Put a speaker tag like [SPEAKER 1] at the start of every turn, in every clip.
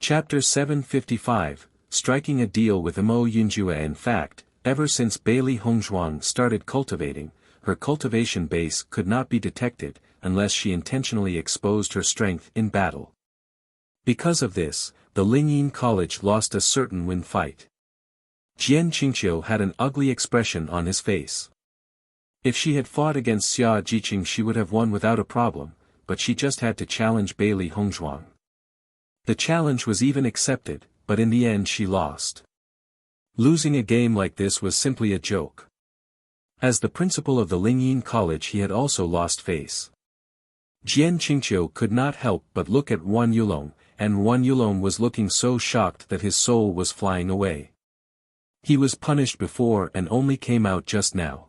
[SPEAKER 1] Chapter 755, Striking a Deal with Mo Yunjue. In fact, ever since Bailey Hongzhuang started cultivating, her cultivation base could not be detected, unless she intentionally exposed her strength in battle. Because of this, the Lingyin College lost a certain win fight. Jian Qingqiu had an ugly expression on his face. If she had fought against Xia Jiqing she would have won without a problem, but she just had to challenge Bailey Hongzhuang. The challenge was even accepted, but in the end she lost. Losing a game like this was simply a joke. As the principal of the Lingyin College he had also lost face. Jian Qingqiu could not help but look at Wan Yulong, and Wan Yulong was looking so shocked that his soul was flying away. He was punished before and only came out just now.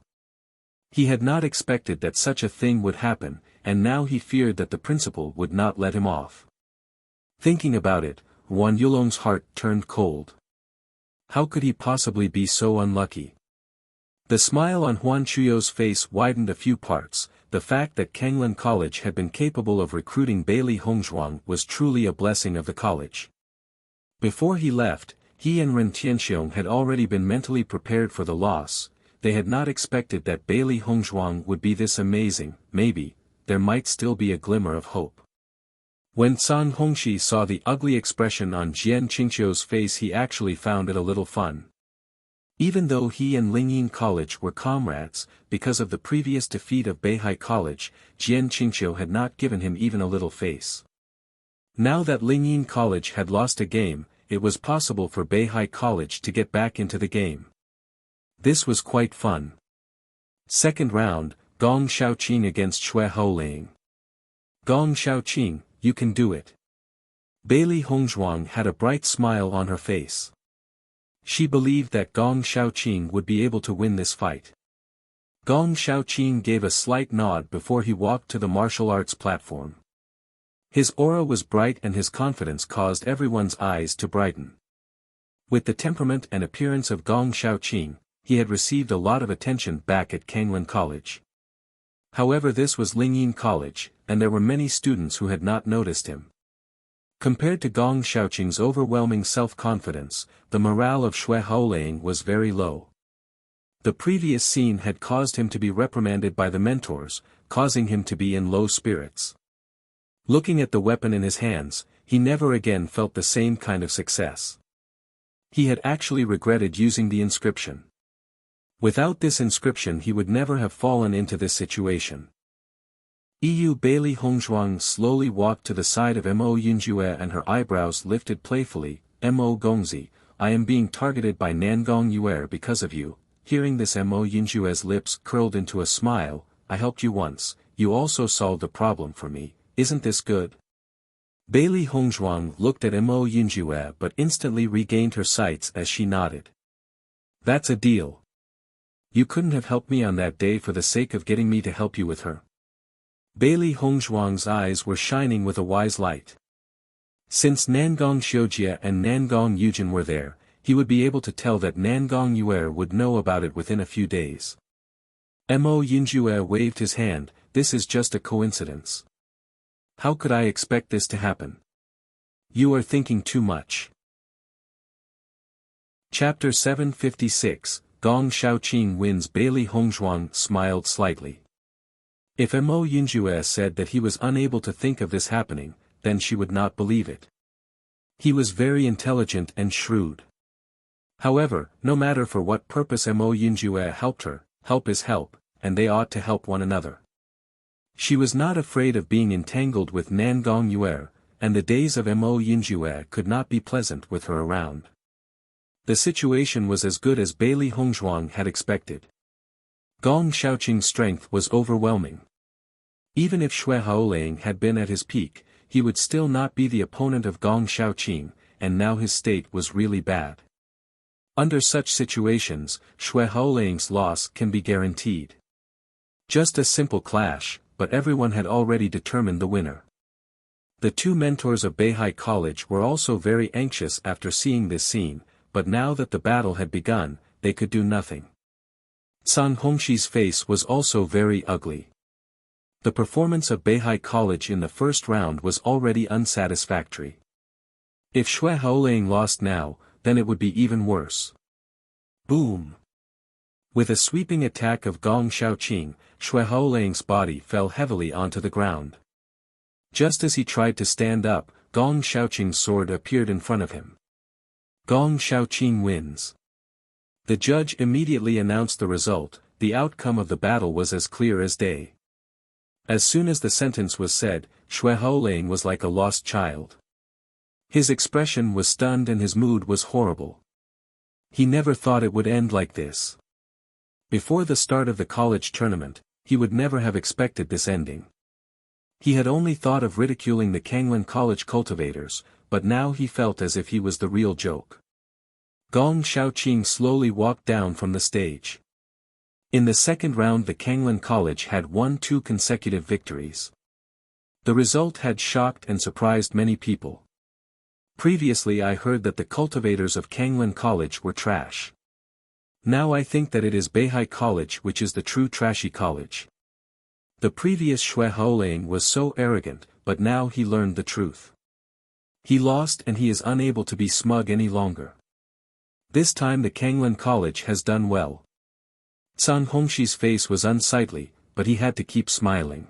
[SPEAKER 1] He had not expected that such a thing would happen, and now he feared that the principal would not let him off. Thinking about it, Wan Yulong's heart turned cold. How could he possibly be so unlucky? The smile on Huan Chuyo's face widened a few parts. The fact that Kanglan College had been capable of recruiting Bailey Hongzhuang was truly a blessing of the college. Before he left, he and Ren Tianxiong had already been mentally prepared for the loss. They had not expected that Bailey Hongzhuang would be this amazing. Maybe there might still be a glimmer of hope. When San Hongxi saw the ugly expression on Jian Qingqiu's face he actually found it a little fun. Even though he and Lingyin College were comrades, because of the previous defeat of Beihai College, Jian Qingqiu had not given him even a little face. Now that Lingyin College had lost a game, it was possible for Beihai College to get back into the game. This was quite fun. Second round, Gong Shaoqing against Xue Haoling. Gong Shaoqing, you can do it. Bailey Hongzhuang had a bright smile on her face. She believed that Gong Shaoqing would be able to win this fight. Gong Shaoqing gave a slight nod before he walked to the martial arts platform. His aura was bright and his confidence caused everyone's eyes to brighten. With the temperament and appearance of Gong Shaoqing, he had received a lot of attention back at Kanglan College. However, this was Lingyin College, and there were many students who had not noticed him. Compared to Gong Shaoqing's overwhelming self-confidence, the morale of Xue Haoling was very low. The previous scene had caused him to be reprimanded by the mentors, causing him to be in low spirits. Looking at the weapon in his hands, he never again felt the same kind of success. He had actually regretted using the inscription. Without this inscription he would never have fallen into this situation. Bailey Hongzhuang slowly walked to the side of Mo Yunjue and her eyebrows lifted playfully. Mo Gongzi, I am being targeted by Nangong Yuer because of you. Hearing this, Mo Yunjue's lips curled into a smile. I helped you once, you also solved the problem for me, isn't this good? Bailey Hongzhuang looked at Mo Yunjue but instantly regained her sights as she nodded. That's a deal. You couldn't have helped me on that day for the sake of getting me to help you with her. Bailey Hongzhuang's eyes were shining with a wise light. Since Nangong Xiujie and Nangong Yujin were there, he would be able to tell that Nangong Yuer would know about it within a few days. Mo Yunjue waved his hand. This is just a coincidence. How could I expect this to happen? You are thinking too much. Chapter 756, Gong Shaoqing wins. Bailey Hongzhuang smiled slightly. If Mo Yunjue said that he was unable to think of this happening, then she would not believe it. He was very intelligent and shrewd. However, no matter for what purpose Mo Yunjue helped her, help is help, and they ought to help one another. She was not afraid of being entangled with Nangong Yuer, and the days of Mo Yunjue could not be pleasant with her around. The situation was as good as Bailey Hongzhuang had expected. Gong Shaoqing's strength was overwhelming. Even if Xue Haoling had been at his peak, he would still not be the opponent of Gong Shaoqing, and now his state was really bad. Under such situations, Xue Haoling's loss can be guaranteed. Just a simple clash, but everyone had already determined the winner. The two mentors of Beihai College were also very anxious after seeing this scene, but now that the battle had begun, they could do nothing. San Hongxi's face was also very ugly. The performance of Beihai College in the first round was already unsatisfactory. If Xue Haoling lost now, then it would be even worse. Boom! With a sweeping attack of Gong Shaoqing, Xue Haoling's body fell heavily onto the ground. Just as he tried to stand up, Gong Shaoqing's sword appeared in front of him. Gong Shaoqing wins. The judge immediately announced the result. The outcome of the battle was as clear as day. As soon as the sentence was said, Xue Haoling was like a lost child. His expression was stunned and his mood was horrible. He never thought it would end like this. Before the start of the college tournament, he would never have expected this ending. He had only thought of ridiculing the Kangwon College cultivators, but now he felt as if he was the real joke. Gong Shaoqing slowly walked down from the stage. In the second round the Kangwon College had won 2 consecutive victories. The result had shocked and surprised many people. Previously I heard that the cultivators of Kangwon College were trash. Now I think that it is Beihai College which is the true trashy college. The previous Xue Haoling was so arrogant, but now he learned the truth. He lost and he is unable to be smug any longer. This time the Kangwon College has done well. Zhang Hongxi's face was unsightly, but he had to keep smiling.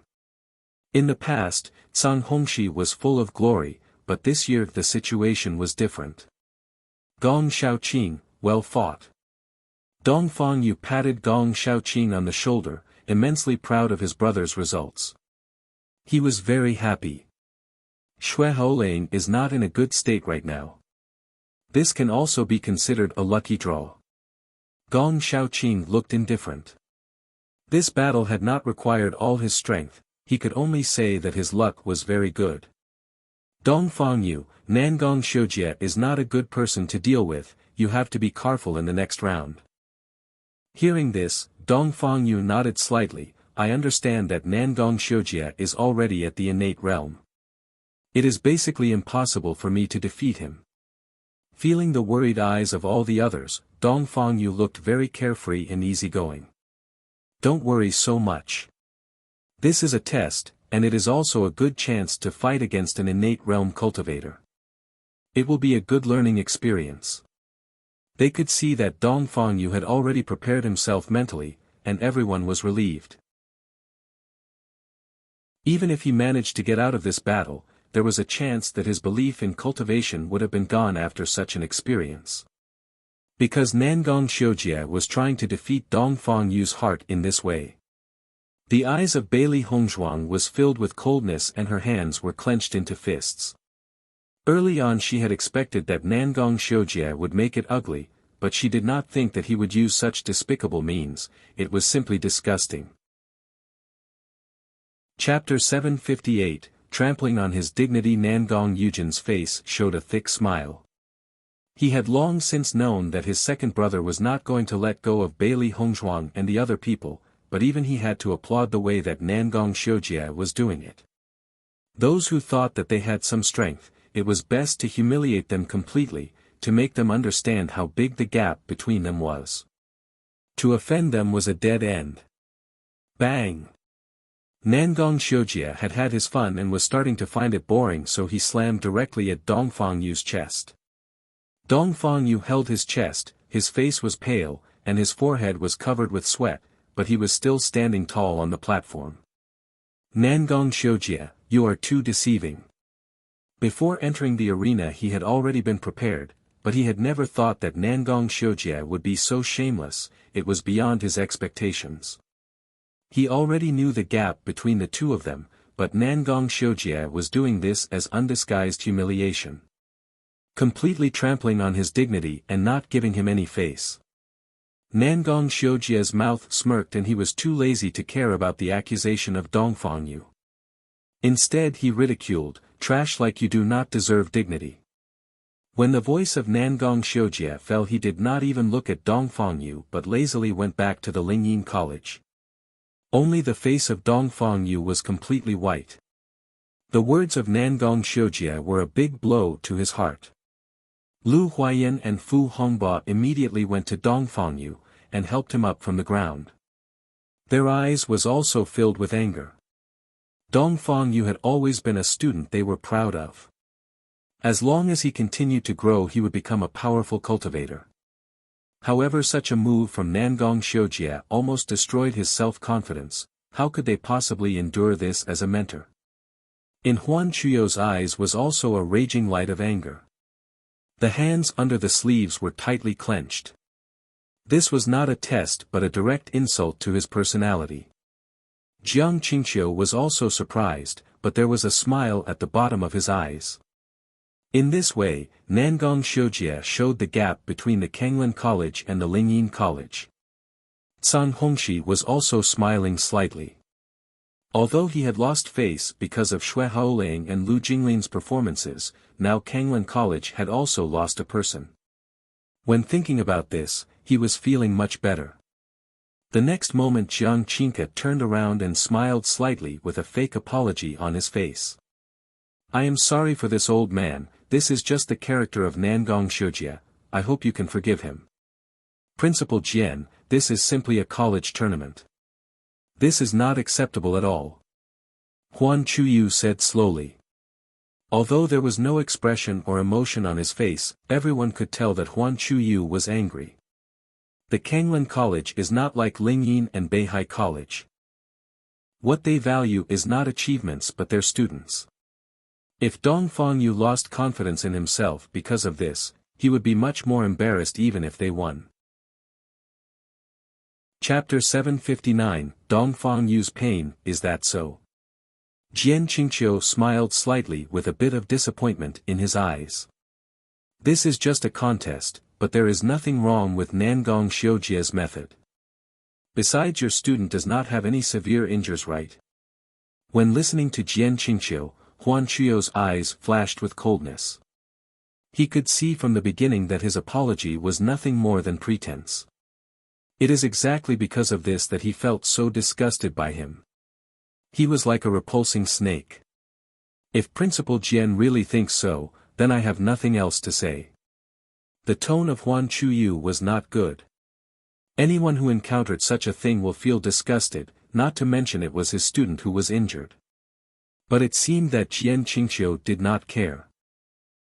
[SPEAKER 1] In the past, Zhang Hongxi was full of glory, but this year the situation was different. Gong Shaoqing, well fought. Dong Fangyu patted Gong Shaoqing on the shoulder, immensely proud of his brother's results. He was very happy. Xue Haoling is not in a good state right now. This can also be considered a lucky draw. Gong Shaoqing looked indifferent. This battle had not required all his strength, he could only say that his luck was very good. Dong Fangyu, Nangong Xiujie is not a good person to deal with, you have to be careful in the next round. Hearing this, Dong Fangyu nodded slightly, I understand that Nangong Xiujie is already at the innate realm. It is basically impossible for me to defeat him. Feeling the worried eyes of all the others, Dong Fangyu looked very carefree and easygoing. Don't worry so much. This is a test, and it is also a good chance to fight against an innate realm cultivator. It will be a good learning experience. They could see that Dong Fangyu had already prepared himself mentally, and everyone was relieved. Even if he managed to get out of this battle, there was a chance that his belief in cultivation would have been gone after such an experience. Because Nangong Xiujie was trying to defeat Dong Fangyu's heart in this way. The eyes of Bailey Hongzhuang was filled with coldness and her hands were clenched into fists. Early on she had expected that Nangong Xiujie would make it ugly, but she did not think that he would use such despicable means, it was simply disgusting. Chapter 758, Trampling on his dignity. Nangong Yujin's face showed a thick smile. He had long since known that his second brother was not going to let go of Bailey Hongzhuang and the other people, but even he had to applaud the way that Nangong Xiujie was doing it. Those who thought that they had some strength, it was best to humiliate them completely, to make them understand how big the gap between them was. To offend them was a dead end. Bang! Nangong Xiujie had had his fun and was starting to find it boring, so he slammed directly at Dong Fangyu's chest. Dong Fangyu held his chest, his face was pale, and his forehead was covered with sweat, but he was still standing tall on the platform. Nangong Xiujie, you are too deceiving. Before entering the arena he had already been prepared, but he had never thought that Nangong Xiujie would be so shameless, it was beyond his expectations. He already knew the gap between the two of them, but Nangong Xiujie was doing this as undisguised humiliation. Completely trampling on his dignity and not giving him any face. Nangong Xiujie's mouth smirked and he was too lazy to care about the accusation of Dong Fangyu. Instead he ridiculed, trash like you do not deserve dignity. When the voice of Nangong Xiujie fell he did not even look at Dong Fangyu but lazily went back to the Lingyin College. Only the face of Dong Fangyu was completely white. The words of Nangong Xiujie were a big blow to his heart. Lu Huayan and Fu Hongba immediately went to Dong Fangyu, and helped him up from the ground. Their eyes was also filled with anger. Dong Fangyu had always been a student they were proud of. As long as he continued to grow he would become a powerful cultivator. However, such a move from Nangong Xiujie almost destroyed his self-confidence. How could they possibly endure this as a mentor? In Huan Chuyo's eyes was also a raging light of anger. The hands under the sleeves were tightly clenched. This was not a test but a direct insult to his personality. Jiang Qingqiu was also surprised, but there was a smile at the bottom of his eyes. In this way, Nangong Xiujie showed the gap between the Kanglin College and the Lingyin College. Zhang Hongxi was also smiling slightly. Although he had lost face because of Xue Haoling and Lu Jinglin's performances, now Kanglin College had also lost a person. When thinking about this, he was feeling much better. The next moment Jiang Qingke turned around and smiled slightly with a fake apology on his face. I am sorry for this old man, this is just the character of Nangong Xiujie, I hope you can forgive him. Principal Jian, this is simply a college tournament. This is not acceptable at all. Huan Chuyu said slowly. Although there was no expression or emotion on his face, everyone could tell that Huan Chuyu was angry. The Kanglin College is not like Lingyin and Beihai College. What they value is not achievements but their students. If Dong Fangyu lost confidence in himself because of this, he would be much more embarrassed even if they won. Chapter 759, Dong Fangyu's pain, is that so? Jian Qingqiu smiled slightly with a bit of disappointment in his eyes. This is just a contest, but there is nothing wrong with Nangong Xiujie's method. Besides, your student does not have any severe injuries, right? When listening to Jian Qingqiu, Huan Chuyo's eyes flashed with coldness. He could see from the beginning that his apology was nothing more than pretense. It is exactly because of this that he felt so disgusted by him. He was like a repulsing snake. If Principal Jian really thinks so, then I have nothing else to say. The tone of Huan Chuyu was not good. Anyone who encountered such a thing will feel disgusted, not to mention it was his student who was injured. But it seemed that Jian Qingqiu did not care.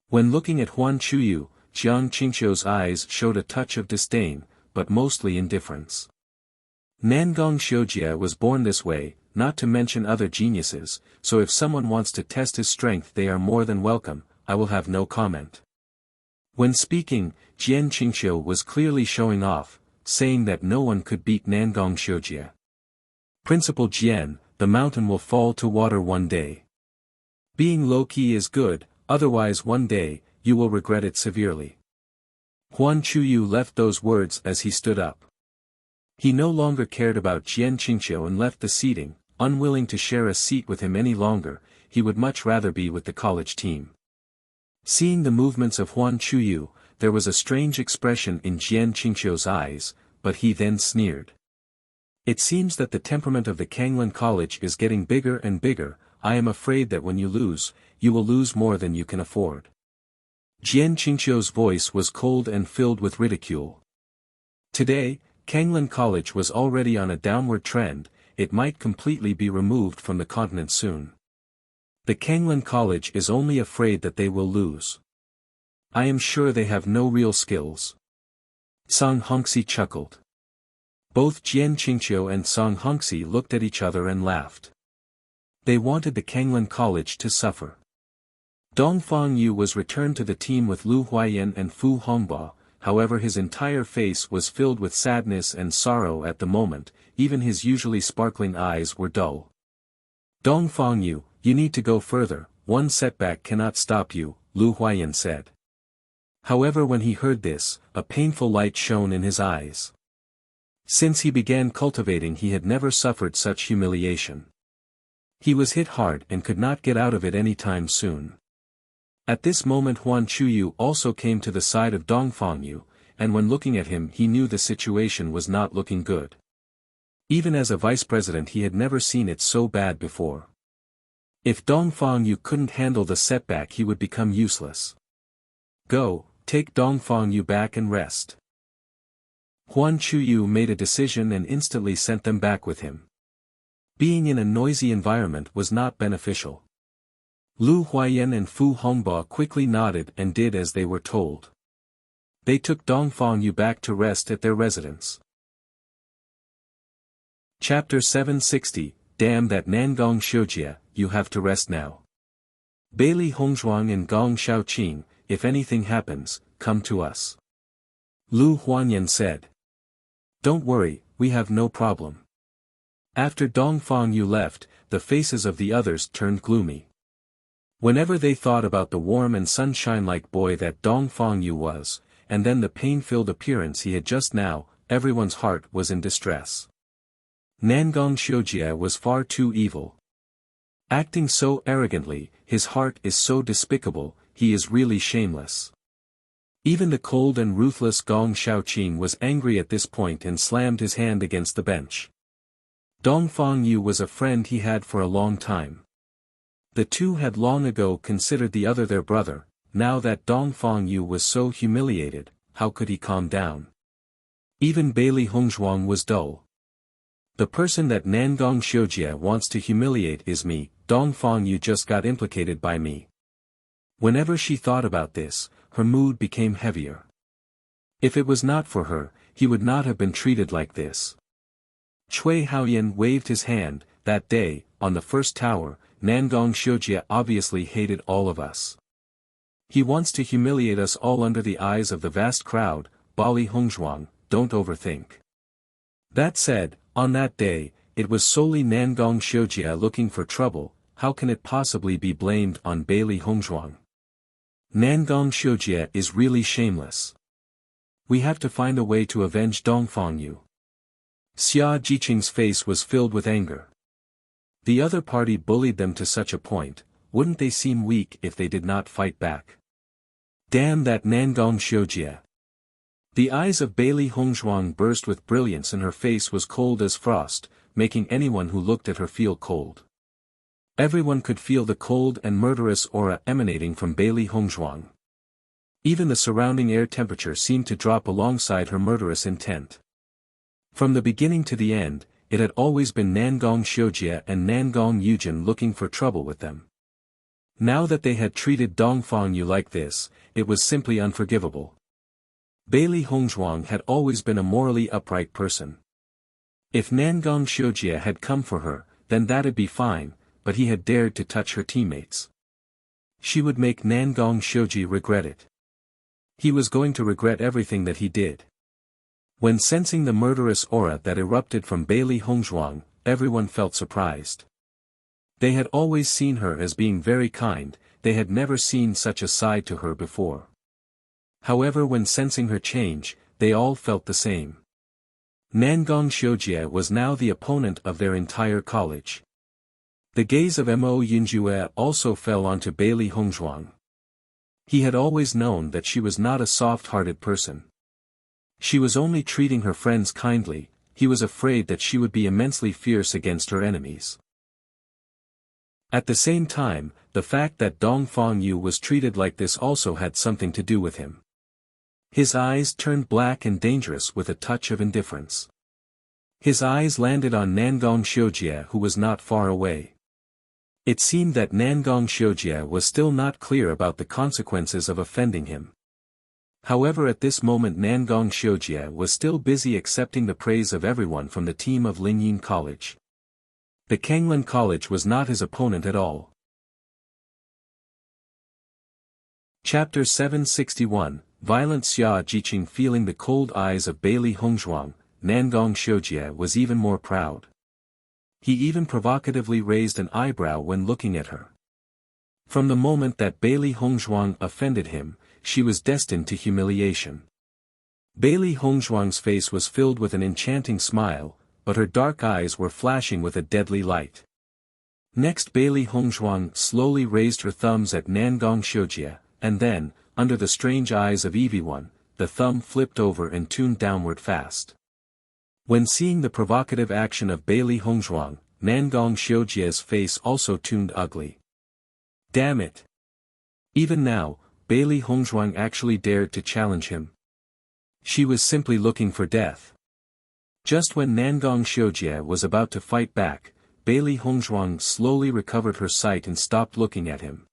[SPEAKER 1] When looking at Huan Chuyu, Jiang Qingqiu's eyes showed a touch of disdain, but mostly indifference. Nangong Xiujie was born this way, not to mention other geniuses, so if someone wants to test his strength they are more than welcome, I will have no comment. When speaking, Jian Qingqiu was clearly showing off, saying that no one could beat Nangong Xiujie. Principal Jian, the mountain will fall to water one day. Being low-key is good, otherwise one day, you will regret it severely. Huan Chuyu left those words as he stood up. He no longer cared about Jian Qingqiu and left the seating, unwilling to share a seat with him any longer, he would much rather be with the college team. Seeing the movements of Huan Chuyu, there was a strange expression in Jian Qingqiu's eyes, but he then sneered. It seems that the temperament of the Kanglin College is getting bigger and bigger, I am afraid that when you lose, you will lose more than you can afford. Jian Qingqiu's voice was cold and filled with ridicule. Today, Kanglin College was already on a downward trend, it might completely be removed from the continent soon. The Kanglin College is only afraid that they will lose. I am sure they have no real skills. Song Hongxi chuckled. Both Jian Qingqiu and Song Hongxi looked at each other and laughed. They wanted the Kanglin College to suffer. Dong Fangyu was returned to the team with Lu Huaiyan and Fu Hongbo, however his entire face was filled with sadness and sorrow at the moment, even his usually sparkling eyes were dull. Dong Fangyu, you need to go further, one setback cannot stop you, Lu Huaiyan said. However, when he heard this, a painful light shone in his eyes. Since he began cultivating he had never suffered such humiliation. He was hit hard and could not get out of it any time soon. At this moment Huan Chuyu also came to the side of Dong Fangyu, and when looking at him he knew the situation was not looking good. Even as a vice president he had never seen it so bad before. If Dong Fangyu couldn't handle the setback he would become useless. Go, take Dong Fangyu back and rest. Huan Chuyu made a decision and instantly sent them back with him. Being in a noisy environment was not beneficial. Lu Huaiyan and Fu Hongbo quickly nodded and did as they were told. They took Dongfang Yu back to rest at their residence. Chapter 760, Damn that Nangong Xiujie, you have to rest now. Bailey Hongzhuang and Gong Shaoqing, if anything happens, come to us. Lu Huanyan said. Don't worry, we have no problem. After Dongfang Yu left, the faces of the others turned gloomy. Whenever they thought about the warm and sunshine-like boy that Dongfang Yu was, and then the pain-filled appearance he had just now, everyone's heart was in distress. Nangong Xiujie was far too evil. Acting so arrogantly, his heart is so despicable, he is really shameless. Even the cold and ruthless Gong Shaoqing was angry at this point and slammed his hand against the bench. Dongfang Yu was a friend he had for a long time. The two had long ago considered the other their brother. Now that Dongfang Yu was so humiliated, how could he calm down? Even Bailey Hongzhuang was dull. The person that Nangong Xiujie wants to humiliate is me. Dongfang Yu just got implicated by me. Whenever she thought about this, her mood became heavier. If it was not for her, he would not have been treated like this. Cui Haoyan waved his hand. That day, on the first tower, Nangong Xiujie obviously hated all of us. He wants to humiliate us all under the eyes of the vast crowd. Bali Hongzhuang, don't overthink. That said, on that day, it was solely Nangong Xiujie looking for trouble. How can it possibly be blamed on Bailey Hongzhuang? Nangong Xiujie is really shameless. We have to find a way to avenge Dongfang Yu. Xia Jiqing's face was filled with anger. The other party bullied them to such a point, wouldn't they seem weak if they did not fight back? Damn that Nangong Xiujie. The eyes of Bailey Hongzhuang burst with brilliance and her face was cold as frost, making anyone who looked at her feel cold. Everyone could feel the cold and murderous aura emanating from Bailey Hongzhuang. Even the surrounding air temperature seemed to drop alongside her murderous intent. From the beginning to the end, it had always been Nangong Xiujie and Nangong Yujin looking for trouble with them. Now that they had treated Dongfang Yu like this, it was simply unforgivable. Bailey Hongzhuang had always been a morally upright person. If Nangong Xiujie had come for her, then that'd be fine, but he had dared to touch her teammates. She would make Nangong Xiujie regret it. He was going to regret everything that he did. When sensing the murderous aura that erupted from Bailey Hongzhuang, everyone felt surprised. They had always seen her as being very kind, they had never seen such a side to her before. However, when sensing her change, they all felt the same. Nangong Xiujie was now the opponent of their entire college. The gaze of Mo Yunjue also fell onto Bailey Hongzhuang. He had always known that she was not a soft-hearted person. She was only treating her friends kindly, he was afraid that she would be immensely fierce against her enemies. At the same time, the fact that Dongfang Yu was treated like this also had something to do with him. His eyes turned black and dangerous with a touch of indifference. His eyes landed on Nangong Xiujie who was not far away. It seemed that Nangong Xiujie was still not clear about the consequences of offending him. However, at this moment Nangong Xiujie was still busy accepting the praise of everyone from the team of Lingyin College. The Kanglan College was not his opponent at all. Chapter 761, Violent Xia Jiqing. Feeling the cold eyes of Bailey Hongzhuang, Nangong Xiujie was even more proud. He even provocatively raised an eyebrow when looking at her. From the moment that Bailey Hongzhuang offended him, she was destined to humiliation. Bailey Hongzhuang's face was filled with an enchanting smile, but her dark eyes were flashing with a deadly light. Next Bailey Hongzhuang slowly raised her thumbs at Nangong Xiujie, and then, under the strange eyes of everyone, the thumb flipped over and tuned downward fast. When seeing the provocative action of Bailey Hongzhuang, Nangong Xiujie's face also tuned ugly. Damn it! Even now, Bailey Hongzhuang actually dared to challenge him. She was simply looking for death. Just when Nangong Xiujie was about to fight back, Bailey Hongzhuang slowly recovered her sight and stopped looking at him.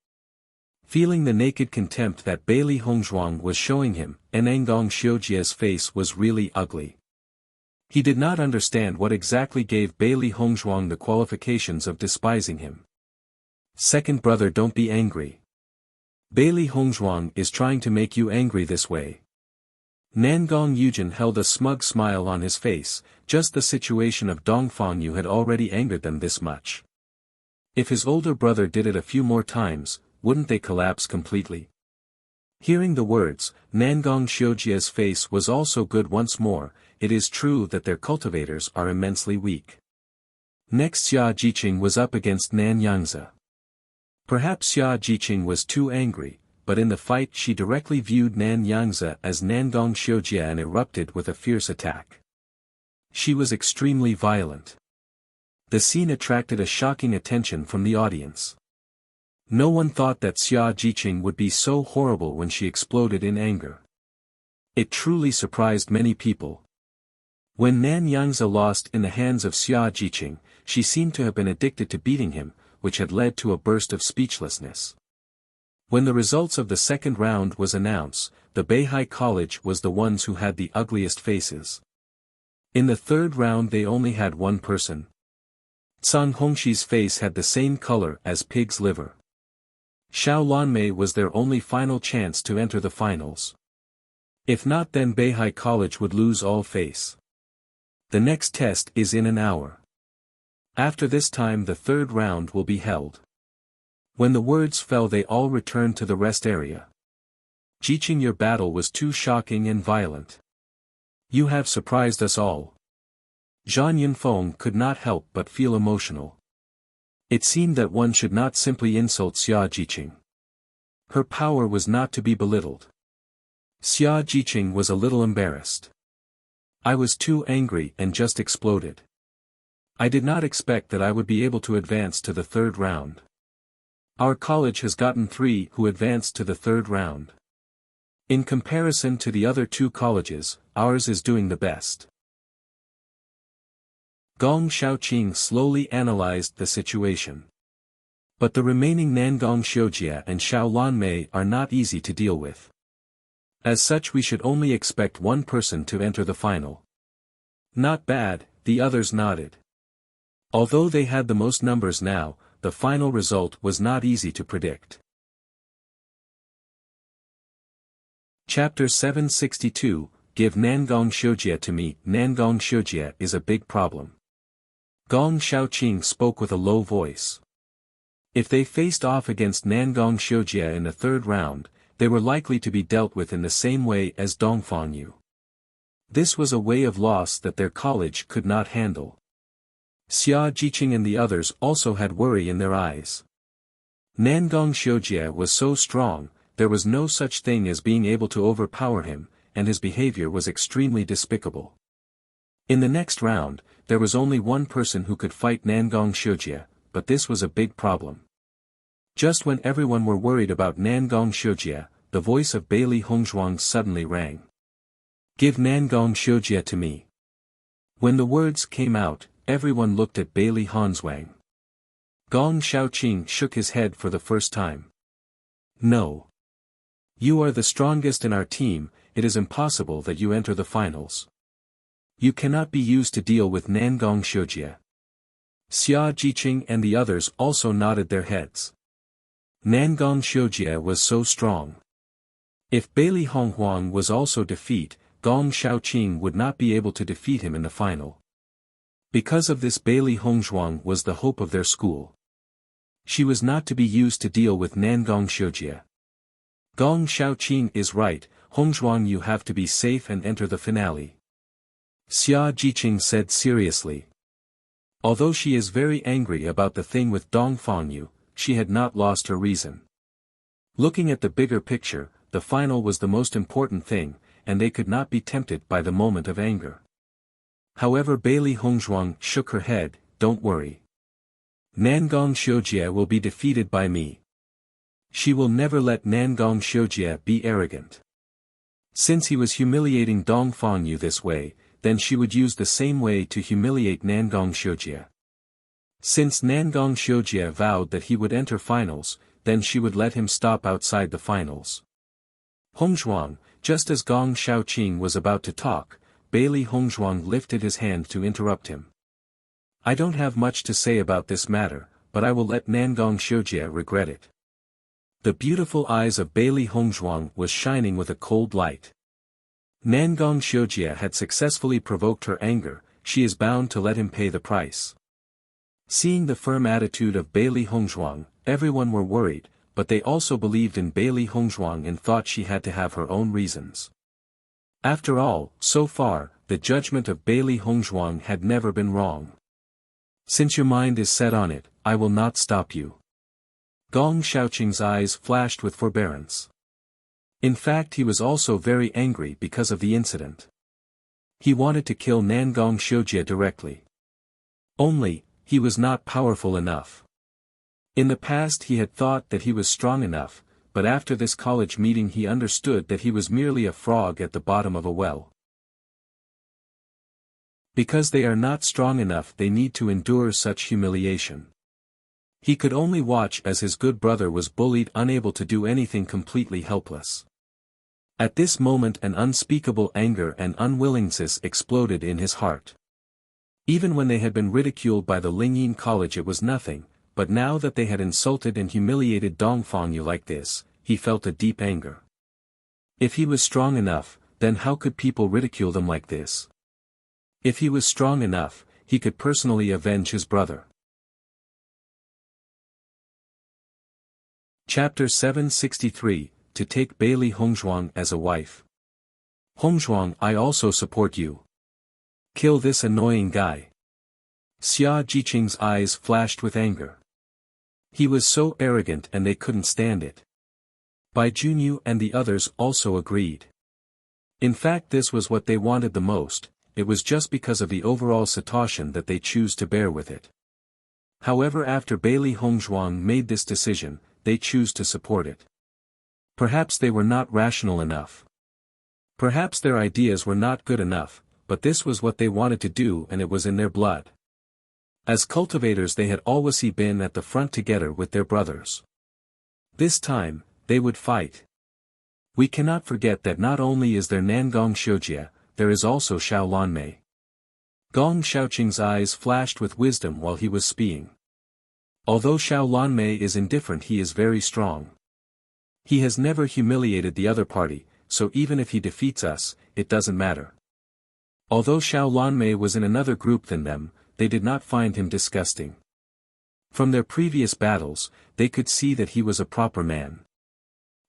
[SPEAKER 1] Feeling the naked contempt that Bailey Hongzhuang was showing him, Enangong Xiujie's face was really ugly. He did not understand what exactly gave Bailey Hongzhuang the qualifications of despising him. Second brother, don't be angry. Bailey Hongzhuang is trying to make you angry this way. Nangong Yujin held a smug smile on his face, just the situation of Dongfang Yu had already angered them this much. If his older brother did it a few more times, wouldn't they collapse completely? Hearing the words, Nangong Xiujie's face was also good once more. It is true that their cultivators are immensely weak. Next, Xia Jiqing was up against Nan Yangzi. Perhaps Xia Jiqing was too angry, but in the fight she directly viewed Nan Yangzi as Nangong Xiujie and erupted with a fierce attack. She was extremely violent. The scene attracted a shocking attention from the audience. No one thought that Xia Jiqing would be so horrible when she exploded in anger. It truly surprised many people. When Nan Yangzi lost in the hands of Xia Jiqing, she seemed to have been addicted to beating him, which had led to a burst of speechlessness. When the results of the second round was announced, the Beihai College was the ones who had the ugliest faces. In the third round they only had one person. Cang Hongxi's face had the same color as pig's liver. Xiao Lanmei was their only final chance to enter the finals. If not, then Beihai College would lose all face. The next test is in an hour. After this time the third round will be held. When the words fell they all returned to the rest area. Jiqing, your battle was too shocking and violent. You have surprised us all. Zhang Yunfeng could not help but feel emotional. It seemed that one should not simply insult Xia Jiqing. Her power was not to be belittled. Xia Jiqing was a little embarrassed. I was too angry and just exploded. I did not expect that I would be able to advance to the third round. Our college has gotten 3 who advanced to the third round. In comparison to the other 2 colleges, ours is doing the best. Gong Xiaoqing slowly analyzed the situation. But the remaining Nangong Xiujie and Xiao Lanmei are not easy to deal with. As such, we should only expect one person to enter the final. Not bad, the others nodded. Although they had the most numbers now, the final result was not easy to predict. Chapter 762, Give Nangong Xiujie to me. Nangong Xiujie is a big problem. Gong Xiaoqing spoke with a low voice. If they faced off against Nangong Xiujie in the third round, they were likely to be dealt with in the same way as Dongfang Yu. This was a way of loss that their college could not handle. Xia Jiqing and the others also had worry in their eyes. Nangong Xiujie was so strong, there was no such thing as being able to overpower him, and his behavior was extremely despicable. In the next round, there was only one person who could fight Nangong Xiujie, but this was a big problem. Just when everyone were worried about Nangong Xiujie, the voice of Bailey Hongzhuang suddenly rang. Give Nangong Xiujie to me. When the words came out, everyone looked at Bailey Hongzhuang. Gong Xiaoqing shook his head for the first time. No. You are the strongest in our team, it is impossible that you enter the finals. You cannot be used to deal with Nangong Xiujie. Xia Jiqing and the others also nodded their heads. Nangong Xiujie was so strong. If Bailey Honghuang was also defeat, Gong Xiaoqing would not be able to defeat him in the final. Because of this, Bailey Hongzhuang was the hope of their school. She was not to be used to deal with Nangong Xiujie. Gong Xiaoqing is right, Hongzhuang, you have to be safe and enter the finale. Xia Jiqing said seriously. Although she is very angry about the thing with Dongfang Yu, she had not lost her reason. Looking at the bigger picture, the final was the most important thing, and they could not be tempted by the moment of anger. However, Bailey Hongzhuang shook her head, don't worry. Nangong Xiujie will be defeated by me. She will never let Nangong Xiujie be arrogant. Since he was humiliating Dongfang Yu this way, then she would use the same way to humiliate Nangong Xiujie. Since Nangong Xiujie vowed that he would enter finals, then she would let him stop outside the finals. Hongzhuang, just as Gong Xiaoqing was about to talk, Bailey Hongzhuang lifted his hand to interrupt him. I don't have much to say about this matter, but I will let Nangong Xiujie regret it. The beautiful eyes of Bailey Hongzhuang was shining with a cold light. Nangong Xiujie had successfully provoked her anger, she is bound to let him pay the price. Seeing the firm attitude of Bailey Hongzhuang, everyone were worried, but they also believed in Bailey Hongzhuang and thought she had to have her own reasons. After all, so far, the judgment of Bailey Hongzhuang had never been wrong. Since your mind is set on it, I will not stop you. Gong Xiaoqing's eyes flashed with forbearance. In fact, he was also very angry because of the incident. He wanted to kill Nangong Xiujie directly. Only, he was not powerful enough. In the past he had thought that he was strong enough, but after this college meeting he understood that he was merely a frog at the bottom of a well. Because they are not strong enough, they need to endure such humiliation. He could only watch as his good brother was bullied, unable to do anything, completely helpless. At this moment an unspeakable anger and unwillingness exploded in his heart. Even when they had been ridiculed by the Lingyin College it was nothing, but now that they had insulted and humiliated Dongfangyu like this, he felt a deep anger. If he was strong enough, then how could people ridicule them like this? If he was strong enough, he could personally avenge his brother. Chapter 763, To take Bailey Hongzhuang as a wife. Hongzhuang, I also support you. Kill this annoying guy. Xia Jiqing's eyes flashed with anger. He was so arrogant and they couldn't stand it. Bai Junyu and the others also agreed. In fact, this was what they wanted the most. It was just because of the overall situation that they choose to bear with it. However, after Bailey Hongzhuang made this decision, they choose to support it. Perhaps they were not rational enough. Perhaps their ideas were not good enough, but this was what they wanted to do and it was in their blood. As cultivators they had always been at the front together with their brothers. This time, they would fight. We cannot forget that not only is there Nangong Xiujie, there is also Xiao Lanmei. Gong Xiaoqing's eyes flashed with wisdom while he was speaking. Although Xiao Lanmei is indifferent, he is very strong. He has never humiliated the other party, so even if he defeats us, it doesn't matter. Although Xiao Lanmei was in another group than them, they did not find him disgusting. From their previous battles, they could see that he was a proper man.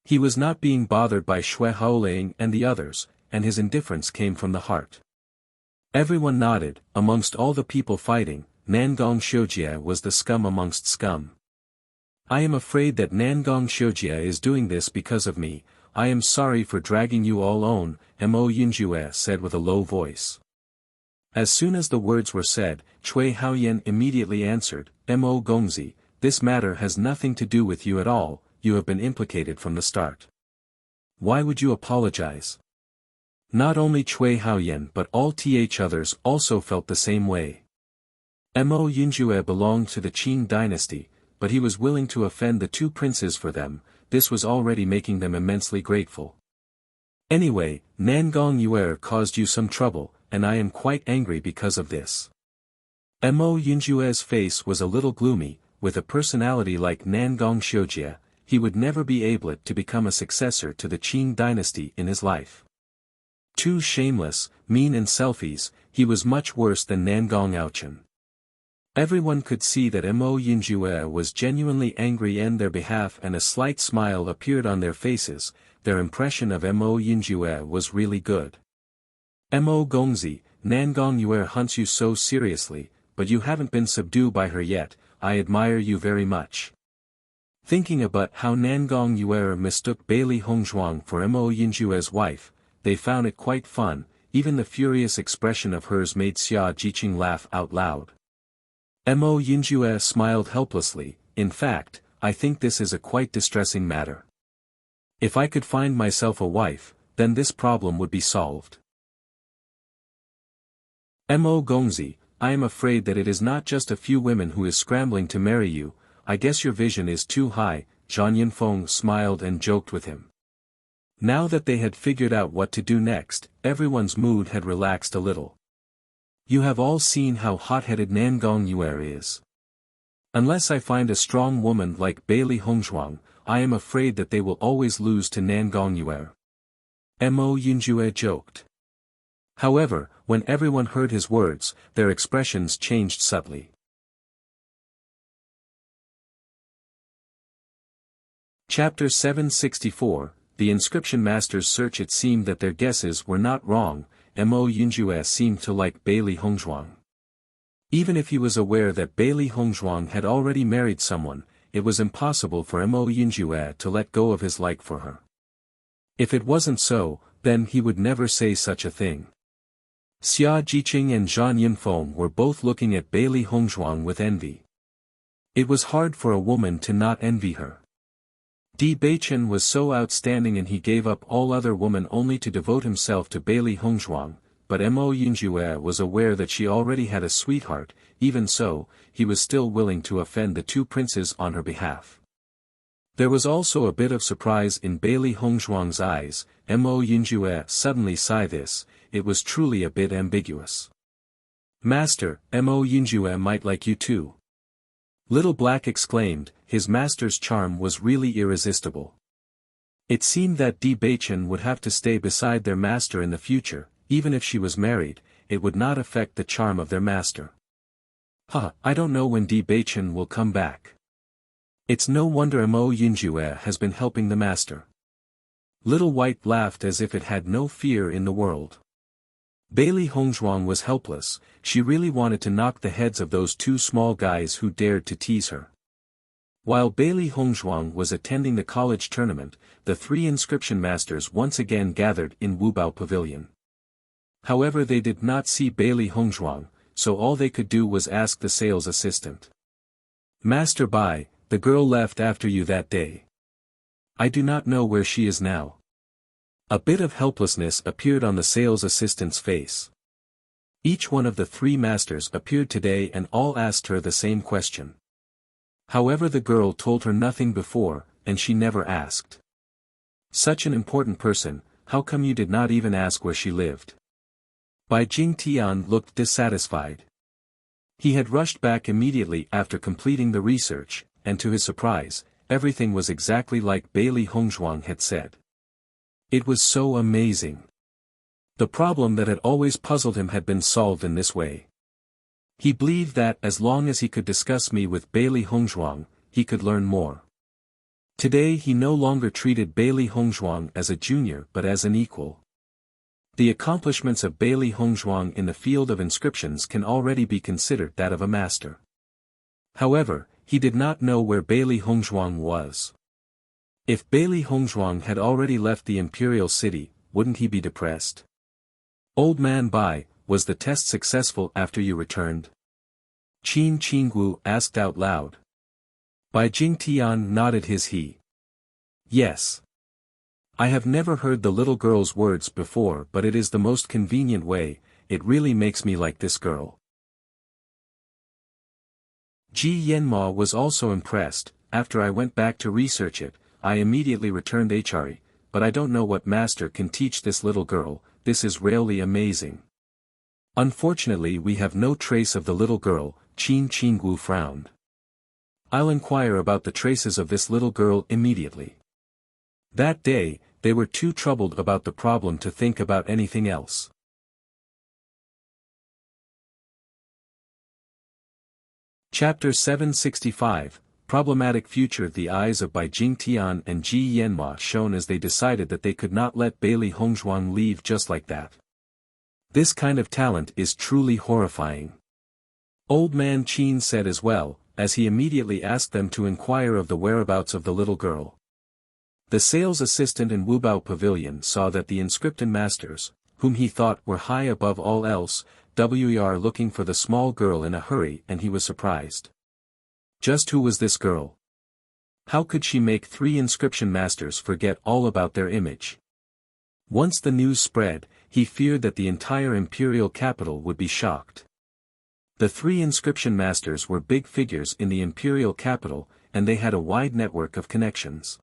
[SPEAKER 1] He was not being bothered by Xue Haoling and the others, and his indifference came from the heart. Everyone nodded. Amongst all the people fighting, Nangong Xiujie was the scum amongst scum. I am afraid that Nangong Xiujie is doing this because of me. I am sorry for dragging you all on, Mo Yunjue said with a low voice. As soon as the words were said, Cui Haoyan immediately answered, Mo Gongzi, this matter has nothing to do with you at all, you have been implicated from the start. Why would you apologize? Not only Cui Haoyan but all others also felt the same way. Mo Yunjue belonged to the Qing dynasty, but he was willing to offend the two princes for them. This was already making them immensely grateful. Anyway, Nangong Yuer caused you some trouble, and I am quite angry because of this. Mo Yunjue's face was a little gloomy. With a personality like Nangong Xiujie, he would never be able to become a successor to the Qing dynasty in his life. Too shameless, mean and selfish, he was much worse than Nangong Aochen. Everyone could see that Mo Yunjue was genuinely angry on their behalf and a slight smile appeared on their faces. Their impression of Mo Yunjue was really good. Mo Gongzi, Nangong Yuer hunts you so seriously, but you haven't been subdued by her yet. I admire you very much. Thinking about how Nangong Yuer mistook Bailey Hongzhuang for Mo Yunjue's wife, they found it quite fun. Even the furious expression of hers made Xia Jiqing laugh out loud. Mo Yunjue smiled helplessly. In fact, I think this is a quite distressing matter. If I could find myself a wife, then this problem would be solved. Mo Gongzi, I am afraid that it is not just a few women who is scrambling to marry you. I guess your vision is too high. Zhang Yunfeng smiled and joked with him. Now that they had figured out what to do next, everyone's mood had relaxed a little. You have all seen how hot-headed Nangong Yue is. Unless I find a strong woman like Bailey Hongzhuang, I am afraid that they will always lose to Nangong Yue. Mo Yunjue joked. However, when everyone heard his words, their expressions changed subtly. Chapter 764, The Inscription Master's Search. It seemed that their guesses were not wrong. Mo Yunjue seemed to like Bailey Hongzhuang. Even if he was aware that Bailey Hongzhuang had already married someone, it was impossible for Mo Yunjue to let go of his like for her. If it wasn't so, then he would never say such a thing. Xia Jiqing and Zhang Yunfeng were both looking at Bailey Hongzhuang with envy. It was hard for a woman to not envy her. Di Beichen was so outstanding and he gave up all other women only to devote himself to Bailey Hongzhuang, but Mo Yunjue was aware that she already had a sweetheart. Even so, he was still willing to offend the two princes on her behalf. There was also a bit of surprise in Bailey Hongzhuang's eyes. Mo Yunjue suddenly sighed. It was truly a bit ambiguous. Master, Mo Yunjue might like you too. Little Black exclaimed, his master's charm was really irresistible. It seemed that Di Beichen would have to stay beside their master in the future. Even if she was married, it would not affect the charm of their master. I don't know when Di Beichen will come back. It's no wonder Mo Yunjue has been helping the master. Little White laughed as if it had no fear in the world. Bailey Hongzhuang was helpless. She really wanted to knock the heads of those two small guys who dared to tease her. While Bailey Hongzhuang was attending the college tournament, the three inscription masters once again gathered in Wubao Pavilion. However, they did not see Bailey Hongzhuang, so all they could do was ask the sales assistant. Master Bai, the girl left after you that day. I do not know where she is now. A bit of helplessness appeared on the sales assistant's face. Each one of the three masters appeared today and all asked her the same question. However, the girl told her nothing before, and she never asked. Such an important person, how come you did not even ask where she lived? Bai Jingtian looked dissatisfied. He had rushed back immediately after completing the research, and to his surprise, everything was exactly like Bailey Hongzhuang had said. It was so amazing. The problem that had always puzzled him had been solved in this way. He believed that as long as he could discuss me with Bailey Hongzhuang, he could learn more. Today he no longer treated Bailey Hongzhuang as a junior but as an equal. The accomplishments of Bailey Hongzhuang in the field of inscriptions can already be considered that of a master. However, he did not know where Bailey Hongzhuang was. If Bailey Hongzhuang had already left the imperial city, wouldn't he be depressed? Old man Bai, was the test successful after you returned? Qin Qinggu asked out loud. Bai Jingtian nodded his head. Yes. I have never heard the little girl's words before, but it is the most convenient way. It really makes me like this girl. Ji Yanma was also impressed. After I went back to research it, I immediately returned HRE, but I don't know what master can teach this little girl. This is really amazing. Unfortunately, we have no trace of the little girl. Qin Qinggu frowned. I'll inquire about the traces of this little girl immediately. That day, they were too troubled about the problem to think about anything else. Chapter 765, Problematic Future. The eyes of Bai Jingtian and Ji Yanma shone as they decided that they could not let Bailey Hongzhuang leave just like that. This kind of talent is truly horrifying. Old man Qin said as well, as he immediately asked them to inquire of the whereabouts of the little girl. The sales assistant in Wubao Pavilion saw that the inscription masters, whom he thought were high above all else, were looking for the small girl in a hurry, and he was surprised. Just who was this girl? How could she make three inscription masters forget all about their image? Once the news spread, he feared that the entire imperial capital would be shocked. The three inscription masters were big figures in the imperial capital, and they had a wide network of connections.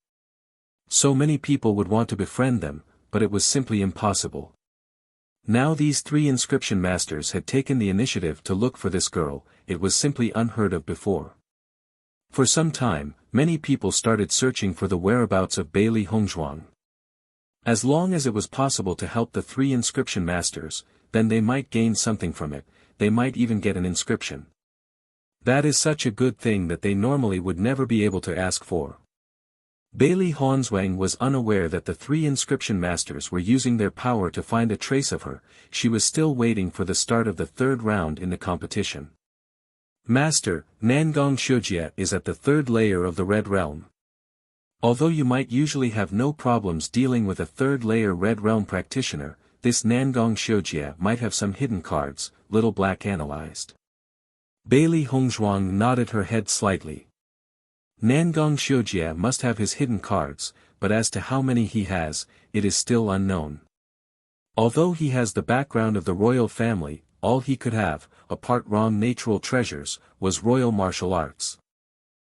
[SPEAKER 1] So many people would want to befriend them, but it was simply impossible. Now these 3 inscription masters had taken the initiative to look for this girl. It was simply unheard of before. For some time, many people started searching for the whereabouts of Bailey Hongzhuang. As long as it was possible to help the 3 inscription masters, then they might gain something from it, they might even get an inscription. That is such a good thing that they normally would never be able to ask for. Bailey Hongzhuang was unaware that the 3 inscription masters were using their power to find a trace of her. She was still waiting for the start of the 3rd round in the competition. Master, Nangong Shujie is at the 3rd layer of the Red Realm. Although you might usually have no problems dealing with a 3rd layer Red Realm practitioner, this Nangong Shujie might have some hidden cards, Little Black analyzed. Bailey Hongzhuang nodded her head slightly. Nangong Shujie must have his hidden cards, but as to how many he has, it is still unknown. Although he has the background of the royal family, all he could have, apart from natural treasures, was royal martial arts.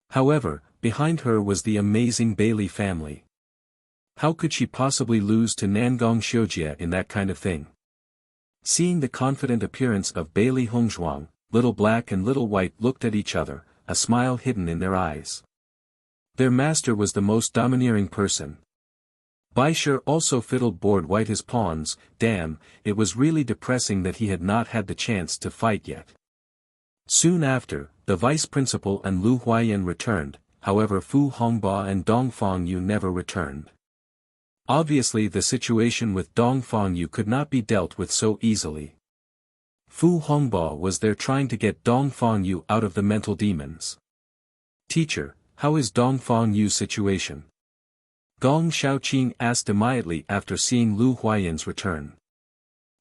[SPEAKER 1] However, behind her was the amazing Bailey family. How could she possibly lose to Nangong Shujie in that kind of thing? Seeing the confident appearance of Bailey Hongzhuang, Little Black and Little White looked at each other, a smile hidden in their eyes. Their master was the most domineering person. Baisher also fiddled bored White his pawns. Damn, it was really depressing that he had not had the chance to fight yet. Soon after, the vice principal and Lu Huaiyan returned, however Fu Hongba and Dong Fangyu never returned. Obviously the situation with Dong Fangyu could not be dealt with so easily. Fu Hongba was there trying to get Dong Fangyu out of the mental demons. Teacher, how is Dong Fangyu's situation? Gong Shaoqing asked immediately after seeing Lu Huaiyan's return.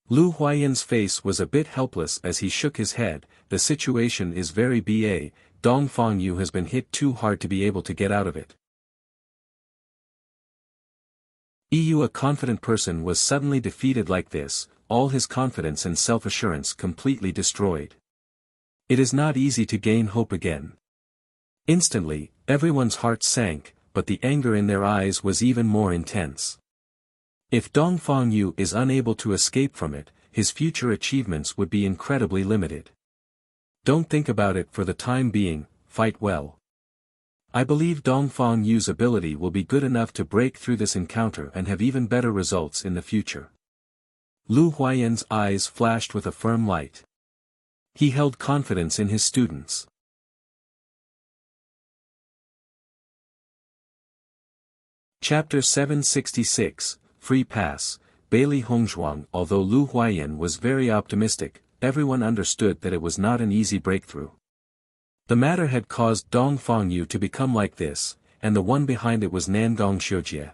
[SPEAKER 1] Lu Huaiyan's face was a bit helpless as he shook his head. The situation is very bad. Dong Fangyu has been hit too hard to be able to get out of it. A confident person was suddenly defeated like this, all his confidence and self-assurance completely destroyed. It is not easy to gain hope again. Instantly, everyone's heart sank, but the anger in their eyes was even more intense. If Dong Fangyu is unable to escape from it, his future achievements would be incredibly limited. Don't think about it for the time being, fight well. I believe Dong Fangyu's ability will be good enough to break through this encounter and have even better results in the future. Lu Huaiyan's eyes flashed with a firm light. He held confidence in his students. Chapter 766, Free Pass, Bailey Hongzhuang. Although Lu Huaiyan was very optimistic, everyone understood that it was not an easy breakthrough. The matter had caused Dong Fangyu to become like this, and the one behind it was Nangong Shujie.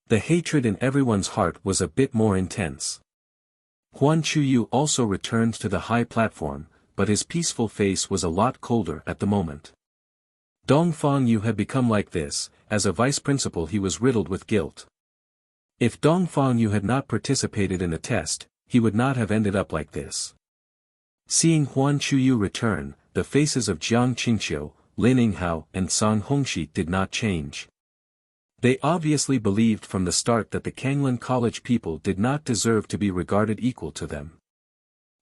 [SPEAKER 1] The hatred in everyone's heart was a bit more intense. Huan Chuyu also returned to the high platform, but his peaceful face was a lot colder at the moment. Dong Fangyu had become like this. As a vice principal he was riddled with guilt. If Dong Fangyu had not participated in the test, he would not have ended up like this. Seeing Huan Chuyu return, the faces of Jiang Qingqiu, Lin Yinghao and Song Hongxi did not change. They obviously believed from the start that the Kanglin College people did not deserve to be regarded equal to them.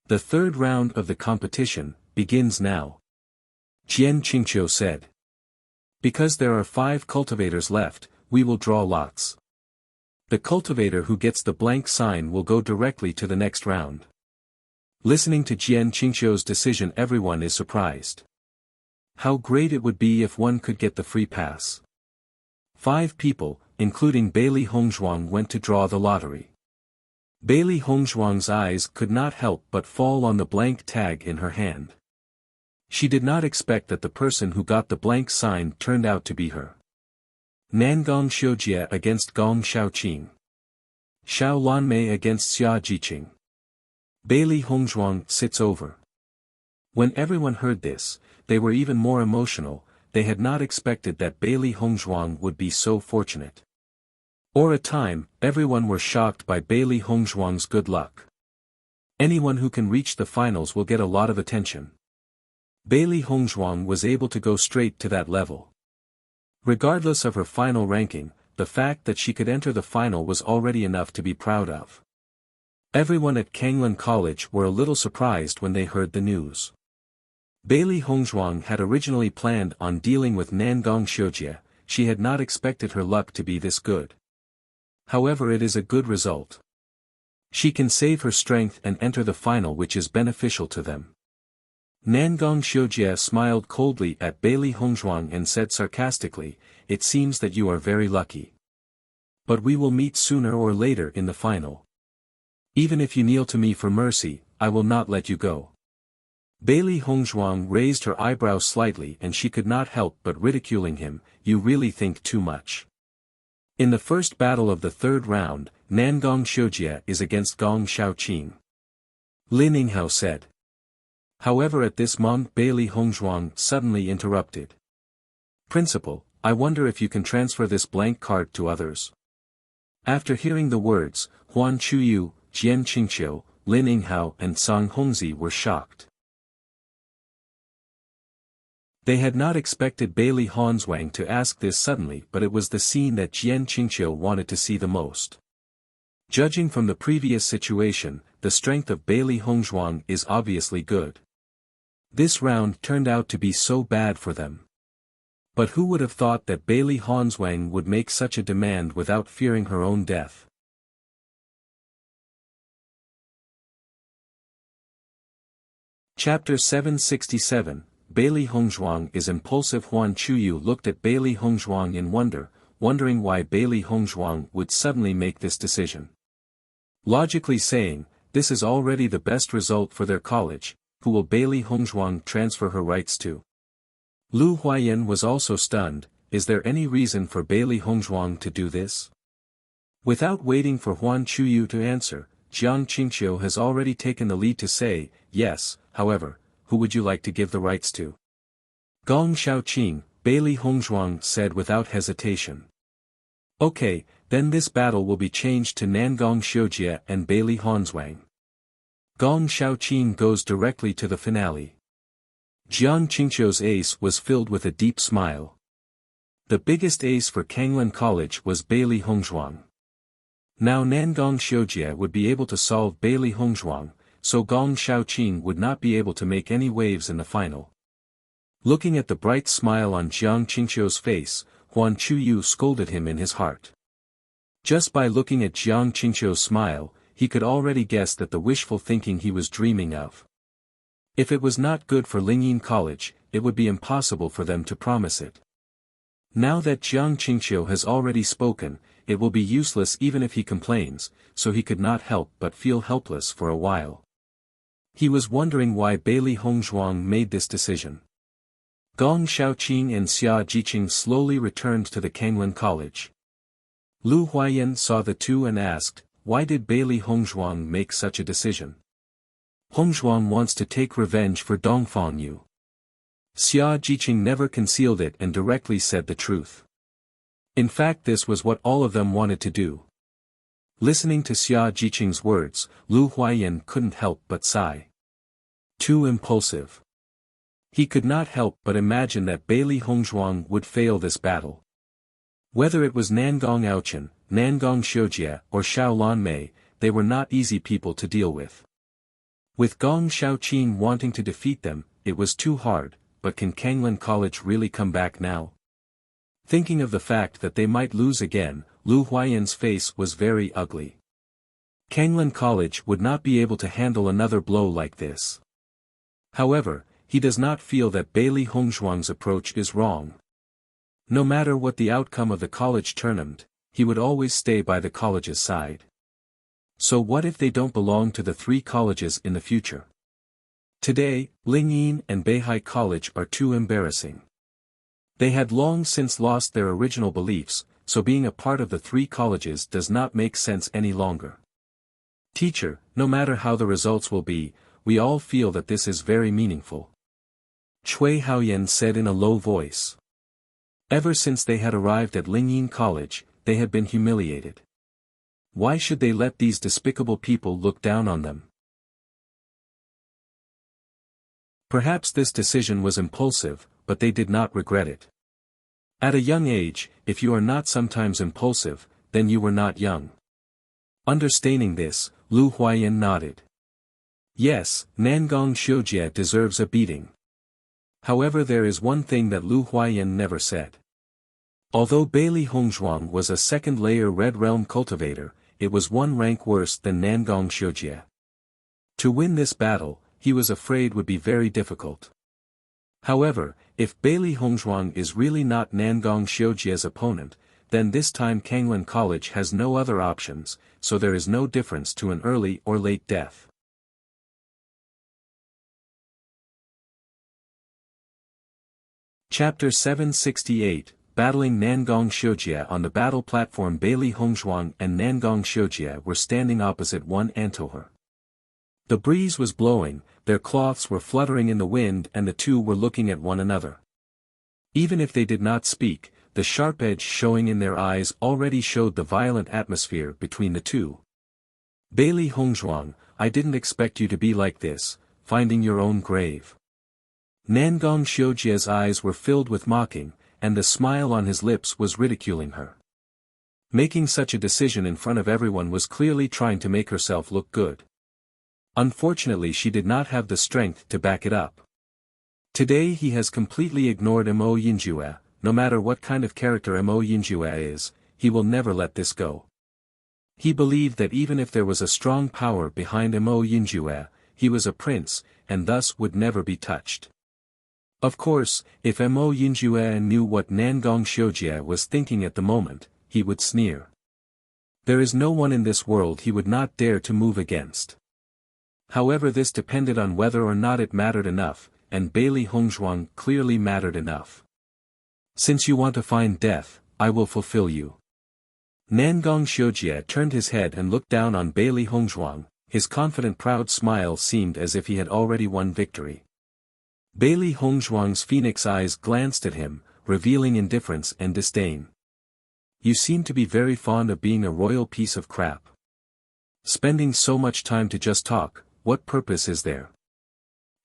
[SPEAKER 1] The 3rd round of the competition begins now. Jiang Qingqiu said. Because there are 5 cultivators left, we will draw lots. The cultivator who gets the blank sign will go directly to the next round. Listening to Jian Qingqiu's decision, everyone is surprised. How great it would be if one could get the free pass. 5 people, including Bailey Hongzhuang, went to draw the lottery. Bailey Hongzhuang's eyes could not help but fall on the blank tag in her hand. She did not expect that the person who got the blank sign turned out to be her. Nangong Shujie against Gong Shaoqing. Xiao Lanmei against Xia Jiqing. Bailey Hongzhuang sits over. When everyone heard this, they were even more emotional. They had not expected that Bailey Hongzhuang would be so fortunate. For a time, everyone were shocked by Bailey Hongzhuang's good luck. Anyone who can reach the finals will get a lot of attention. Bailey Hongzhuang was able to go straight to that level. Regardless of her final ranking, the fact that she could enter the final was already enough to be proud of. Everyone at Kanglan College were a little surprised when they heard the news. Bailey Hongzhuang had originally planned on dealing with Nangong Xiujie. She had not expected her luck to be this good. However, it is a good result. She can save her strength and enter the final, which is beneficial to them. Nangong Xiujie smiled coldly at Bailey Hongzhuang and said sarcastically, "It seems that you are very lucky. But we will meet sooner or later in the final. Even if you kneel to me for mercy, I will not let you go." Bailey Hongzhuang raised her eyebrows slightly and she could not help but ridiculing him. "You really think too much." In the first battle of the third round, Nangong Xiujie is against Gong Shaoqing. Lin Yinghao said. However, at this moment Bailey Hongzhuang suddenly interrupted. "Principal, I wonder if you can transfer this blank card to others." After hearing the words, Huan Chuyu, Jian Qingqiu, Lin Yinghao and Song Hongzi were shocked. They had not expected Bailey Hongzhuang to ask this suddenly, but it was the scene that Jian Qingqiu wanted to see the most. Judging from the previous situation, the strength of Bailey Hongzhuang is obviously good. This round turned out to be so bad for them. But who would have thought that Bailey Hongzhuang would make such a demand without fearing her own death? Chapter 767, Bailey Hongzhuang is impulsive. Huan Chuyu looked at Bailey Hongzhuang in wonder, wondering why Bailey Hongzhuang would suddenly make this decision. Logically saying, this is already the best result for their college. Who will Bailey Hongzhuang transfer her rights to? Lu Huayan was also stunned. Is there any reason for Bailey Hongzhuang to do this? Without waiting for Huan Chuyu to answer, Jiang Qingqiu has already taken the lead to say, "Yes, however, who would you like to give the rights to?" Gong Shaoqing, Bailey Hongzhuang said without hesitation. "Okay, then this battle will be changed to Nangong Xiujie and Bailey Hongzhuang." Gong Shaoqing goes directly to the finale. Jiang Qingqiu's ace was filled with a deep smile. The biggest ace for Kanglan College was Bailey Hongzhuang. Now Nangong Xiujie would be able to solve Bailey Hongzhuang, so Gong Shaoqing would not be able to make any waves in the final. Looking at the bright smile on Jiang Qingqiu's face, Huan Chuyu scolded him in his heart. Just by looking at Jiang Qingqiu's smile, he could already guess that the wishful thinking he was dreaming of. If it was not good for Lingyin College, it would be impossible for them to promise it. Now that Jiang Qingqiu has already spoken, it will be useless even if he complains, so he could not help but feel helpless for a while. He was wondering why Bailey Hongzhuang made this decision. Gong Shaoqing and Xia Jiqing slowly returned to the Kanglan College. Lu Huayan saw the two and asked, "Why did Bailey Hongzhuang make such a decision?" "Hongzhuang wants to take revenge for Dongfang Yu." Xia Jiqing never concealed it and directly said the truth. In fact, this was what all of them wanted to do. Listening to Xia Jiqing's words, Lu Huayan couldn't help but sigh. Too impulsive. He could not help but imagine that Bailey Hongzhuang would fail this battle. Whether it was Nangong Aochen, Nangong Xiujie or Xiaolan Mei, they were not easy people to deal with. With Gong Shaoqing wanting to defeat them, it was too hard, but can Kanglan College really come back now? Thinking of the fact that they might lose again, Lu Huayan's face was very ugly. Kanglan College would not be able to handle another blow like this. However, he does not feel that Bailey Hongzhuang's approach is wrong. No matter what the outcome of the college tournament, he would always stay by the college's side. So what if they don't belong to the three colleges in the future? Today, Lingyin and Beihai College are too embarrassing. They had long since lost their original beliefs, so being a part of the three colleges does not make sense any longer. Teacher, no matter how the results will be, we all feel that this is very meaningful. Cui Haoyan said in a low voice. Ever since they had arrived at Lingyin College, they had been humiliated. Why should they let these despicable people look down on them? Perhaps this decision was impulsive, but they did not regret it. At a young age, if you are not sometimes impulsive, then you were not young. Understanding this, Lu Huaiyan nodded. Yes, Nangong Xiujie deserves a beating. However, there is one thing that Lu Huaiyan never said. Although Bailey Hongzhuang was a second-layer Red Realm cultivator, it was one rank worse than Nangong Xiujie. To win this battle, he was afraid would be very difficult. However, if Bailey Hongzhuang is really not Nangong Xiujie's opponent, then this time Kanglan College has no other options, so there is no difference to an early or late death. Chapter 768, Battling Nangong Xiujie. On the battle platform, Bailey Hongzhuang and Nangong Xiujie were standing opposite one antoher. The breeze was blowing, their cloths were fluttering in the wind, and the two were looking at one another. Even if they did not speak, the sharp edge showing in their eyes already showed the violent atmosphere between the two. Bailey Hongzhuang, I didn't expect you to be like this, finding your own grave. Nangong Xiujie's eyes were filled with mocking, and the smile on his lips was ridiculing her. Making such a decision in front of everyone was clearly trying to make herself look good. Unfortunately, she did not have the strength to back it up. Today he has completely ignored Mo Yinjue. No matter what kind of character Mo Yinjue is, he will never let this go. He believed that even if there was a strong power behind Mo Yinjue, he was a prince, and thus would never be touched. Of course, if Mo Yinjue knew what Nangong Xiujie was thinking at the moment, he would sneer. There is no one in this world he would not dare to move against. However, this depended on whether or not it mattered enough, and Bailey Hongzhuang clearly mattered enough. Since you want to find death, I will fulfill you. Nangong Xiujie turned his head and looked down on Bailey Hongzhuang. His confident proud smile seemed as if he had already won victory. Bailey Hongzhuang's phoenix eyes glanced at him, revealing indifference and disdain. You seem to be very fond of being a royal piece of crap. Spending so much time to just talk, what purpose is there?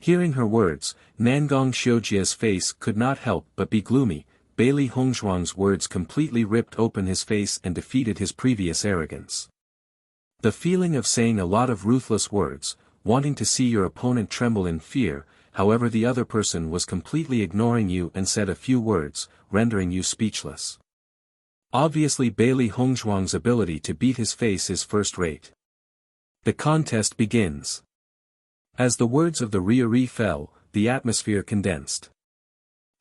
[SPEAKER 1] Hearing her words, Nangong Xiujie's face could not help but be gloomy. Bailey Hongzhuang's words completely ripped open his face and defeated his previous arrogance. The feeling of saying a lot of ruthless words, wanting to see your opponent tremble in fear, however the other person was completely ignoring you and said a few words, rendering you speechless. Obviously Bailey Hongzhuang's ability to beat his face is first-rate. The contest begins. As the words of the Riori fell, the atmosphere condensed.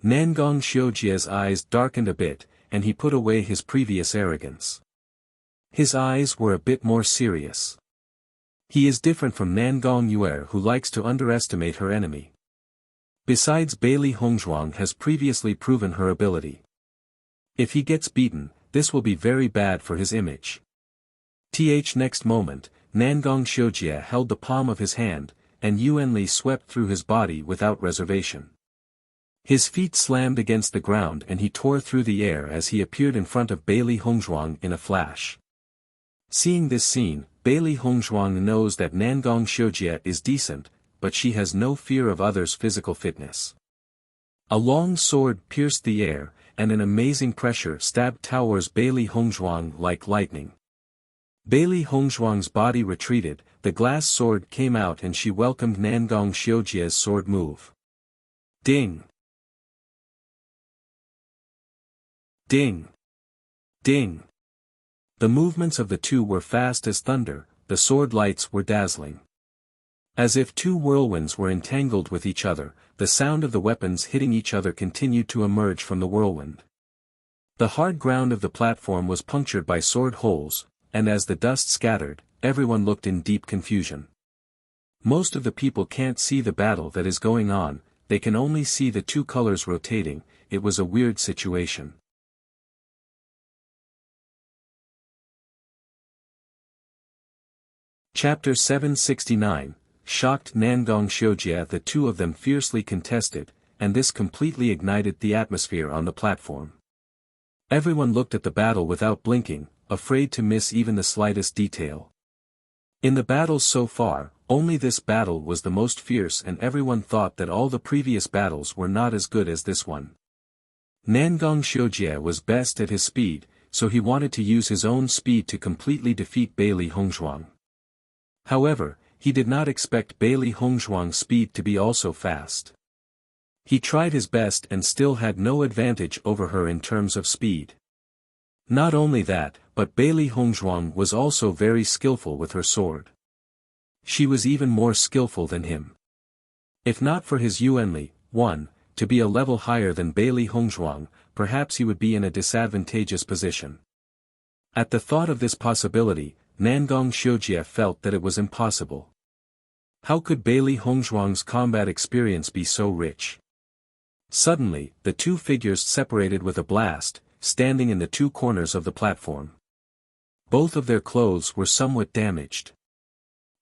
[SPEAKER 1] Nangong Xiujie's eyes darkened a bit, and he put away his previous arrogance. His eyes were a bit more serious. He is different from Nangong Yue, who likes to underestimate her enemy. Besides, Bailey Hongzhuang has previously proven her ability. If he gets beaten, this will be very bad for his image. Next moment, Nangong Xiujie held the palm of his hand, and Yuanli swept through his body without reservation. His feet slammed against the ground and he tore through the air as he appeared in front of Bailey Hongzhuang in a flash. Seeing this scene, Bailey Hongzhuang knows that Nangong Xiujie is decent, but she has no fear of others' physical fitness. A long sword pierced the air, and an amazing pressure stabbed towards Bailey Hongzhuang like lightning. Bailey Hongzhuang's body retreated, the glass sword came out and she welcomed Nangong Xiujie's sword move. Ding! Ding! Ding! The movements of the two were fast as thunder, the sword lights were dazzling. As if two whirlwinds were entangled with each other, the sound of the weapons hitting each other continued to emerge from the whirlwind. The hard ground of the platform was punctured by sword holes, and as the dust scattered, everyone looked in deep confusion. Most of the people can't see the battle that is going on, they can only see the two colors rotating. It was a weird situation. Chapter 769, Shocked Nangong Xiujie. The two of them fiercely contested, and this completely ignited the atmosphere on the platform. Everyone looked at the battle without blinking, afraid to miss even the slightest detail. In the battles so far, only this battle was the most fierce, and everyone thought that all the previous battles were not as good as this one. Nangong Xiujie was best at his speed, so he wanted to use his own speed to completely defeat Bailey Hongzhuang. However, he did not expect Bailey Hongzhuang's speed to be also fast. He tried his best and still had no advantage over her in terms of speed. Not only that, but Bailey Hongzhuang was also very skillful with her sword. She was even more skillful than him. If not for his Yuanli, to be a level higher than Bailey Hongzhuang, perhaps he would be in a disadvantageous position. At the thought of this possibility, Nangong Xiujie felt that it was impossible. How could Bailey Hongzhuang's combat experience be so rich? Suddenly, the two figures separated with a blast, standing in the two corners of the platform. Both of their clothes were somewhat damaged.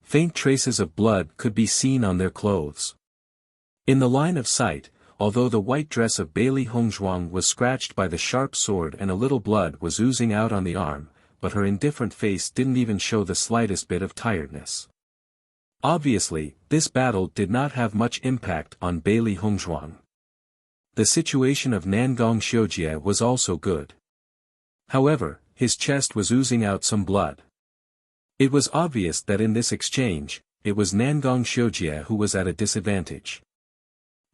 [SPEAKER 1] Faint traces of blood could be seen on their clothes. In the line of sight, although the white dress of Bailey Hongzhuang was scratched by the sharp sword and a little blood was oozing out on the arm, but her indifferent face didn't even show the slightest bit of tiredness. Obviously, this battle did not have much impact on Bailey Hongzhuang. The situation of Nangong Xiujie was also good. However, his chest was oozing out some blood. It was obvious that in this exchange, it was Nangong Xiujie who was at a disadvantage.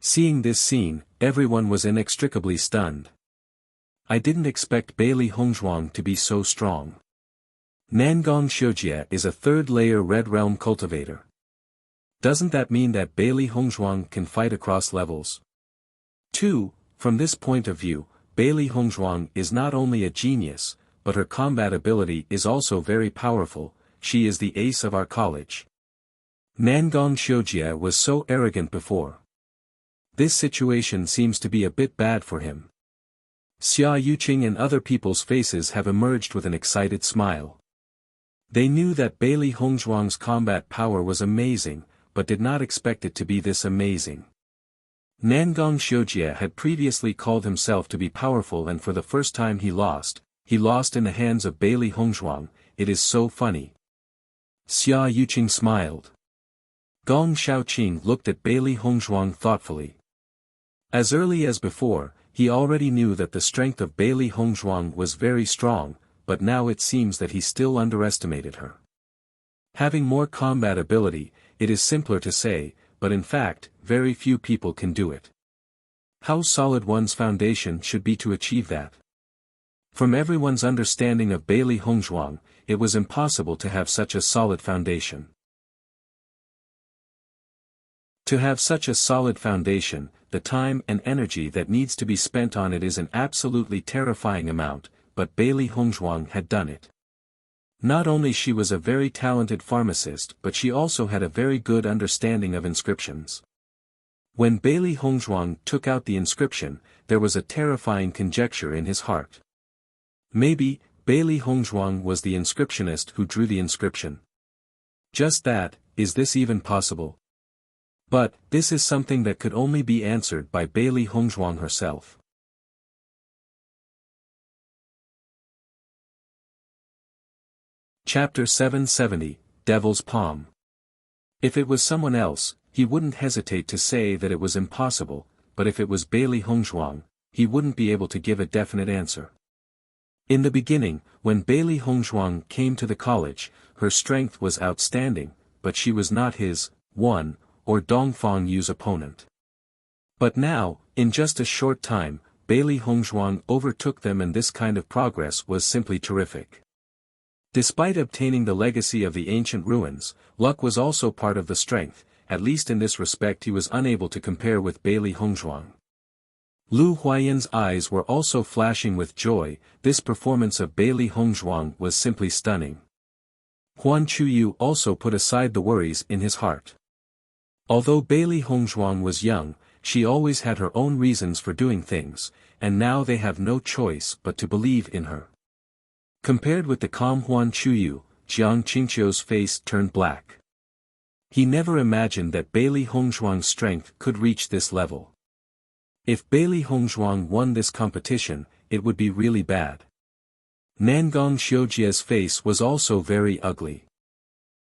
[SPEAKER 1] Seeing this scene, everyone was inextricably stunned. I didn't expect Bailey Hongzhuang to be so strong. Nangong Xiujie is a third-layer Red Realm cultivator. Doesn't that mean that Bailey Hongzhuang can fight across levels? 2. From this point of view, Bailey Hongzhuang is not only a genius, but her combat ability is also very powerful. She is the ace of our college. Nangong Xiujie was so arrogant before. This situation seems to be a bit bad for him. Xia Yuqing and other people's faces have emerged with an excited smile. They knew that Bailey Hongzhuang's combat power was amazing, but did not expect it to be this amazing. Nangong Xiujie had previously called himself to be powerful, and for the first time he lost in the hands of Bailey Hongzhuang. It is so funny. Xia Yuqing smiled. Gong Shaoqing looked at Bailey Hongzhuang thoughtfully. As early as before, he already knew that the strength of Bailey Hongzhuang was very strong, but now it seems that he still underestimated her. Having more combat ability, it is simpler to say, but in fact, very few people can do it. How solid one's foundation should be to achieve that. From everyone's understanding of Bailey Hongzhuang, it was impossible to have such a solid foundation. To have such a solid foundation, the time and energy that needs to be spent on it is an absolutely terrifying amount, but Bailey Hongzhuang had done it. Not only she was a very talented pharmacist, but she also had a very good understanding of inscriptions. When Bailey Hongzhuang took out the inscription, there was a terrifying conjecture in his heart. Maybe, Bailey Hongzhuang was the inscriptionist who drew the inscription. Just that, is this even possible? But, this is something that could only be answered by Bailey Hongzhuang herself. Chapter 770, Devil's Palm. If it was someone else, he wouldn't hesitate to say that it was impossible, but if it was Bailey Hongzhuang, he wouldn't be able to give a definite answer. In the beginning, when Bailey Hongzhuang came to the college, her strength was outstanding, but she was not his, or Dongfang Yu's opponent. But now, in just a short time, Bailey Hongzhuang overtook them, and this kind of progress was simply terrific. Despite obtaining the legacy of the ancient ruins, luck was also part of the strength. At least in this respect he was unable to compare with Bailey Hongzhuang. Lu Huayan's eyes were also flashing with joy. This performance of Bailey Hongzhuang was simply stunning. Huan Chuyu also put aside the worries in his heart. Although Bailey Hongzhuang was young, she always had her own reasons for doing things, and now they have no choice but to believe in her. Compared with the calm Huan Chuyu, Jiang Qingqiu's face turned black. He never imagined that Bailey Hongzhuang's strength could reach this level. If Bailey Hongzhuang won this competition, it would be really bad. Nangong Xiujie's face was also very ugly.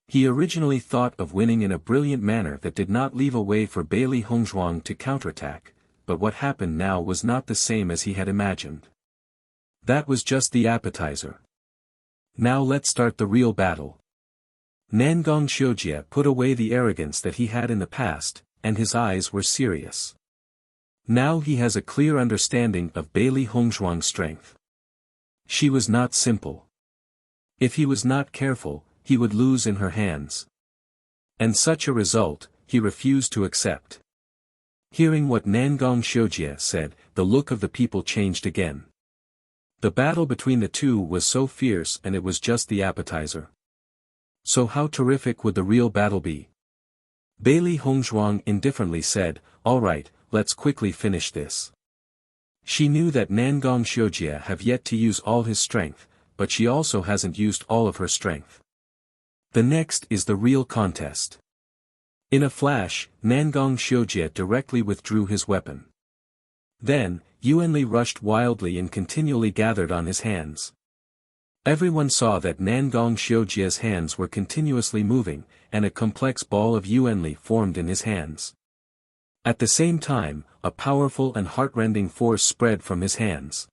[SPEAKER 1] He originally thought of winning in a brilliant manner that did not leave a way for Bailey Hongzhuang to counterattack, but what happened now was not the same as he had imagined. That was just the appetizer. Now let's start the real battle. Nangong Xiujie put away the arrogance that he had in the past, and his eyes were serious. Now he has a clear understanding of Beili Hongzhuang's strength. She was not simple. If he was not careful, he would lose in her hands. And such a result, he refused to accept. Hearing what Nangong Xiujie said, the look of the people changed again. The battle between the two was so fierce, and it was just the appetizer. So how terrific would the real battle be? Beili Hongzhuang indifferently said, "All right, let's quickly finish this." She knew that Nangong Xiujie have yet to use all his strength, but she also hasn't used all of her strength. The next is the real contest. In a flash, Nangong Xiujie directly withdrew his weapon. Then, Yuanli rushed wildly and continually gathered on his hands. Everyone saw that Nangong Xiujie's hands were continuously moving, and a complex ball of Yuanli formed in his hands. At the same time, a powerful and heartrending force spread from his hands.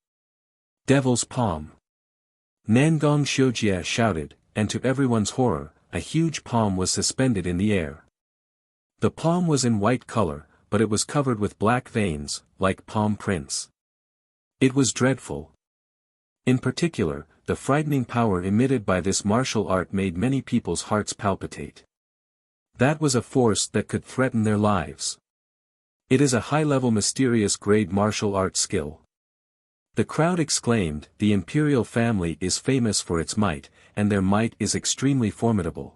[SPEAKER 1] Devil's Palm. Nangong Xiujie shouted, and to everyone's horror, a huge palm was suspended in the air. The palm was in white color, but it was covered with black veins, like palm prints. It was dreadful. In particular, the frightening power emitted by this martial art made many people's hearts palpitate. That was a force that could threaten their lives. It is a high-level mysterious grade martial art skill. The crowd exclaimed, "The imperial family is famous for its might, and their might is extremely formidable."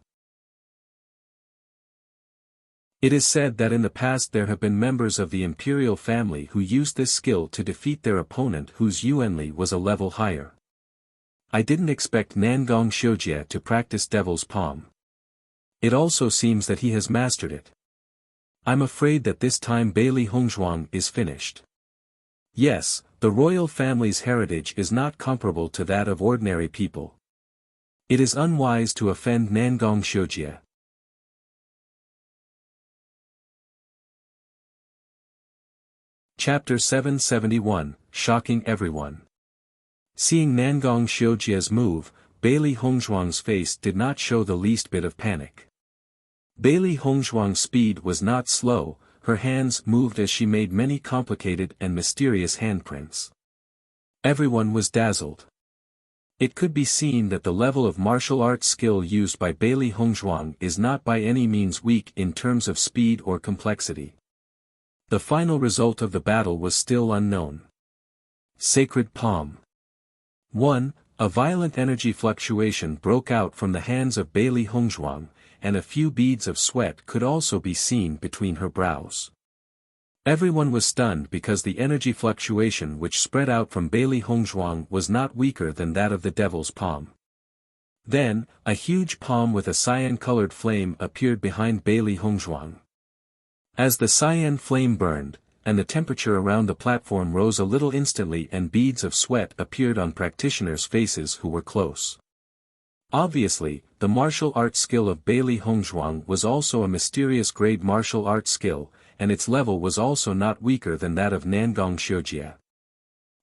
[SPEAKER 1] It is said that in the past there have been members of the imperial family who used this skill to defeat their opponent whose Yuanli was a level higher. I didn't expect Nangong Xiujie to practice Devil's Palm. It also seems that he has mastered it. I'm afraid that this time Beili Hongzhuang is finished. Yes, the royal family's heritage is not comparable to that of ordinary people. It is unwise to offend Nangong Xiujie. Chapter 771, Shocking Everyone. Seeing Nangong Xiujie's move, Beili Hongzhuang's face did not show the least bit of panic. Beili Hongzhuang's speed was not slow, her hands moved as she made many complicated and mysterious handprints. Everyone was dazzled. It could be seen that the level of martial arts skill used by Beili Hongzhuang is not by any means weak in terms of speed or complexity. The final result of the battle was still unknown. Sacred Palm. 1. A violent energy fluctuation broke out from the hands of Beili Hongzhuang, and a few beads of sweat could also be seen between her brows. Everyone was stunned because the energy fluctuation which spread out from Beili Hongzhuang was not weaker than that of the Devil's Palm. Then, a huge palm with a cyan-colored flame appeared behind Beili Hongzhuang. As the cyan flame burned, and the temperature around the platform rose a little instantly and beads of sweat appeared on practitioners' faces who were close. Obviously, the martial arts skill of Beili Hongzhuang was also a mysterious grade martial arts skill, and its level was also not weaker than that of Nangong Xiujie.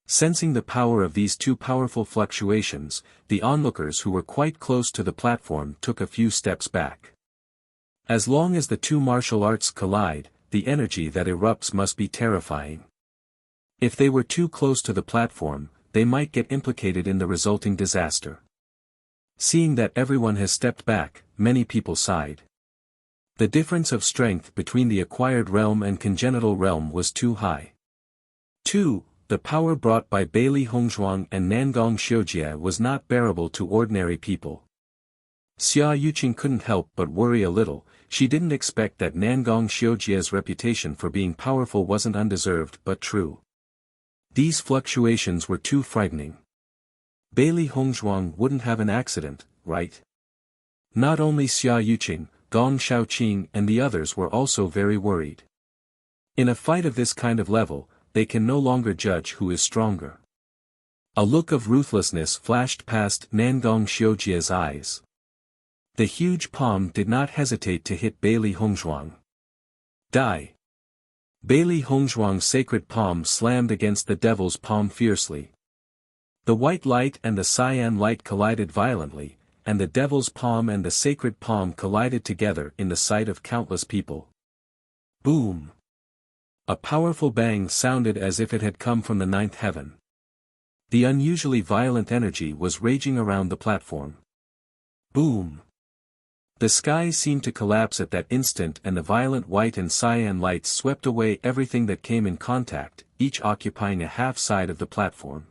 [SPEAKER 1] Sensing the power of these two powerful fluctuations, the onlookers who were quite close to the platform took a few steps back. As long as the two martial arts collide, the energy that erupts must be terrifying. If they were too close to the platform, they might get implicated in the resulting disaster. Seeing that everyone has stepped back, many people sighed. The difference of strength between the acquired realm and congenital realm was too high. 2. The power brought by Beili Hongzhuang and Nangong Xiujie was not bearable to ordinary people. Xia Yuqing couldn't help but worry a little. She didn't expect that Nangong Xiujie's reputation for being powerful wasn't undeserved but true. These fluctuations were too frightening. Beili Hongzhuang wouldn't have an accident, right? Not only Xia Yuqing, Gong Shaoqing and the others were also very worried. In a fight of this kind of level, they can no longer judge who is stronger. A look of ruthlessness flashed past Nangong Xiujie's eyes. The huge palm did not hesitate to hit Beili Hongzhuang. Die! Bailey Hongzhuang's sacred palm slammed against the devil's palm fiercely. The white light and the cyan light collided violently, and the devil's palm and the sacred palm collided together in the sight of countless people. Boom! A powerful bang sounded as if it had come from the ninth heaven. The unusually violent energy was raging around the platform. Boom! The sky seemed to collapse at that instant, and the violent white and cyan lights swept away everything that came in contact, each occupying a half side of the platform.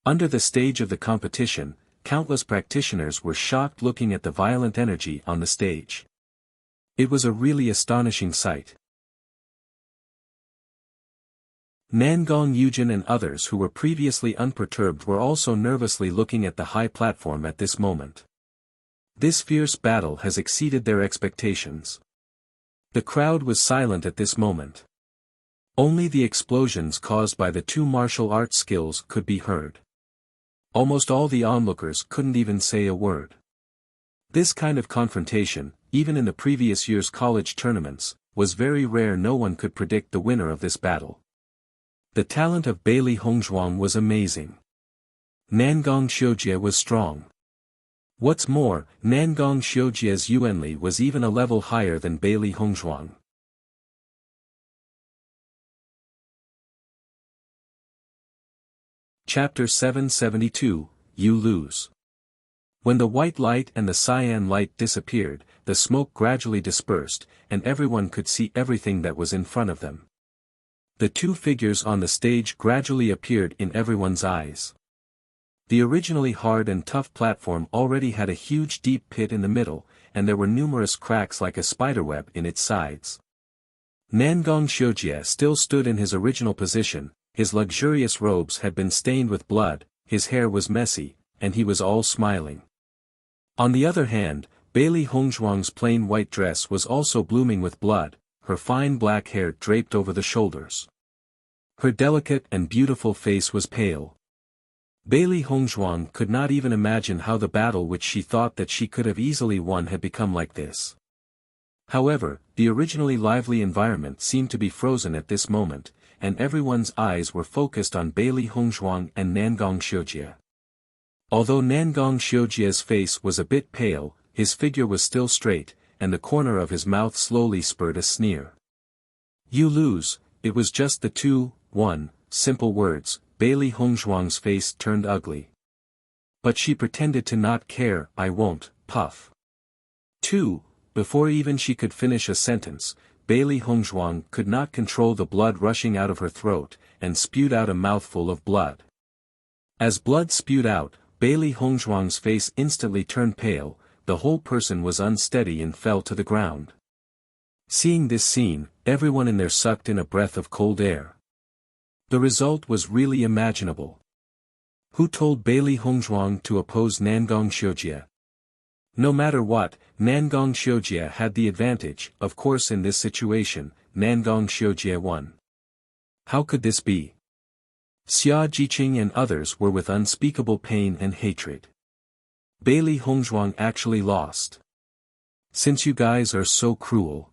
[SPEAKER 1] Under the stage of the competition, countless practitioners were shocked looking at the violent energy on the stage. It was a really astonishing sight. Nangong Yujin and others who were previously unperturbed were also nervously looking at the high platform at this moment. This fierce battle has exceeded their expectations. The crowd was silent at this moment. Only the explosions caused by the two martial arts skills could be heard. Almost all the onlookers couldn't even say a word. This kind of confrontation, even in the previous year's college tournaments, was very rare. No one could predict the winner of this battle. The talent of Bailey Hongzhuang was amazing. Nangong Xiujie was strong. What's more, Nangong Xiujie's Yuanli was even a level higher than Bailey Hongzhuang. Chapter 772, You Lose. When the white light and the cyan light disappeared, the smoke gradually dispersed, and everyone could see everything that was in front of them. The two figures on the stage gradually appeared in everyone's eyes. The originally hard and tough platform already had a huge deep pit in the middle, and there were numerous cracks like a spiderweb in its sides. Nangong Xiujie still stood in his original position. His luxurious robes had been stained with blood, his hair was messy, and he was all smiling. On the other hand, Bailey Hongzhuang's plain white dress was also blooming with blood, her fine black hair draped over the shoulders. Her delicate and beautiful face was pale. Bailey Hongzhuang could not even imagine how the battle which she thought that she could have easily won had become like this. However, the originally lively environment seemed to be frozen at this moment, and everyone's eyes were focused on Bailey Hongzhuang and Nangong Xiujie. Although Nangong Xiujie's face was a bit pale, his figure was still straight, and the corner of his mouth slowly spurred a sneer. You lose. It was just the 2-1, simple words. Bailey Hongzhuang's face turned ugly. But she pretended to not care. I won't, puff. 2. Before even she could finish a sentence, Bailey Hongzhuang could not control the blood rushing out of her throat, and spewed out a mouthful of blood. As blood spewed out, Bailey Hongzhuang's face instantly turned pale, the whole person was unsteady and fell to the ground. Seeing this scene, everyone in there sucked in a breath of cold air. The result was really imaginable. Who told Bailey Hongzhuang to oppose Nangong Xiujie? No matter what, Nangong Xiujie had the advantage. Of course, in this situation, Nangong Xiujie won. How could this be? Xia Jiqing and others were with unspeakable pain and hatred. Bailey Hongzhuang actually lost. Since you guys are so cruel,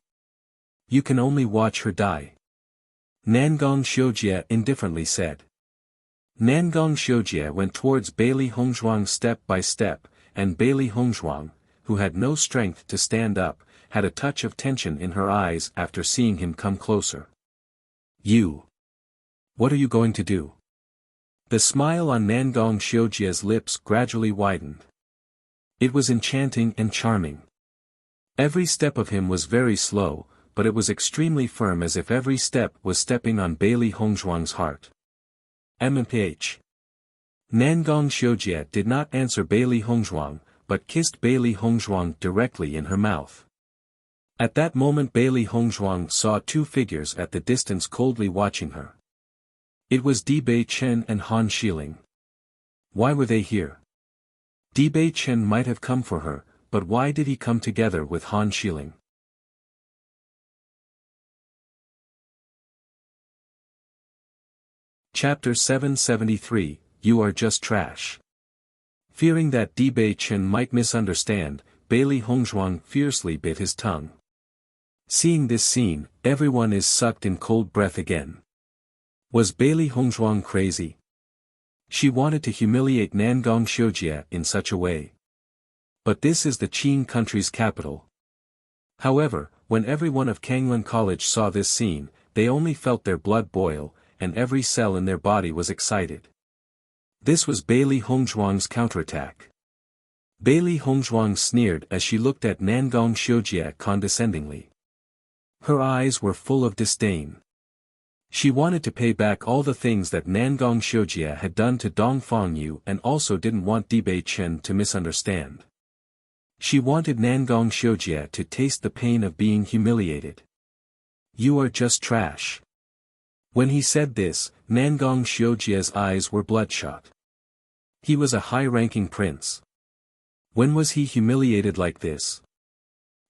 [SPEAKER 1] you can only watch her die. Nangong Xiujie indifferently said. Nangong Xiujie went towards Bailey Hongzhuang step by step, and Bailey Hongzhuang, who had no strength to stand up, had a touch of tension in her eyes after seeing him come closer. You. What are you going to do? The smile on Nangong Xiujie's lips gradually widened. It was enchanting and charming. Every step of him was very slow, but it was extremely firm, as if every step was stepping on Bailey Hongzhuang's heart. MPH. Nangong Xiujie did not answer Bailey Hongzhuang, but kissed Bailey Hongzhuang directly in her mouth. At that moment Bailey Hongzhuang saw two figures at the distance coldly watching her. It was Bei Chen and Han Xiling. Why were they here? Bei Chen might have come for her, but why did he come together with Han Xiling? Chapter 773, You Are Just Trash. Fearing that Bei Chen might misunderstand, Bailey Hongzhuang fiercely bit his tongue. Seeing this scene, everyone is sucked in cold breath again. Was Bailey Hongzhuang crazy? She wanted to humiliate Nangong Xiujie in such a way. But this is the Qin country's capital. However, when everyone of Kanglan College saw this scene, they only felt their blood boil, and every cell in their body was excited. This was Bailey Hongzhuang's counterattack. Bailey Hongzhuang sneered as she looked at Nangong Xiujie condescendingly. Her eyes were full of disdain. She wanted to pay back all the things that Nangong Xiujie had done to Dongfang Yu and also didn't want Dibei Chen to misunderstand. She wanted Nangong Xiujie to taste the pain of being humiliated. You are just trash. When he said this, Nangong Xiujie's eyes were bloodshot. He was a high-ranking prince. When was he humiliated like this?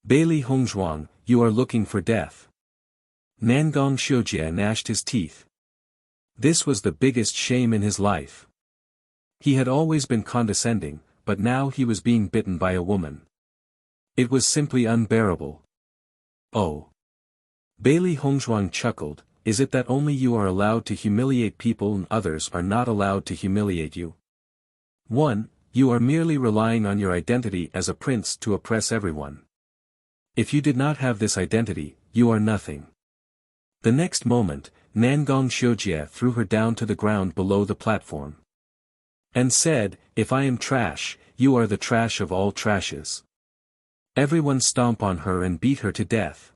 [SPEAKER 1] Bailey Hongzhuang, you are looking for death. Nangong Xiujie gnashed his teeth. This was the biggest shame in his life. He had always been condescending, but now he was being bitten by a woman. It was simply unbearable. Oh. Bailey Hongzhuang chuckled, is it that only you are allowed to humiliate people and others are not allowed to humiliate you? 1. You are merely relying on your identity as a prince to oppress everyone. If you did not have this identity, you are nothing. The next moment, Nangong Xiujie threw her down to the ground below the platform. And said, if I am trash, you are the trash of all trashes. Everyone stomp on her and beat her to death.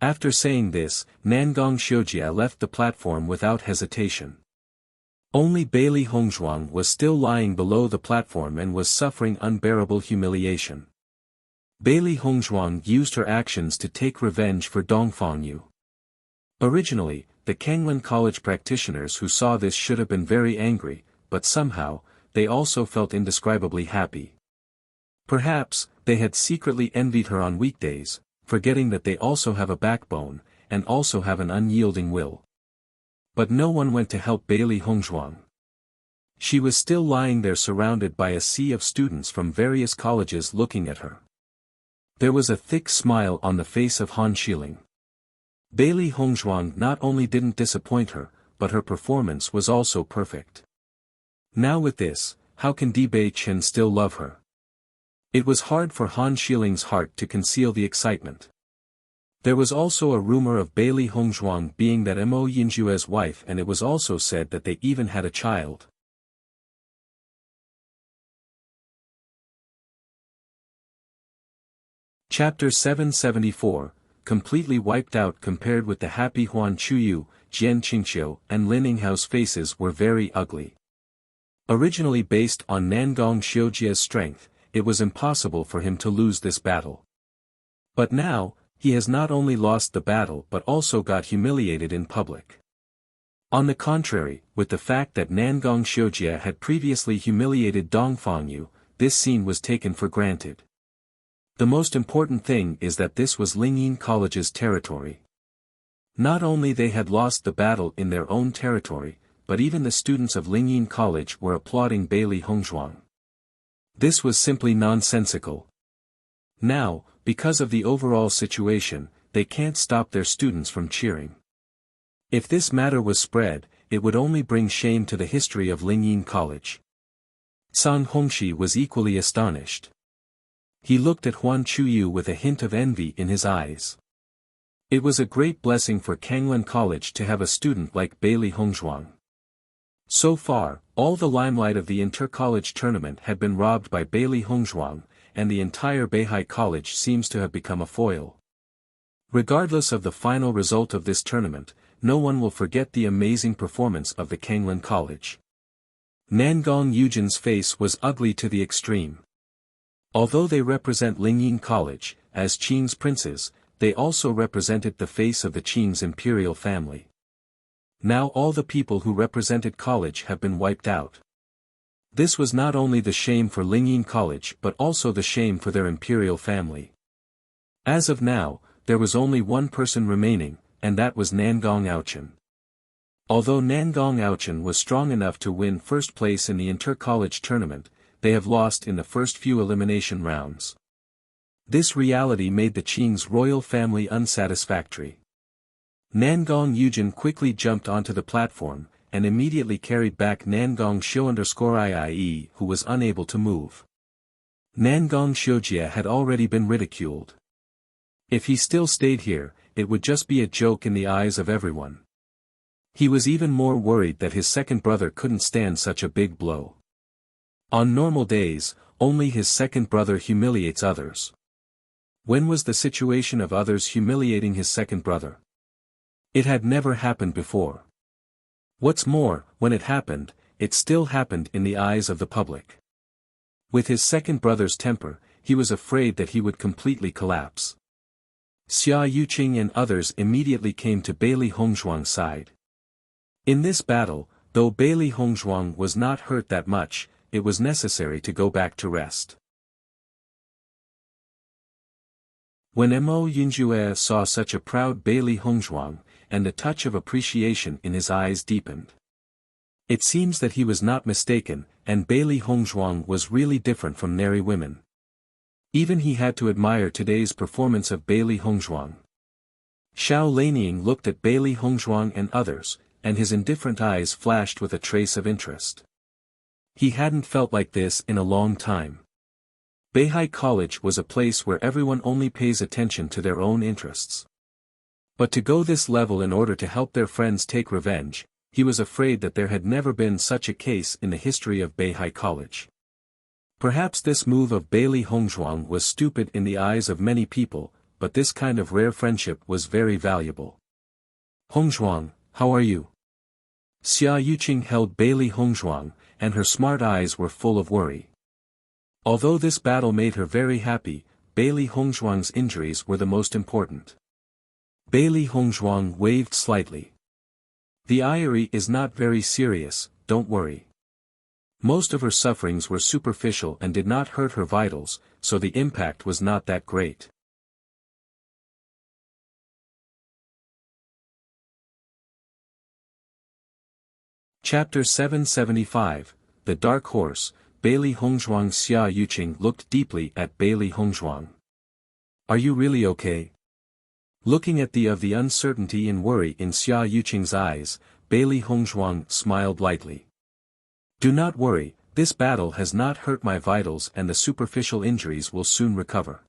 [SPEAKER 1] After saying this, Nangong Xiujie left the platform without hesitation. Only Bailey Hongzhuang was still lying below the platform and was suffering unbearable humiliation. Bailey Hongzhuang used her actions to take revenge for Dongfang Yu. Originally, the Kanglan College practitioners who saw this should have been very angry, but somehow, they also felt indescribably happy. Perhaps, they had secretly envied her on weekdays, forgetting that they also have a backbone, and also have an unyielding will. But no one went to help Bailey Hongzhuang. She was still lying there surrounded by a sea of students from various colleges looking at her. There was a thick smile on the face of Han Xiling. Bailey Hongzhuang not only didn't disappoint her, but her performance was also perfect. Now with this, how can Dibei Chen still love her? It was hard for Han Xiling's heart to conceal the excitement. There was also a rumor of Bailey Hongzhuang being that Mo Yinjue's wife, and it was also said that they even had a child. Chapter 774, completely wiped out compared with the happy Huan Chuyu, Jian Qingqiu and Lin Yinghao's faces were very ugly. Originally based on Nangong Xiujie's strength, it was impossible for him to lose this battle. But now, he has not only lost the battle but also got humiliated in public. On the contrary, with the fact that Nangong Xiujie had previously humiliated Dongfang Yu, this scene was taken for granted. The most important thing is that this was Lingyin College's territory. Not only they had lost the battle in their own territory, but even the students of Lingyin College were applauding Bailey Hongzhuang. This was simply nonsensical. Now, because of the overall situation, they can't stop their students from cheering. If this matter was spread, it would only bring shame to the history of Lingyin College. San Hongxi was equally astonished. He looked at Huan Chuyu with a hint of envy in his eyes. It was a great blessing for Kanglan College to have a student like Bailey Hongzhuang. So far, all the limelight of the inter-college tournament had been robbed by Bailey Hongzhuang, and the entire Beihai College seems to have become a foil. Regardless of the final result of this tournament, no one will forget the amazing performance of the Kanglan College. Nangong Yujin's face was ugly to the extreme. Although they represent Lingyin College, as Qing's princes, they also represented the face of the Qing's imperial family. Now all the people who represented college have been wiped out. This was not only the shame for Lingyin College but also the shame for their imperial family. As of now, there was only one person remaining, and that was Nangong Aochen. Although Nangong Aochen was strong enough to win first place in the inter-college tournament, they have lost in the first few elimination rounds. This reality made the Qing's royal family unsatisfactory. Nangong Yujin quickly jumped onto the platform, and immediately carried back Nangong Xiu_IIE, who was unable to move. Nangong Xiujie had already been ridiculed. If he still stayed here, it would just be a joke in the eyes of everyone. He was even more worried that his second brother couldn't stand such a big blow. On normal days, only his second brother humiliates others. When was the situation of others humiliating his second brother? It had never happened before. What's more, when it happened, it still happened in the eyes of the public. With his second brother's temper, he was afraid that he would completely collapse. Xia Yuqing and others immediately came to Bailey Hongzhuang's side. In this battle, though Bailey Hongzhuang was not hurt that much, it was necessary to go back to rest. When Mo Yunjue saw such a proud Bailey Hongzhuang, and the touch of appreciation in his eyes deepened. It seems that he was not mistaken, and Bailey Hongzhuang was really different from nary women. Even he had to admire today's performance of Bailey Hongzhuang. Xiao Lanying looked at Bailey Hongzhuang and others, and his indifferent eyes flashed with a trace of interest. He hadn't felt like this in a long time. Beihai College was a place where everyone only pays attention to their own interests. But to go this level in order to help their friends take revenge, he was afraid that there had never been such a case in the history of Beihai College. Perhaps this move of Bailey Hongzhuang was stupid in the eyes of many people, but this kind of rare friendship was very valuable. Hongzhuang, how are you? Xia Yuqing held Bailey Hongzhuang, and her smart eyes were full of worry. Although this battle made her very happy, Bailey Hongzhuang's injuries were the most important. Bailey Hongzhuang waved slightly. The injury is not very serious, don't worry. Most of her sufferings were superficial and did not hurt her vitals, so the impact was not that great. Chapter 775, The Dark Horse. Bailey Hongzhuang. Xia Yuqing looked deeply at Bailey Hongzhuang. Are you really okay? Looking at the uncertainty and worry in Xia Yuqing's eyes, Bailey Hongzhuang smiled lightly. Do not worry, this battle has not hurt my vitals and the superficial injuries will soon recover.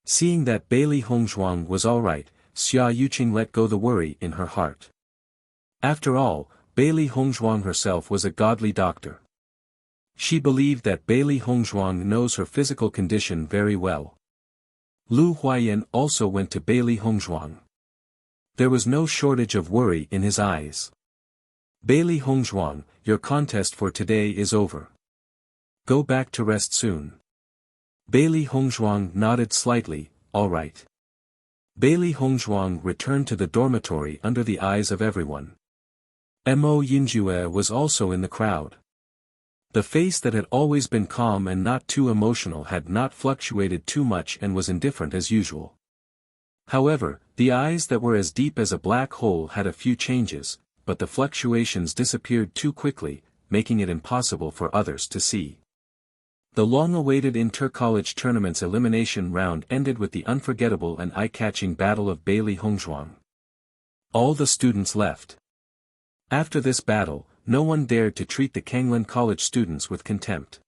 [SPEAKER 1] Seeing that Bailey Hongzhuang was alright, Xia Yuqing let go the worry in her heart. After all, Bailey Hongzhuang herself was a godly doctor. She believed that Bailey Hongzhuang knows her physical condition very well. Lu Huaiyan also went to Bailey Hongzhuang. There was no shortage of worry in his eyes. Bailey Hongzhuang, your contest for today is over. Go back to rest soon. Bailey Hongzhuang nodded slightly, all right. Bailey Hongzhuang returned to the dormitory under the eyes of everyone. Mo Yinjue was also in the crowd. The face that had always been calm and not too emotional had not fluctuated too much and was indifferent as usual. However, the eyes that were as deep as a black hole had a few changes, but the fluctuations disappeared too quickly, making it impossible for others to see. The long-awaited inter-college tournament's elimination round ended with the unforgettable and eye-catching battle of Bailey Hongzhuang. All the students left. After this battle, no one dared to treat the Kanglan College students with contempt.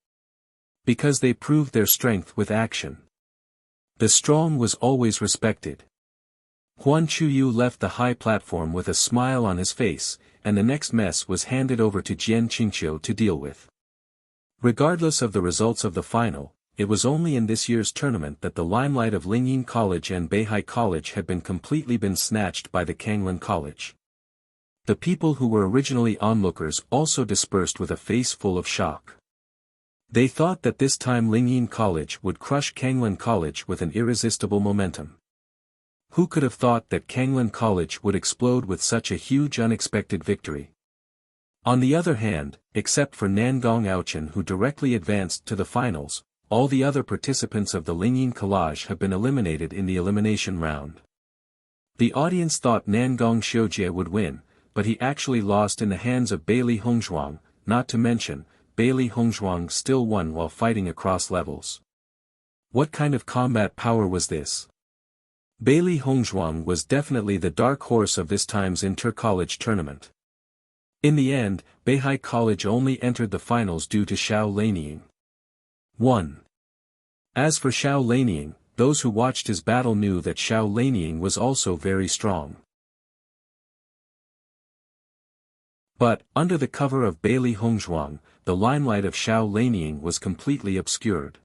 [SPEAKER 1] Because they proved their strength with action. The strong was always respected. Huan Chuyu left the high platform with a smile on his face, and the next mess was handed over to Jian Qingqiu to deal with. Regardless of the results of the final, it was only in this year's tournament that the limelight of Lingyin College and Beihai College had been completely snatched by the Kanglan College. The people who were originally onlookers also dispersed with a face full of shock. They thought that this time Lingyin College would crush Kanglan College with an irresistible momentum. Who could have thought that Kanglan College would explode with such a huge unexpected victory? On the other hand, except for Nangong Aochen who directly advanced to the finals, all the other participants of the Lingyin College have been eliminated in the elimination round. The audience thought Nangong Xiujie would win, but he actually lost in the hands of Bailey Hongzhuang, not to mention, Bailey Hongzhuang still won while fighting across levels. What kind of combat power was this? Bailey Hongzhuang was definitely the dark horse of this time's inter-college tournament. In the end, Beihai College only entered the finals due to Xiao Lanying. 1. As for Xiao Lanying, those who watched his battle knew that Xiao Lanying was also very strong. But, under the cover of Bailey Hongzhuang, the limelight of Xiao Lanying was completely obscured.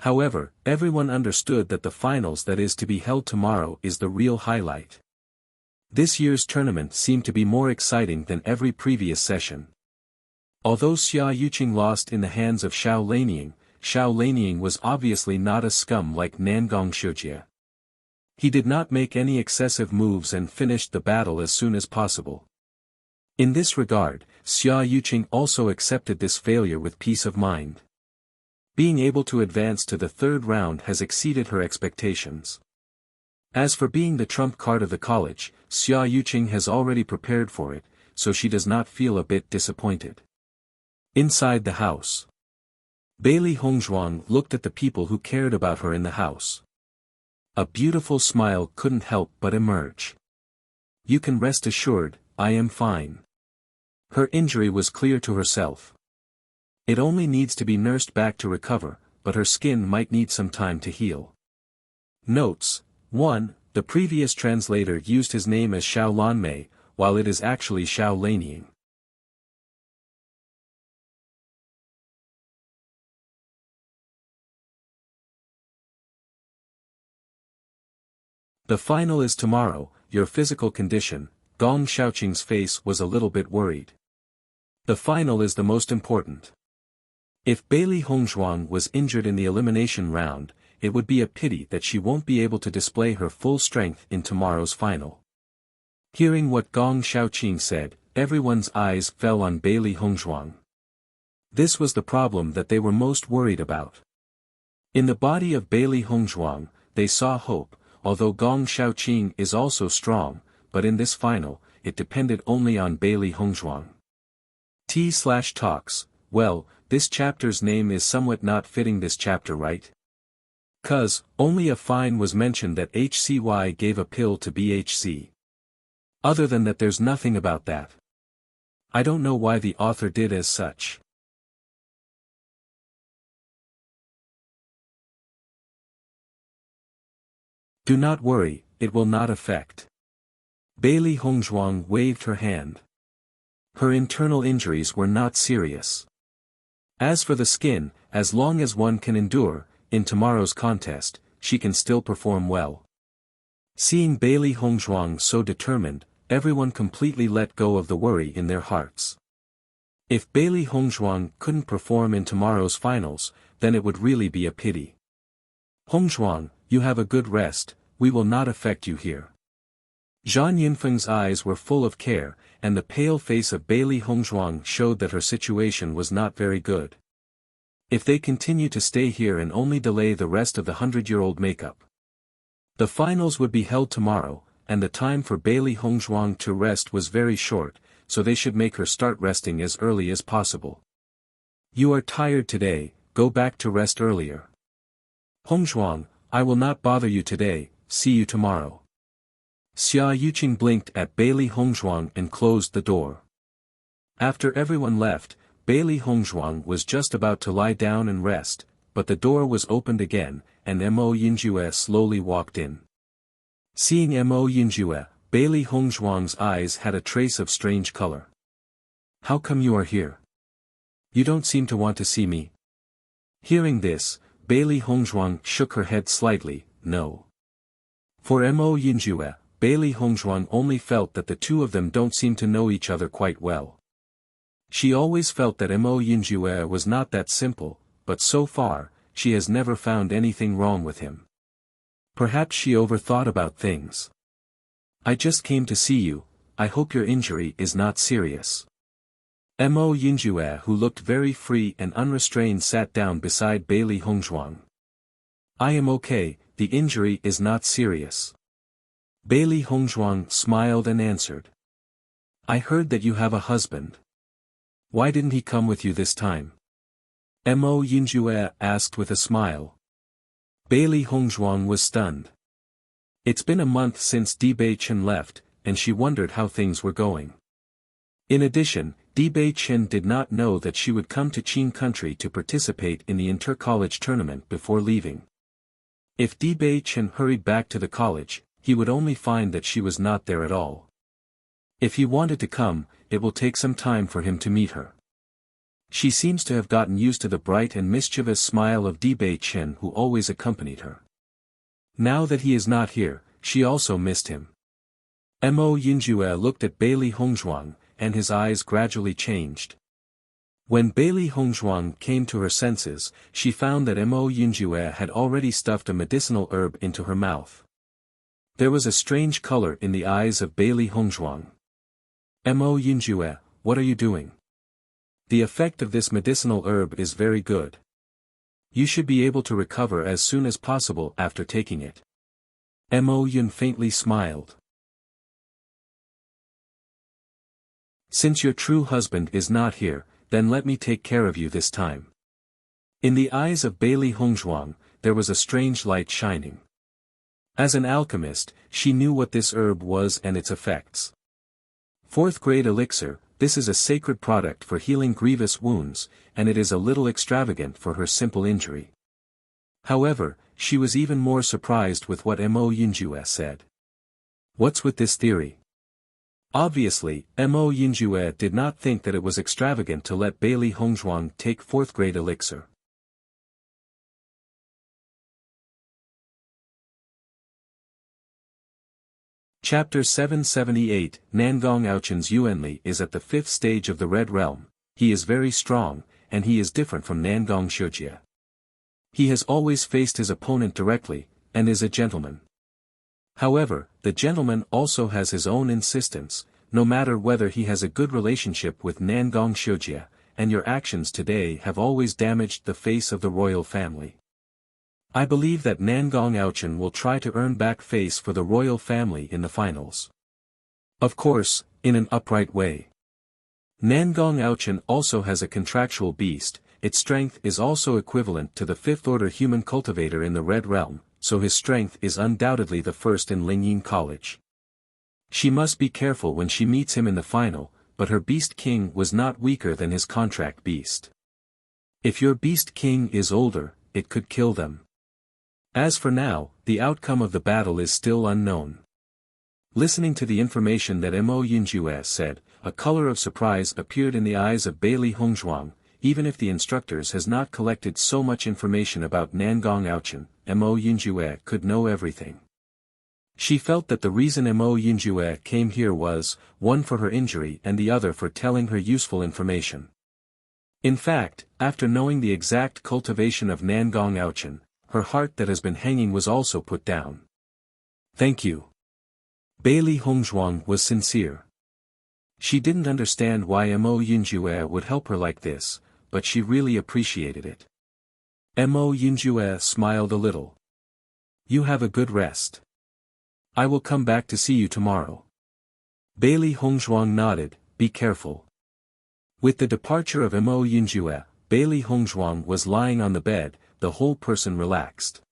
[SPEAKER 1] However, everyone understood that the finals that is to be held tomorrow is the real highlight. This year's tournament seemed to be more exciting than every previous session. Although Xia Yuqing lost in the hands of Xiao Lanying was obviously not a scum like Nangong Shujie. He did not make any excessive moves and finished the battle as soon as possible. In this regard, Xia Yuqing also accepted this failure with peace of mind. Being able to advance to the third round has exceeded her expectations. As for being the trump card of the college, Xia Yuqing has already prepared for it, so she does not feel a bit disappointed. Inside the house, Bailey Hongzhuang looked at the people who cared about her in the house. A beautiful smile couldn't help but emerge. You can rest assured, I am fine. Her injury was clear to herself. It only needs to be nursed back to recover, but her skin might need some time to heal. Notes: 1. The previous translator used his name as Xiao Lanmei, while it is actually Xiao Lanying. The final is tomorrow, your physical condition. Gong Xiaoqing's face was a little bit worried. The final is the most important. If Bailey Hongzhuang was injured in the elimination round, it would be a pity that she won't be able to display her full strength in tomorrow's final. Hearing what Gong Xiaoqing said, everyone's eyes fell on Bailey Hongzhuang. This was the problem that they were most worried about. In the body of Bailey Hongzhuang, they saw hope, although Gong Xiaoqing is also strong, but in this final, it depended only on Bailey Hongzhuang. T/talks, well, this chapter's name is somewhat not fitting this chapter, right? 'Cause, only a fine was mentioned that HCY gave a pill to BHC. Other than that there's nothing about that. I don't know why the author did as such. Do not worry, it will not affect. Bailey Hongzhuang waved her hand. Her internal injuries were not serious. As for the skin, as long as one can endure, in tomorrow's contest, she can still perform well. Seeing Bailey Hongzhuang so determined, everyone completely let go of the worry in their hearts. If Bailey Hongzhuang couldn't perform in tomorrow's finals, then it would really be a pity. Hongzhuang, you have a good rest, we will not affect you here. Zhang Yunfeng's eyes were full of care, and the pale face of Bailey Hongzhuang showed that her situation was not very good. If they continue to stay here and only delay the rest of the 100-year-old makeup, the finals would be held tomorrow, and the time for Bailey Hongzhuang to rest was very short, so they should make her start resting as early as possible. You are tired today, go back to rest earlier. Hongzhuang, I will not bother you today, see you tomorrow. Xia Yuqing blinked at Bailey Hongzhuang and closed the door. After everyone left, Bailey Hongzhuang was just about to lie down and rest, but the door was opened again, and Mo Yinjue slowly walked in. Seeing Mo Yinjue, Bailey Hongzhuang's eyes had a trace of strange color. How come you are here? You don't seem to want to see me. Hearing this, Bailey Hongzhuang shook her head slightly, no. For Mo Yinjue, Bailey Hongzhuang only felt that the two of them don't seem to know each other quite well. She always felt that Mo Yinjue was not that simple, but so far, she has never found anything wrong with him. Perhaps she overthought about things. I just came to see you, I hope your injury is not serious. Mo Yinjue, who looked very free and unrestrained, sat down beside Bailey Hongzhuang. I am okay, the injury is not serious. Bailey Hongzhuang smiled and answered. I heard that you have a husband. Why didn't he come with you this time? Mo Yinjue asked with a smile. Bailey Hongzhuang was stunned. It's been a month since Di Bei-chen left, and she wondered how things were going. In addition, Di Bei-chen did not know that she would come to Qin country to participate in the inter-college tournament before leaving. If Di Bei-chen hurried back to the college, he would only find that she was not there at all. If he wanted to come, it will take some time for him to meet her. She seems to have gotten used to the bright and mischievous smile of Di Bei-chen, who always accompanied her. Now that he is not here, she also missed him. Mo Yinjue looked at Bailey Hongzhuang, and his eyes gradually changed. When Bailey Hongzhuang came to her senses, she found that Mo Yinjue had already stuffed a medicinal herb into her mouth. There was a strange color in the eyes of Bailey Hongzhuang. Mo Yinjue, what are you doing? The effect of this medicinal herb is very good. You should be able to recover as soon as possible after taking it. Mo Yun faintly smiled. Since your true husband is not here, then let me take care of you this time. In the eyes of Bailey Hongzhuang, there was a strange light shining. As an alchemist, she knew what this herb was and its effects. Fourth grade elixir, this is a sacred product for healing grievous wounds, and it is a little extravagant for her simple injury. However, she was even more surprised with what Mo Yinjue said. What's with this theory? Obviously, Mo Yinjue did not think that it was extravagant to let Bailey Hongzhuang take fourth grade elixir. Chapter 778, Nangong Aochen's Yuanli is at the fifth stage of the Red Realm. He is very strong, and he is different from Nangong Shijie. He has always faced his opponent directly, and is a gentleman. However, the gentleman also has his own insistence, no matter whether he has a good relationship with Nangong Shijie, and your actions today have always damaged the face of the royal family. I believe that Nangong Aochen will try to earn back face for the royal family in the finals. Of course, in an upright way. Nangong Aochen also has a contractual beast, its strength is also equivalent to the fifth-order human cultivator in the Red Realm, so his strength is undoubtedly the first in Lingyin College. She must be careful when she meets him in the final, but her Beast King was not weaker than his contract beast. If your Beast King is older, it could kill them. As for now, the outcome of the battle is still unknown. Listening to the information that Mo Yinjue said, a color of surprise appeared in the eyes of Bailey Hongzhuang. Even if the instructors has not collected so much information about Nangong Aochen, Mo Yinjue could know everything. She felt that the reason Mo Yinjue came here was, one for her injury and the other for telling her useful information. In fact, after knowing the exact cultivation of Nangong Aochen, her heart that has been hanging was also put down. Thank you. Bailey Hongzhuang was sincere. She didn't understand why Mo Yinjue would help her like this, but she really appreciated it. Mo Yinjue smiled a little. You have a good rest. I will come back to see you tomorrow. Bailey Hongzhuang nodded, be careful. With the departure of Mo Yinjue, Bailey Hongzhuang was lying on the bed, the whole person relaxed.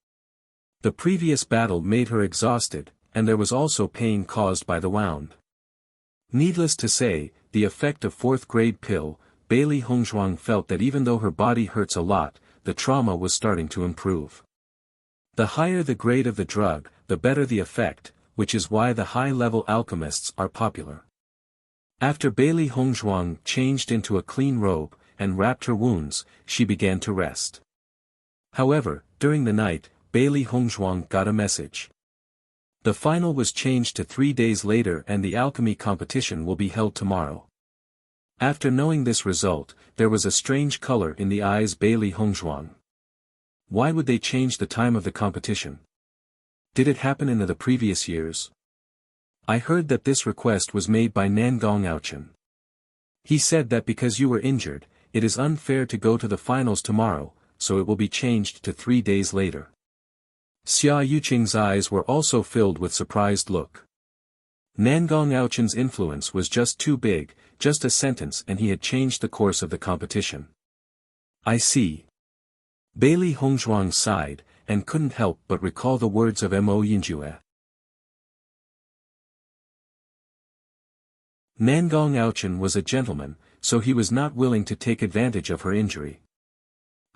[SPEAKER 1] The previous battle made her exhausted, and there was also pain caused by the wound. Needless to say, the effect of fourth-grade pill, Bailey Hongzhuang felt that even though her body hurts a lot, the trauma was starting to improve. The higher the grade of the drug, the better the effect, which is why the high-level alchemists are popular. After Bailey Hongzhuang changed into a clean robe, and wrapped her wounds, she began to rest. However, during the night, Bailey Hongzhuang got a message. The final was changed to 3 days later and the alchemy competition will be held tomorrow. After knowing this result, there was a strange color in the eyes Bailey Hongzhuang. Why would they change the time of the competition? Did it happen in the previous years? I heard that this request was made by Nangong Aochen. He said that because you were injured, it is unfair to go to the finals tomorrow, so it will be changed to 3 days later. Xia Yuqing's eyes were also filled with surprised look. Nangong Aochen's influence was just too big, just a sentence and he had changed the course of the competition. I see. Bailey Hongzhuang sighed, and couldn't help but recall the words of Mo Yinjue. Nangong Aochen was a gentleman, so he was not willing to take advantage of her injury.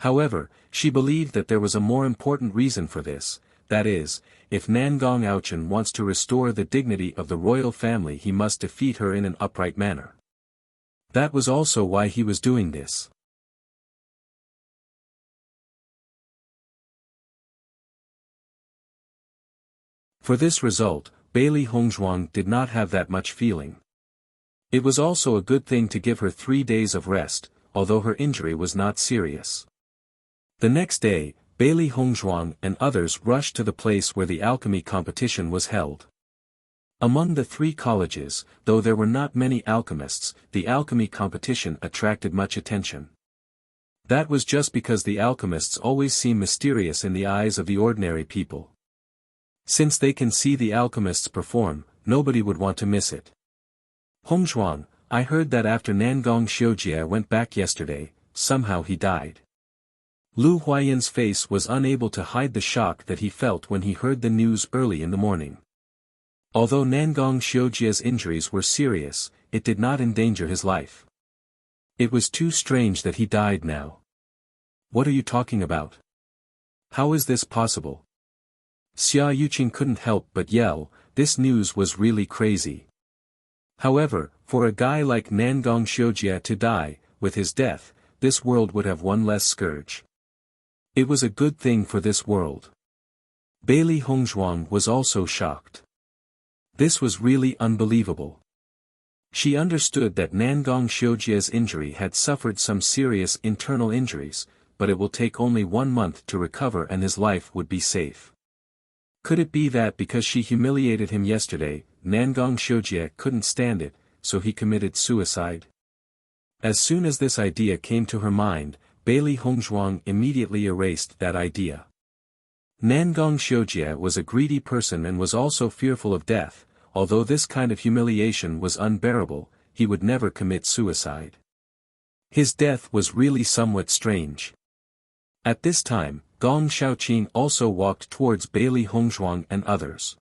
[SPEAKER 1] However, she believed that there was a more important reason for this, that is, if Nangong Aochen wants to restore the dignity of the royal family, he must defeat her in an upright manner. That was also why he was doing this. For this result, Bailey Hongzhuang did not have that much feeling. It was also a good thing to give her 3 days of rest, although her injury was not serious. The next day, Bailey Hongzhuang and others rushed to the place where the alchemy competition was held. Among the 3 colleges, though there were not many alchemists, the alchemy competition attracted much attention. That was just because the alchemists always seem mysterious in the eyes of the ordinary people. Since they can see the alchemists perform, nobody would want to miss it. Hongzhuang, I heard that after Nangong Xiujie went back yesterday, somehow he died. Lu Huayan's face was unable to hide the shock that he felt when he heard the news early in the morning. Although Nangong Xiujie's injuries were serious, it did not endanger his life. It was too strange that he died now. What are you talking about? How is this possible? Xia Yuqing couldn't help but yell, this news was really crazy. However, for a guy like Nangong Xiujie to die, with his death, this world would have one less scourge. It was a good thing for this world. Bailey Hongzhuang was also shocked. This was really unbelievable. She understood that Nangong Xiujie's injury had suffered some serious internal injuries, but it will take only 1 month to recover and his life would be safe. Could it be that because she humiliated him yesterday, Nangong Xiujie couldn't stand it, so he committed suicide? As soon as this idea came to her mind, Bailey Hongzhuang immediately erased that idea. Nangong Xiujie was a greedy person and was also fearful of death, although this kind of humiliation was unbearable, he would never commit suicide. His death was really somewhat strange. At this time, Gong Xiaoqing also walked towards Bailey Hongzhuang and others.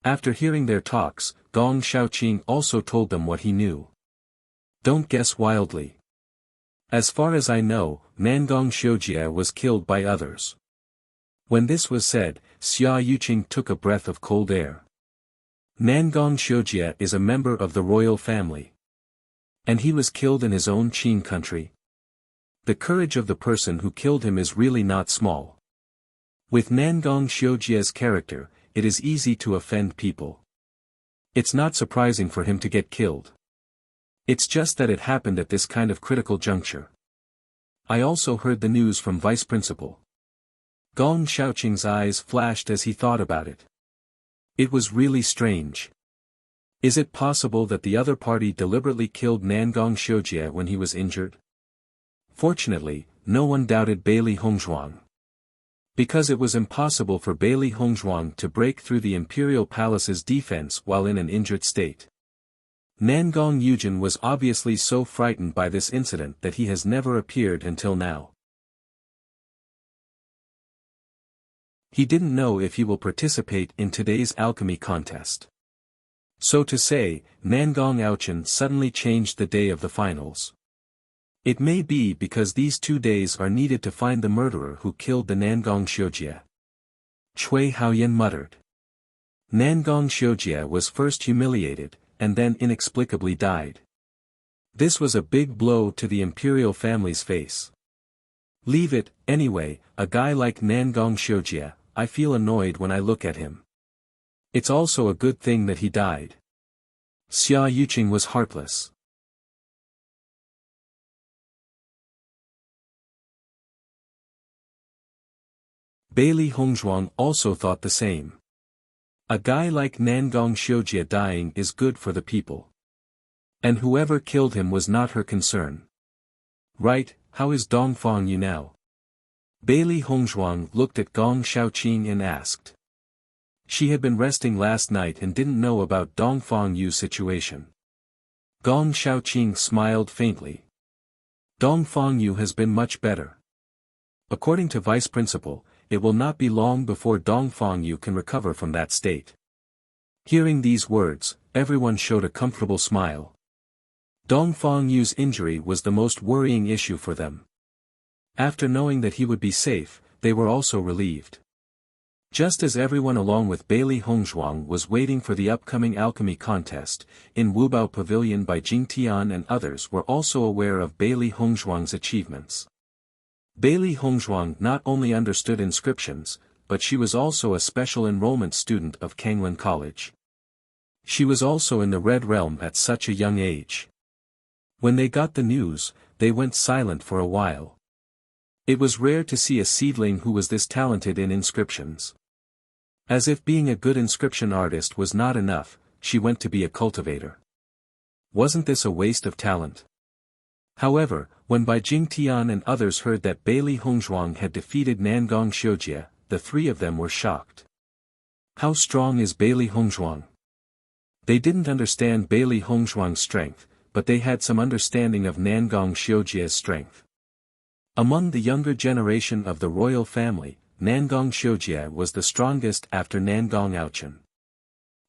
[SPEAKER 1] After hearing their talks, Gong Xiaoqing also told them what he knew. Don't guess wildly. As far as I know, Nangong Xiujie was killed by others. When this was said, Xia Yuqing took a breath of cold air. Nangong Xiujie is a member of the royal family. And he was killed in his own Qin country. The courage of the person who killed him is really not small. With Nangong Xiujie's character, it is easy to offend people. It's not surprising for him to get killed. It's just that it happened at this kind of critical juncture. I also heard the news from Vice Principal. Gong Xiaoqing's eyes flashed as he thought about it. It was really strange. Is it possible that the other party deliberately killed Nangong Xiujie when he was injured? Fortunately, no one doubted Bailey Hongzhuang. Because it was impossible for Bailey Hongzhuang to break through the imperial palace's defense while in an injured state. Nangong Yujin was obviously so frightened by this incident that he has never appeared until now. He didn't know if he will participate in today's alchemy contest. So to say, Nangong Aochen suddenly changed the day of the finals. It may be because these 2 days are needed to find the murderer who killed the Nangong Xiujie. Cui Haoyan muttered. Nangong Xiujie was first humiliated, and then inexplicably died. This was a big blow to the imperial family's face. Leave it, anyway, a guy like Nangong Xiujie, I feel annoyed when I look at him. It's also a good thing that he died. Xia Yuqing was heartless. Bailey Hongzhuang also thought the same. A guy like Nangong Xiujie dying is good for the people. And whoever killed him was not her concern. Right, how is Dongfang Yu now? Bailey Hongzhuang looked at Gong Xiaoqing and asked. She had been resting last night and didn't know about Dongfang Yu's situation. Gong Xiaoqing smiled faintly. Dongfang Yu has been much better. According to Vice Principal, it will not be long before Dongfang Yu can recover from that state. Hearing these words, everyone showed a comfortable smile. Dongfang Yu's injury was the most worrying issue for them. After knowing that he would be safe, they were also relieved. Just as everyone along with Bailey Hongzhuang was waiting for the upcoming alchemy contest, in Wubao Pavilion by Jing Tian and others were also aware of Bailey Hongzhuang's achievements. Bailey Hongzhuang not only understood inscriptions, but she was also a special enrollment student of Kanglin College. She was also in the Red Realm at such a young age. When they got the news, they went silent for a while. It was rare to see a seedling who was this talented in inscriptions. As if being a good inscription artist was not enough, she went to be a cultivator. Wasn't this a waste of talent? However, when Bai Jing Tian and others heard that Bailey Hongzhuang had defeated Nangong Xiujie, the three of them were shocked. How strong is Bailey Hongzhuang? They didn't understand Bailey Hongzhuang's strength, but they had some understanding of Nangong Xiujie's strength. Among the younger generation of the royal family, Nangong Xiujie was the strongest after Nangong Aochen.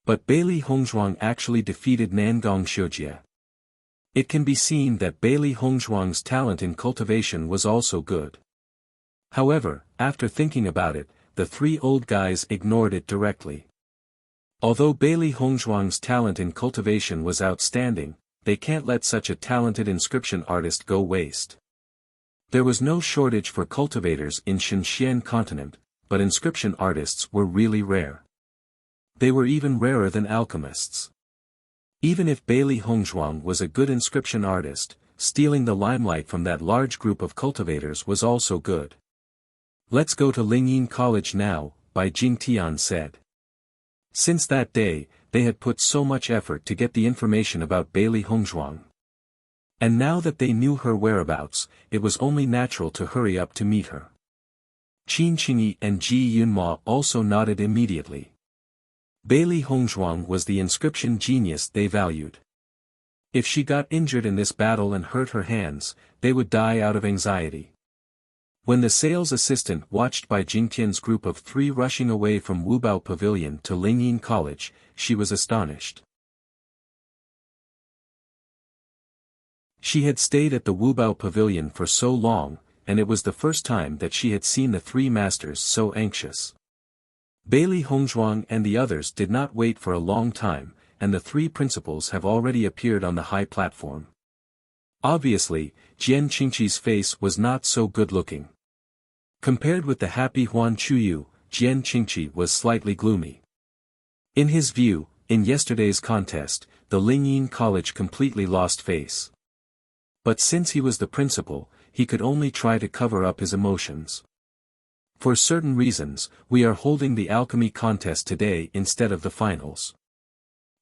[SPEAKER 1] But Bailey Hongzhuang actually defeated Nangong Xiujie. It can be seen that Bailey Hongzhuang's talent in cultivation was also good. However, after thinking about it, the three old guys ignored it directly. Although Bailey Hongzhuang's talent in cultivation was outstanding, they can't let such a talented inscription artist go waste. There was no shortage for cultivators in Xinxian continent, but inscription artists were really rare. They were even rarer than alchemists. Even if Bailey Hongzhuang was a good inscription artist, stealing the limelight from that large group of cultivators was also good. Let's go to Lingyin College now, Bai Jing Tian said. Since that day, they had put so much effort to get the information about Bailey Hongzhuang. And now that they knew her whereabouts, it was only natural to hurry up to meet her. Qin Qingyi and Ji Yunma also nodded immediately. Bailey Hongzhuang was the inscription genius they valued. If she got injured in this battle and hurt her hands, they would die out of anxiety. When the sales assistant watched Bai Jingtian's group of three rushing away from Wubao Pavilion to Lingyin College, she was astonished. She had stayed at the Wubao Pavilion for so long, and it was the first time that she had seen the three masters so anxious. Bailey Hongzhuang and the others did not wait for a long time, and the three principals have already appeared on the high platform. Obviously, Jian Qingqi's face was not so good-looking. Compared with the happy Huan Chuyu, Jian Qingqi was slightly gloomy. In his view, in yesterday's contest, the Lingyin College completely lost face. But since he was the principal, he could only try to cover up his emotions. For certain reasons, we are holding the alchemy contest today instead of the finals.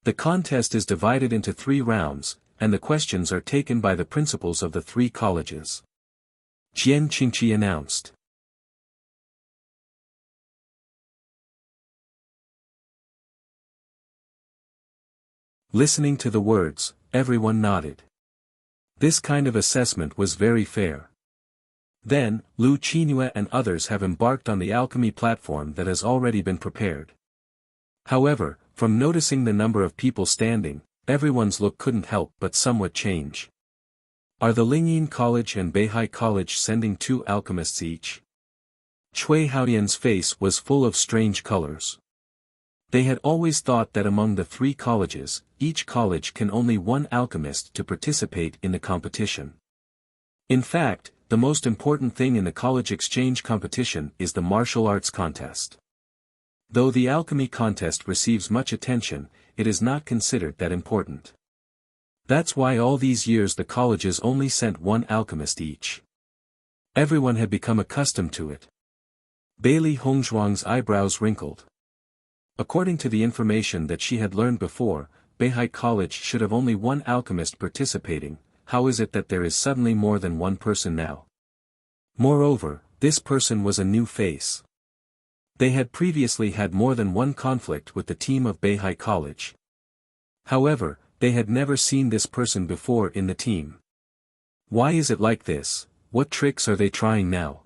[SPEAKER 1] The contest is divided into 3 rounds, and the questions are taken by the principals of the 3 colleges. Jian Qingqi announced. Listening to the words, everyone nodded. This kind of assessment was very fair. Then, Lu Qinhua and others have embarked on the alchemy platform that has already been prepared. However, from noticing the number of people standing, everyone's look couldn't help but somewhat change. Are the Lingyin College and Beihai College sending 2 alchemists each? Cui Haodian's face was full of strange colors. They had always thought that among the 3 colleges, each college can only 1 alchemist to participate in the competition. In fact, the most important thing in the college exchange competition is the martial arts contest. Though the alchemy contest receives much attention, it is not considered that important. That's why all these years the colleges only sent 1 alchemist each. Everyone had become accustomed to it. Bailey Hongzhuang's eyebrows wrinkled. According to the information that she had learned before, Beihai College should have only 1 alchemist participating. How is it that there is suddenly more than 1 person now? Moreover, this person was a new face. They had previously had more than 1 conflict with the team of Beihai College. However, they had never seen this person before in the team. Why is it like this? What tricks are they trying now?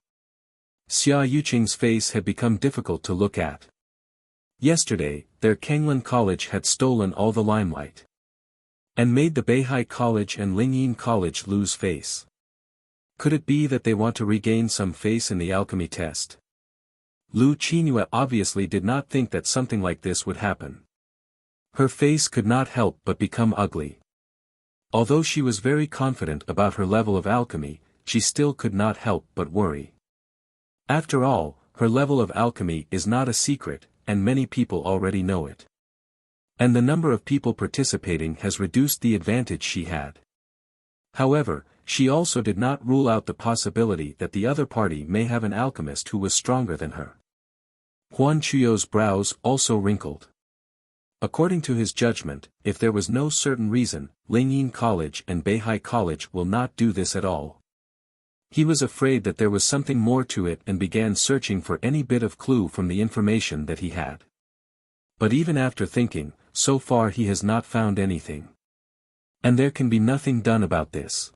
[SPEAKER 1] Xia Yuqing's face had become difficult to look at. Yesterday, their Kanglan College had stolen all the limelight. And made the Beihai College and Lingyin College lose face. Could it be that they want to regain some face in the alchemy test? Lu Qingyue obviously did not think that something like this would happen. Her face could not help but become ugly. Although she was very confident about her level of alchemy, she still could not help but worry. After all, her level of alchemy is not a secret, and many people already know it. And the number of people participating has reduced the advantage she had. However, she also did not rule out the possibility that the other party may have an alchemist who was stronger than her. Huan Chuyo's brows also wrinkled. According to his judgment, if there was no certain reason, Lingyin College and Beihai College will not do this at all. He was afraid that there was something more to it and began searching for any bit of clue from the information that he had. But even after thinking, so far he has not found anything. And there can be nothing done about this.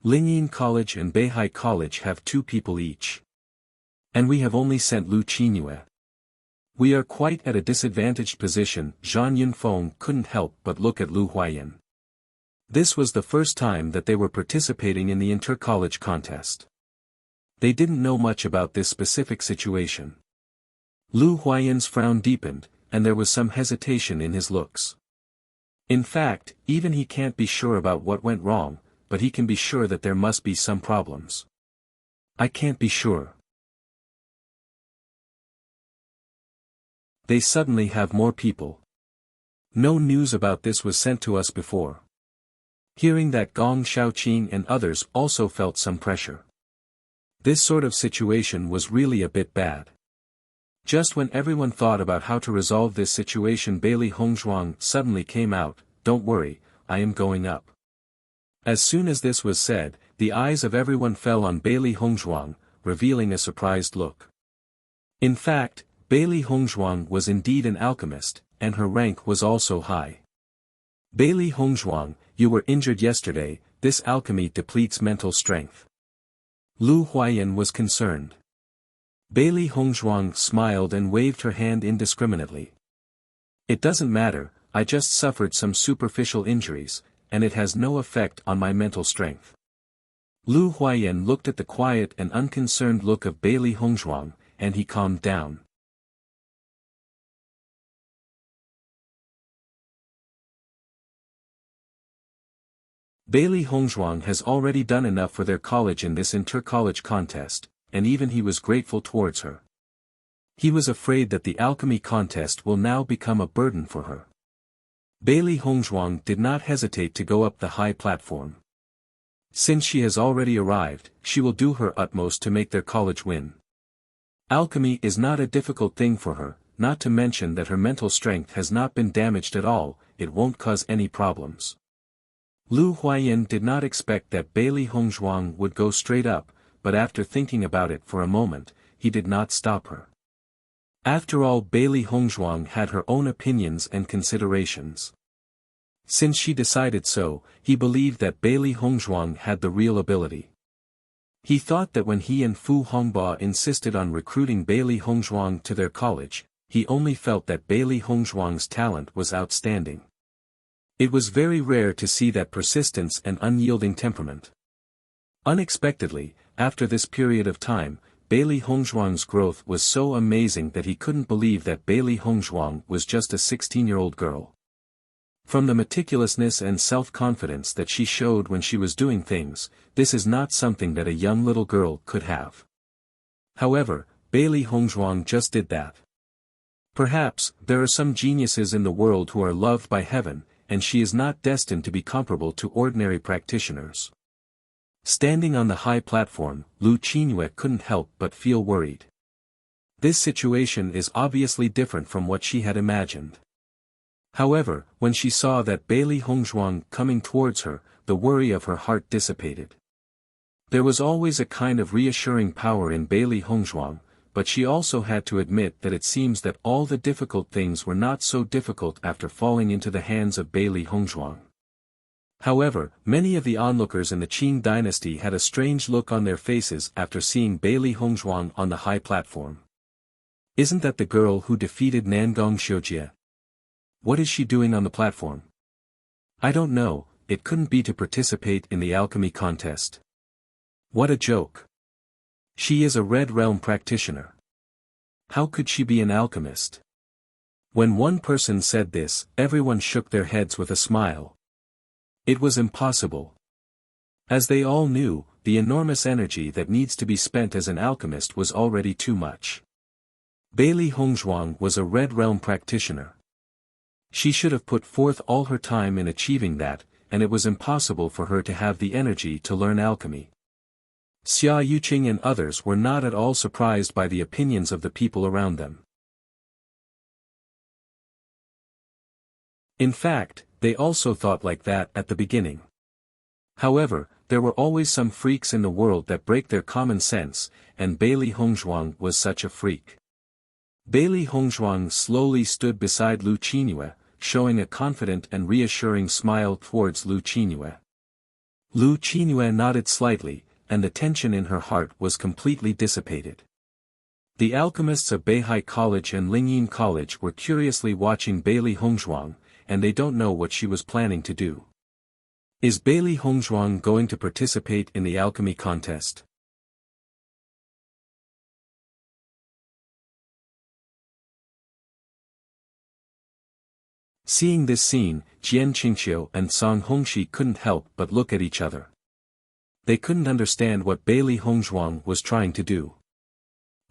[SPEAKER 1] Lingyin College and Beihai College have 2 people each. And we have only sent Lu Qingyue. We are quite at a disadvantaged position. Zhang Yunfeng couldn't help but look at Lu Huayan. This was the first time that they were participating in the inter-college contest. They didn't know much about this specific situation. Lu Huayan's frown deepened, and there was some hesitation in his looks. In fact, even he can't be sure about what went wrong, but he can be sure that there must be some problems. I can't be sure. They suddenly have more people. No news about this was sent to us before. Hearing that, Gong Xiaoqing and others also felt some pressure. This sort of situation was really a bit bad. Just when everyone thought about how to resolve this situation, Bailey Hongzhuang suddenly came out, "Don't worry, I am going up." As soon as this was said, the eyes of everyone fell on Bailey Hongzhuang, revealing a surprised look. In fact, Bailey Hongzhuang was indeed an alchemist, and her rank was also high. Bailey Hongzhuang, you were injured yesterday. This alchemy depletes mental strength. Lu Huayan was concerned. Bailey Hongzhuang smiled and waved her hand indiscriminately. It doesn't matter, I just suffered some superficial injuries, and it has no effect on my mental strength. Lu Huayan looked at the quiet and unconcerned look of Bailey Hongzhuang, and he calmed down. Bailey Hongzhuang has already done enough for their college in this inter-college contest, and even he was grateful towards her. He was afraid that the alchemy contest will now become a burden for her. Bailey Hongzhuang did not hesitate to go up the high platform. Since she has already arrived, she will do her utmost to make their college win. Alchemy is not a difficult thing for her, not to mention that her mental strength has not been damaged at all, it won't cause any problems. Lu Huayan did not expect that Bailey Hongzhuang would go straight up, but after thinking about it for a moment, he did not stop her. After all, Bailey Hongzhuang had her own opinions and considerations. Since she decided so, he believed that Bailey Hongzhuang had the real ability. He thought that when he and Fu Hongba insisted on recruiting Bailey Hongzhuang to their college, he only felt that Bailey Hongzhuang's talent was outstanding. It was very rare to see that persistence and unyielding temperament. Unexpectedly, after this period of time, Bailey Hongzhuang's growth was so amazing that he couldn't believe that Bailey Hongzhuang was just a 16-year-old girl. From the meticulousness and self-confidence that she showed when she was doing things, this is not something that a young little girl could have. However, Bailey Hongzhuang just did that. Perhaps, there are some geniuses in the world who are loved by heaven, and she is not destined to be comparable to ordinary practitioners. Standing on the high platform, Lu Qingyue couldn't help but feel worried. This situation is obviously different from what she had imagined. However, when she saw that Bailey Hongzhuang coming towards her, the worry of her heart dissipated. There was always a kind of reassuring power in Bailey Hongzhuang, but she also had to admit that it seems that all the difficult things were not so difficult after falling into the hands of Bailey Hongzhuang. However, many of the onlookers in the Qing dynasty had a strange look on their faces after seeing Bailey Hongzhuang on the high platform. Isn't that the girl who defeated Nangong Xiujie? What is she doing on the platform? I don't know, it couldn't be to participate in the alchemy contest. What a joke. She is a Red Realm practitioner. How could she be an alchemist? When one person said this, everyone shook their heads with a smile. It was impossible. As they all knew, the enormous energy that needs to be spent as an alchemist was already too much. Bailey Hongzhuang was a Red Realm practitioner. She should have put forth all her time in achieving that, and it was impossible for her to have the energy to learn alchemy. Xia Yuqing and others were not at all surprised by the opinions of the people around them. In fact, they also thought like that at the beginning. However, there were always some freaks in the world that break their common sense, and Bailey Hongzhuang was such a freak. Bailey Hongzhuang slowly stood beside Lu Qingyue, showing a confident and reassuring smile towards Lu Qingyue. Lu Qingyue nodded slightly, and the tension in her heart was completely dissipated. The alchemists of Beihai College and Lingyin College were curiously watching Bailey Hongzhuang, and they don't know what she was planning to do. Is Bailey Hongzhuang going to participate in the alchemy contest? Seeing this scene, Jian Qingqiu and Song Hongxi couldn't help but look at each other. They couldn't understand what Bailey Hongzhuang was trying to do.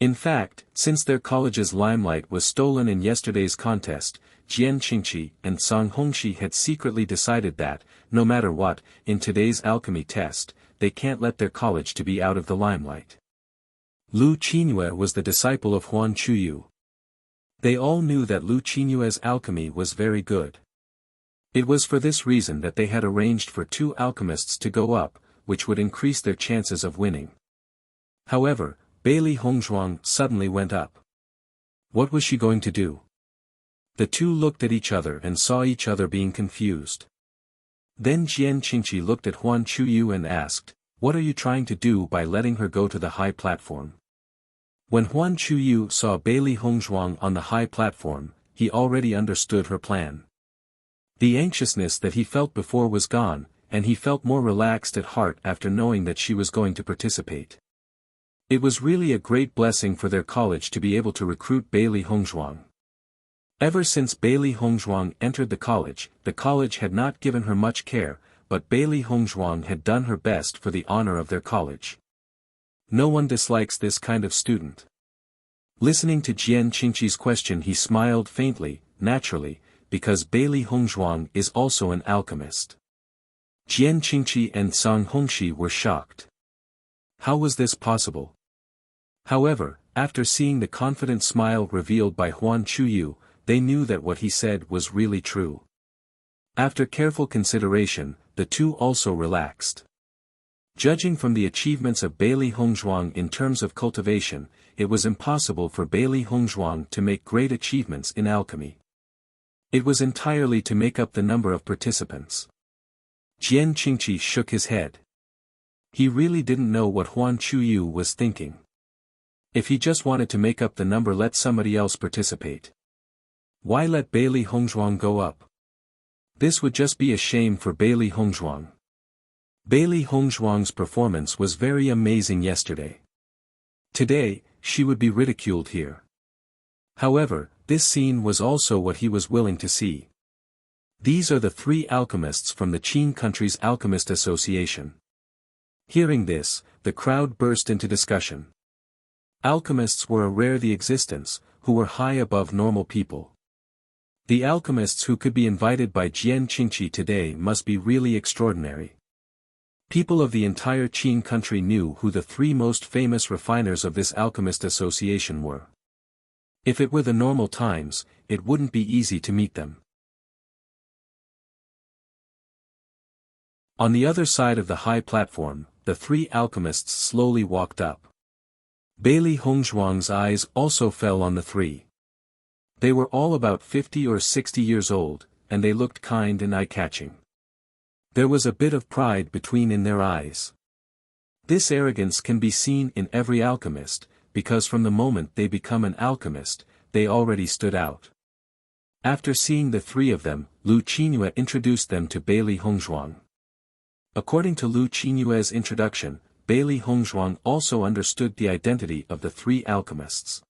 [SPEAKER 1] In fact, since their college's limelight was stolen in yesterday's contest, Jian Qingqi and Song Hongxi had secretly decided that, no matter what, in today's alchemy test, they can't let their college to be out of the limelight. Lu Qingyue was the disciple of Huan Chuyu. They all knew that Lu Qingyue's alchemy was very good. It was for this reason that they had arranged for 2 alchemists to go up, which would increase their chances of winning. However, Bailey Hongzhuang suddenly went up. What was she going to do? The two looked at each other and saw each other being confused. Then Jian Qingqi looked at Huan Chuyu and asked, "What are you trying to do by letting her go to the high platform?" When Huan Chuyu saw Bailey Hongzhuang on the high platform, he already understood her plan. The anxiousness that he felt before was gone, and he felt more relaxed at heart after knowing that she was going to participate. It was really a great blessing for their college to be able to recruit Bailey Hongzhuang. Ever since Bailey Hongzhuang entered the college had not given her much care, but Bailey Hongzhuang had done her best for the honor of their college. No one dislikes this kind of student. Listening to Jian Qingqi's question, he smiled faintly, naturally, because Bailey Hongzhuang is also an alchemist. Jian Qingqi and Song Hongxi were shocked. How was this possible? However, after seeing the confident smile revealed by Huan Chuyu, they knew that what he said was really true. After careful consideration, the two also relaxed. Judging from the achievements of Bailey Hongzhuang in terms of cultivation, it was impossible for Bailey Hongzhuang to make great achievements in alchemy. It was entirely to make up the number of participants. Jian Qingqi shook his head. He really didn't know what Huan Chuyu was thinking. If he just wanted to make up the number, let somebody else participate. Why let Bailey Hongzhuang go up? This would just be a shame for Bailey Hongzhuang. Bailey Hongzhuang's performance was very amazing yesterday. Today, she would be ridiculed here. However, this scene was also what he was willing to see. These are the 3 alchemists from the Qin country's Alchemist Association. Hearing this, the crowd burst into discussion. Alchemists were a rare the existence, who were high above normal people. The alchemists who could be invited by Jian Qingqi today must be really extraordinary. People of the entire Qin country knew who the 3 most famous refiners of this Alchemist Association were. If it were the normal times, it wouldn't be easy to meet them. On the other side of the high platform, the 3 alchemists slowly walked up. Bailey Hongzhuang's eyes also fell on the 3. They were all about 50 or 60 years old, and they looked kind and eye-catching. There was a bit of pride between in their eyes. This arrogance can be seen in every alchemist, because from the moment they become an alchemist, they already stood out. After seeing the three of them, Lu Qingyue introduced them to Beili Hongzhuang. According to Lu Qingyue's introduction, Beili Hongzhuang also understood the identity of the three alchemists.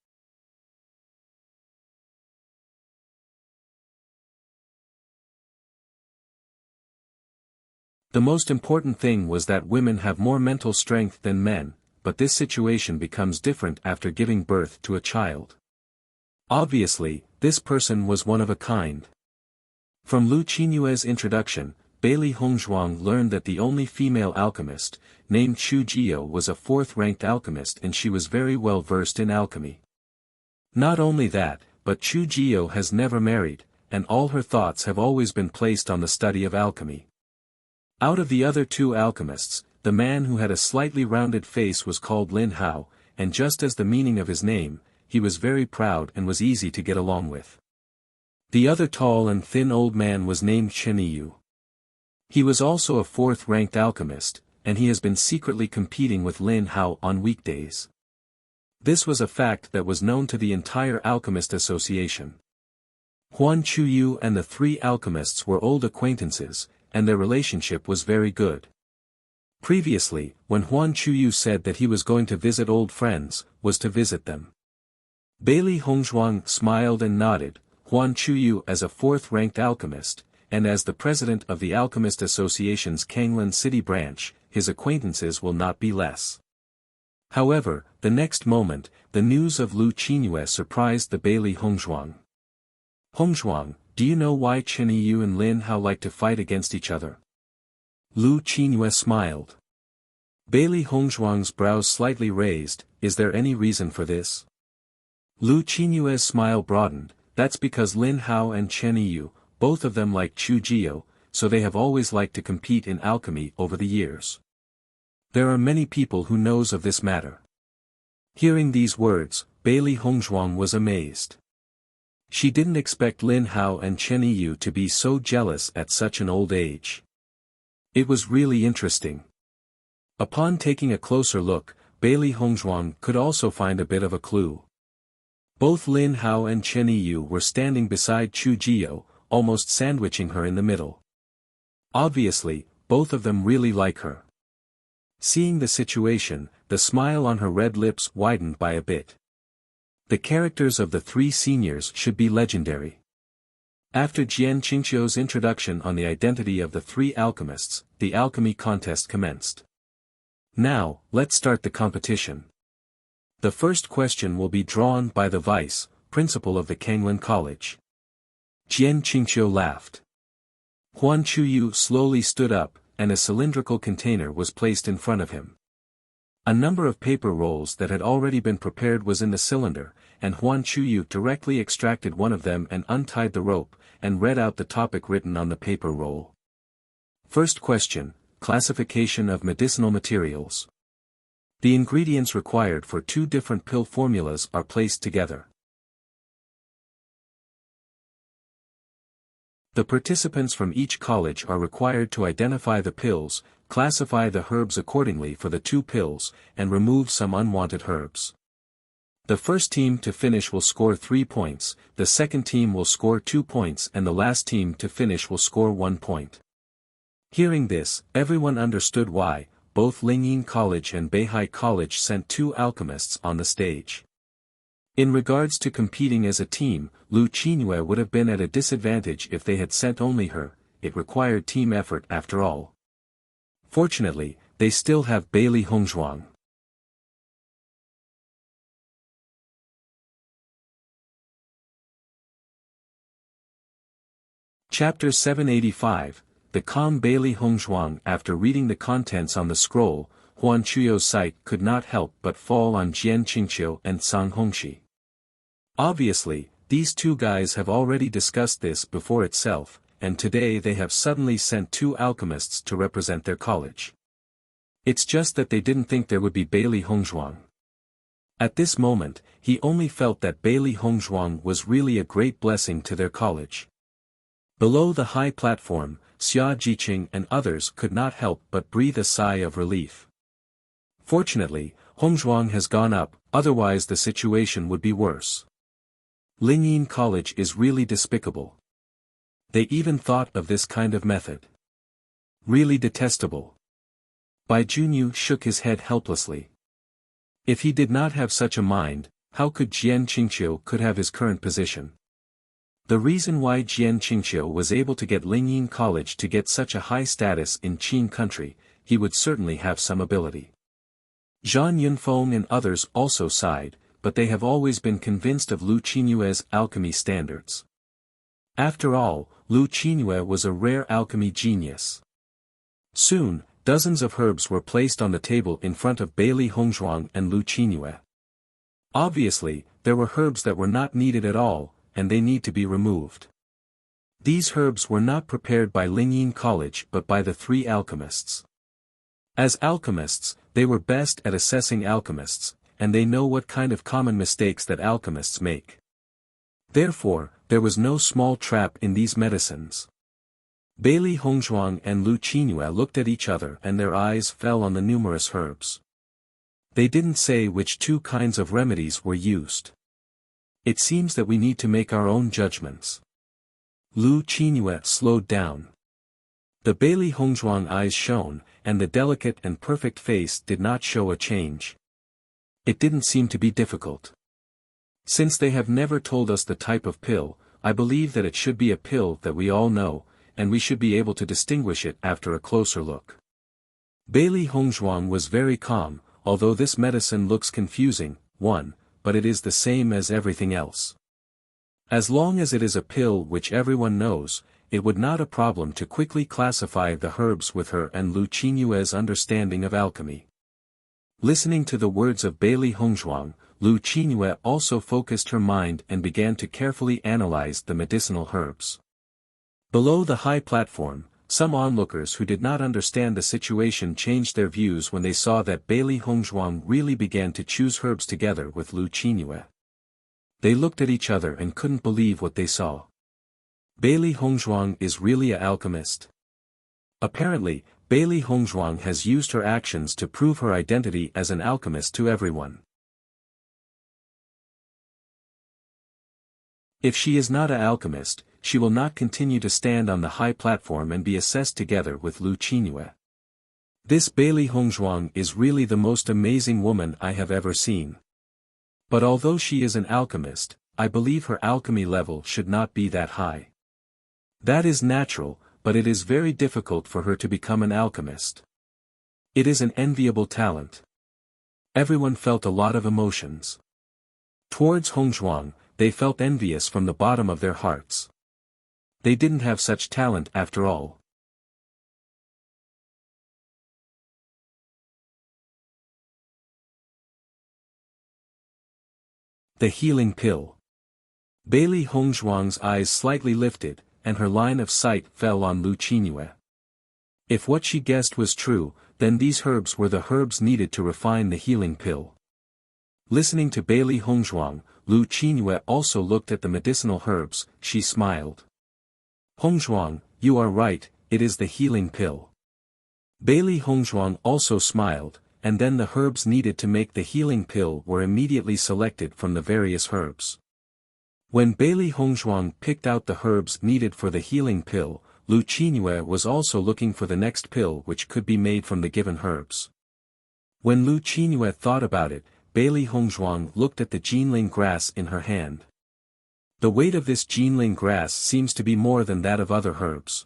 [SPEAKER 1] The most important thing was that women have more mental strength than men, but this situation becomes different after giving birth to a child. Obviously, this person was one of a kind. From Lu Qingyue's introduction, Beili Hongzhuang learned that the only female alchemist, named Chu Jio, was a fourth-ranked alchemist and she was very well versed in alchemy. Not only that, but Chu Jio has never married, and all her thoughts have always been placed on the study of alchemy. Out of the other two alchemists, the man who had a slightly rounded face was called Lin Hao, and just as the meaning of his name, he was very proud and was easy to get along with. The other tall and thin old man was named Chen Yu. He was also a fourth-ranked alchemist, and he has been secretly competing with Lin Hao on weekdays. This was a fact that was known to the entire Alchemist Association. Huan Chuyu and the three alchemists were old acquaintances, and their relationship was very good. Previously, when Huan Chuyu said that he was going to visit old friends, was to visit them. Beili Hongzhuang smiled and nodded. Huan Chuyu as a fourth-ranked alchemist, and as the president of the Alchemist Association's Kanglan City branch, his acquaintances will not be less. However, the next moment, the news of Lu Qingyue surprised the Beili Hongzhuang. Hongzhuang, do you know why Chen Yu and Lin Hao like to fight against each other? Lu Qingyue smiled. Beili Hongzhuang's brows slightly raised. Is there any reason for this? Lu Qingyue's smile broadened. That's because Lin Hao and Chen Yu, both of them like Chu Jio, so they have always liked to compete in alchemy over the years. There are many people who knows of this matter. Hearing these words, Beili Hongzhuang was amazed. She didn't expect Lin Hao and Chen Yu to be so jealous at such an old age. It was really interesting. Upon taking a closer look, Beili Hongzhuang could also find a bit of a clue. Both Lin Hao and Chen Yu were standing beside Chu Jio, almost sandwiching her in the middle. Obviously, both of them really like her. Seeing the situation, the smile on her red lips widened by a bit. The characters of the three seniors should be legendary. After Jian Qingqiu's introduction on the identity of the three alchemists, the alchemy contest commenced. Now, let's start the competition. The first question will be drawn by the vice principal of the Kanglan College. Jian Qingqiu laughed. Huan Chuyu slowly stood up, and a cylindrical container was placed in front of him. A number of paper rolls that had already been prepared was in the cylinder, and Huan Chuyu directly extracted one of them and untied the rope, and read out the topic written on the paper roll. First question, classification of medicinal materials. The ingredients required for two different pill formulas are placed together. The participants from each college are required to identify the pills, classify the herbs accordingly for the two pills, and remove some unwanted herbs. The first team to finish will score 3 points, the second team will score 2 points and the last team to finish will score 1 point. Hearing this, everyone understood why both Lingyin College and Beihai College sent two alchemists on the stage. In regards to competing as a team, Lu Qingyue would have been at a disadvantage if they had sent only her. It required team effort after all. Fortunately, they still have Beili Hongzhuang. Chapter 785, The Calm Beili Hongzhuang. After reading the contents on the scroll, Huan Chuyo's sight could not help but fall on Jian Qingqiu and Sang Hongxi. Obviously, these two guys have already discussed this before itself, and today they have suddenly sent two alchemists to represent their college. It's just that they didn't think there would be Beili Hongzhuang. At this moment, he only felt that Beili Hongzhuang was really a great blessing to their college. Below the high platform, Xia Jiqing and others could not help but breathe a sigh of relief. Fortunately, Hongzhuang has gone up, otherwise the situation would be worse. Lingyin College is really despicable. They even thought of this kind of method. Really detestable. Bai Junyu shook his head helplessly. If he did not have such a mind, how could Jian Qingqiu could have his current position? The reason why Jian Qingqiu was able to get Lingyin College to get such a high status in Qin country, he would certainly have some ability. Zhang Yunfeng and others also sighed, but they have always been convinced of Lu Qinyue's alchemy standards. After all, Lu Qinyue was a rare alchemy genius. Soon, dozens of herbs were placed on the table in front of Bailey Hongzhuang and Lu Qinyue. Obviously, there were herbs that were not needed at all, and they need to be removed. These herbs were not prepared by Lingyin College but by the three alchemists. As alchemists, they were best at assessing alchemists, and they know what kind of common mistakes that alchemists make. Therefore, there was no small trap in these medicines. Bailey Hongzhuang and Lu Qinyue looked at each other and their eyes fell on the numerous herbs. They didn't say which two kinds of remedies were used. It seems that we need to make our own judgments. Lu Qinyue slowed down. The Bailey Hongzhuang eyes shone, and the delicate and perfect face did not show a change. It didn't seem to be difficult. Since they have never told us the type of pill, I believe that it should be a pill that we all know, and we should be able to distinguish it after a closer look. Bailey Hongzhuang was very calm, although this medicine looks confusing, but it is the same as everything else. As long as it is a pill which everyone knows, it would not a problem to quickly classify the herbs with her and Lu Qinyue's understanding of alchemy. Listening to the words of Bailey Hongzhuang, Lu Qinyue also focused her mind and began to carefully analyze the medicinal herbs. Below the high platform, some onlookers who did not understand the situation changed their views when they saw that Bailey Hongzhuang really began to choose herbs together with Lu Qinyue. They looked at each other and couldn't believe what they saw. Bailey Hongzhuang is really an alchemist. Apparently, Bailey Hongzhuang has used her actions to prove her identity as an alchemist to everyone. If she is not an alchemist, she will not continue to stand on the high platform and be assessed together with Lu Qinyue. This Bailey Hongzhuang is really the most amazing woman I have ever seen. But although she is an alchemist, I believe her alchemy level should not be that high. That is natural, but it is very difficult for her to become an alchemist. It is an enviable talent. Everyone felt a lot of emotions. Towards Hongzhuang, they felt envious from the bottom of their hearts. They didn't have such talent after all. The healing pill. Bailey Hongzhuang's eyes slightly lifted, and her line of sight fell on Lu Qinyue. If what she guessed was true, then these herbs were the herbs needed to refine the healing pill. Listening to Bailey Hongzhuang, Lu Qinyue also looked at the medicinal herbs. She smiled. Hongzhuang, you are right, it is the healing pill. Bailey Hongzhuang also smiled, and then the herbs needed to make the healing pill were immediately selected from the various herbs. When Bailey Hongzhuang picked out the herbs needed for the healing pill, Lu Qinyue was also looking for the next pill which could be made from the given herbs. When Lu Qinyue thought about it, Bailey Hongzhuang looked at the Jinling grass in her hand. The weight of this Jinling grass seems to be more than that of other herbs.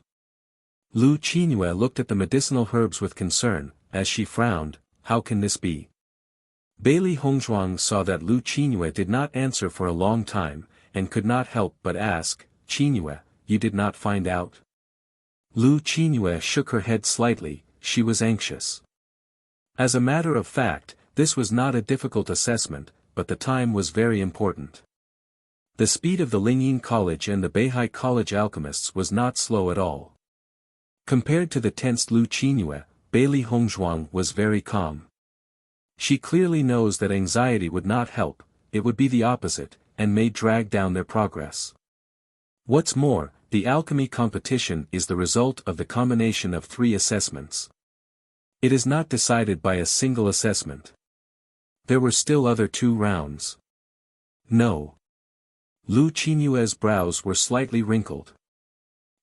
[SPEAKER 1] Lu Qinyue looked at the medicinal herbs with concern, as she frowned. How can this be? Bailey Hongzhuang saw that Lu Qinyue did not answer for a long time, and could not help but ask, Qinyue, you did not find out? Lu Qinyue shook her head slightly. She was anxious. As a matter of fact, this was not a difficult assessment, but the time was very important. The speed of the Lingyin College and the Beihai College alchemists was not slow at all. Compared to the tensed Lu Qinyue, Bailey Hongzhuang was very calm. She clearly knows that anxiety would not help, it would be the opposite, and may drag down their progress. What's more, The alchemy competition is the result of the combination of 3 assessments. It is not decided by a single assessment. There were still other 2 rounds. No. Lu Qinyue's brows were slightly wrinkled.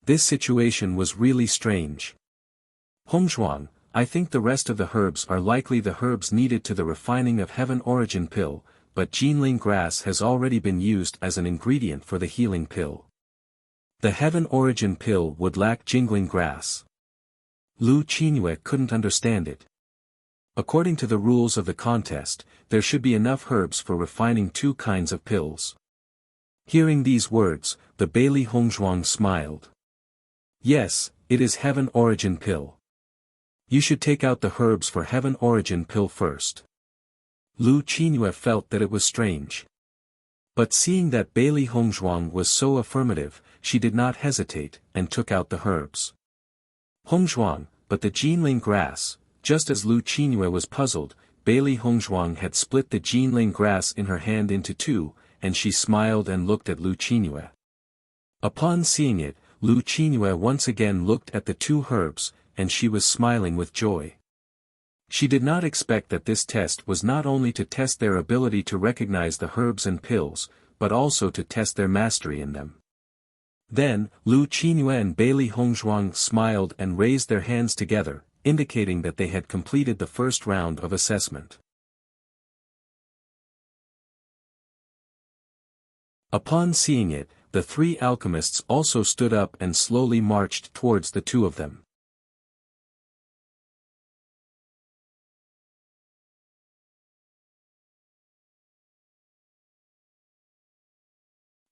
[SPEAKER 1] This situation was really strange. Hongzhuang, I think the rest of the herbs are likely the herbs needed to the refining of Heaven Origin pill, but Jinling grass has already been used as an ingredient for the healing pill. The Heaven Origin pill would lack jingling grass. Lu Qinyue couldn't understand it. According to the rules of the contest, there should be enough herbs for refining 2 kinds of pills. Hearing these words, the Bailey Hongzhuang smiled. Yes, it is Heaven Origin pill. You should take out the herbs for Heaven Origin pill first. Lu Qinyue felt that it was strange. But seeing that Bailey Hongzhuang was so affirmative, she did not hesitate, and took out the herbs. Hongzhuang, but the Jinling grass. Just as Lu Qinyue was puzzled, Bailey Hongzhuang had split the Jinling grass in her hand into 2, and she smiled and looked at Lu Qinyue. Upon seeing it, Lu Qinyue once again looked at the 2 herbs, and she was smiling with joy. She did not expect that this test was not only to test their ability to recognize the herbs and pills, but also to test their mastery in them. Then, Lu Qinyue and Bailey Hongzhuang smiled and raised their hands together, indicating that they had completed the first round of assessment. Upon seeing it, the 3 alchemists also stood up and slowly marched towards the 2 of them.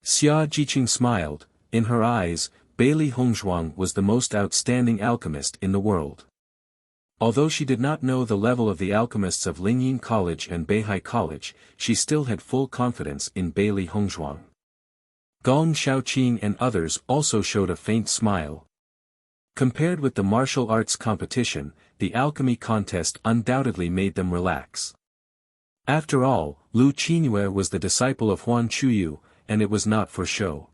[SPEAKER 1] Xia Jiqing smiled. In her eyes, Bailey Hongzhuang was the most outstanding alchemist in the world. Although she did not know the level of the alchemists of Lingyin College and Beihai College, she still had full confidence in Bailey Hongzhuang. Gong Xiaoqing and others also showed a faint smile. Compared with the martial arts competition, the alchemy contest undoubtedly made them relax. After all, Lu Qinyue was the disciple of Huan Chuyu, and it was not for show.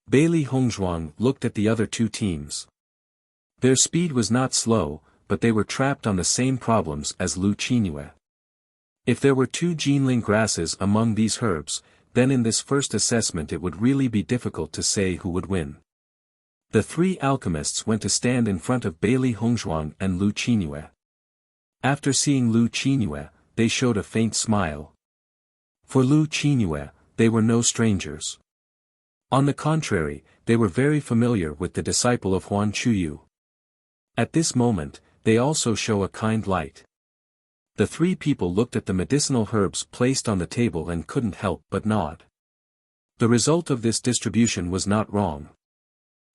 [SPEAKER 1] Bailey Hongzhuang looked at the other 2 teams. Their speed was not slow, but they were trapped on the same problems as Lu Qinyue. If there were 2 Jinling grasses among these herbs, then in this first assessment it would really be difficult to say who would win. The 3 alchemists went to stand in front of Bailey Hongzhuang and Lu Qinyue. After seeing Lu Qinyue, they showed a faint smile. For Lu Qinyue, they were no strangers. On the contrary, they were very familiar with the disciple of Huan Chuyu. At this moment, they also show a kind light. The 3 people looked at the medicinal herbs placed on the table and couldn't help but nod. The result of this distribution was not wrong.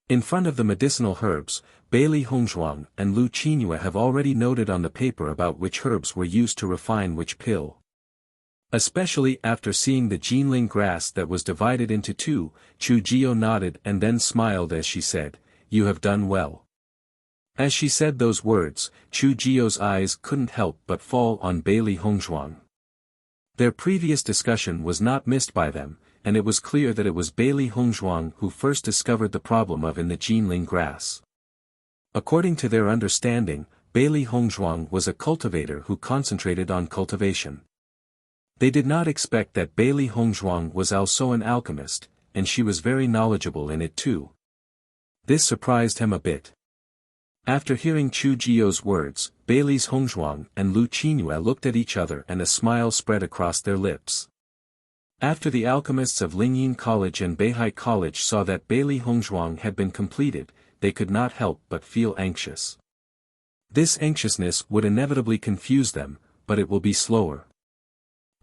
[SPEAKER 1] In front of the medicinal herbs, Bailey Hongzhuang and Lu Qinyue have already noted on the paper about which herbs were used to refine which pill. Especially after seeing the Jinling grass that was divided into 2, Chu Jio nodded and then smiled as she said, "You have done well." As she said those words, Chu Jio's eyes couldn't help but fall on Bailey Hongzhuang. Their previous discussion was not missed by them, and it was clear that it was Bailey Hongzhuang who first discovered the problem of in the Jinling grass. According to their understanding, Bailey Hongzhuang was a cultivator who concentrated on cultivation. They did not expect that Bailey Hongzhuang was also an alchemist, and she was very knowledgeable in it too. This surprised him a bit. After hearing Chu Jio's words, Bailey's Hongzhuang and Lu Qinyue looked at each other and a smile spread across their lips. After the alchemists of Lingyin College and Beihai College saw that Bailey Hongzhuang had been completed, they could not help but feel anxious. This anxiousness would inevitably confuse them, but it will be slower.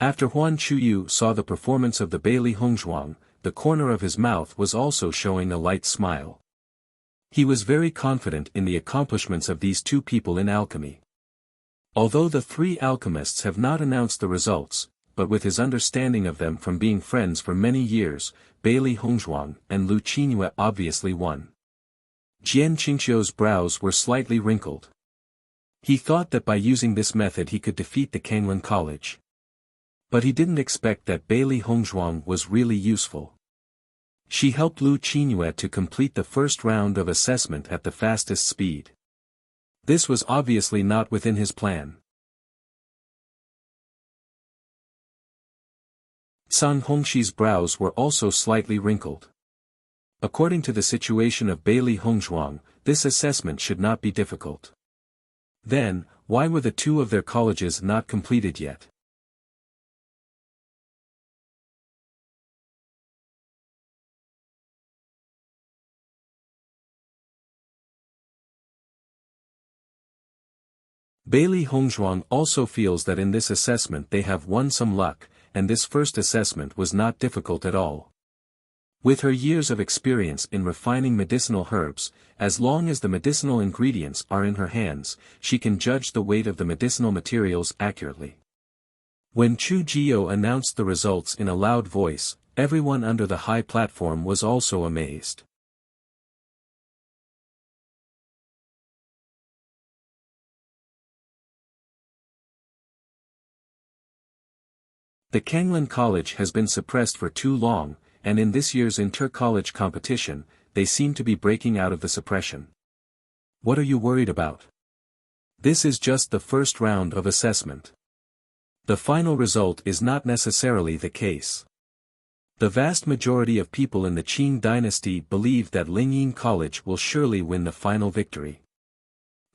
[SPEAKER 1] After Huan Chuyu saw the performance of the Bailey Hongzhuang, the corner of his mouth was also showing a light smile. He was very confident in the accomplishments of these 2 people in alchemy. Although the 3 alchemists have not announced the results, but with his understanding of them from being friends for many years, Bailey Hongzhuang and Lu Qinyue obviously won. Jian Qingqiu's brows were slightly wrinkled. He thought that by using this method he could defeat the Kanglin College. But he didn't expect that Bailey Hongzhuang was really useful. She helped Lu Qingyue to complete the first round of assessment at the fastest speed. This was obviously not within his plan. Sun Hongxi's brows were also slightly wrinkled. According to the situation of Bailey Hongzhuang, this assessment should not be difficult. Then, why were the two of their colleges not completed yet? Bailey Hongzhuang also feels that in this assessment they have won some luck, and this first assessment was not difficult at all. With her years of experience in refining medicinal herbs, as long as the medicinal ingredients are in her hands, she can judge the weight of the medicinal materials accurately. When Chu Jio announced the results in a loud voice, everyone under the high platform was also amazed. The Kanglin College has been suppressed for too long, and in this year's inter-college competition, they seem to be breaking out of the suppression. What are you worried about? This is just the first round of assessment. The final result is not necessarily the case. The vast majority of people in the Qing dynasty believe that Lingyin College will surely win the final victory.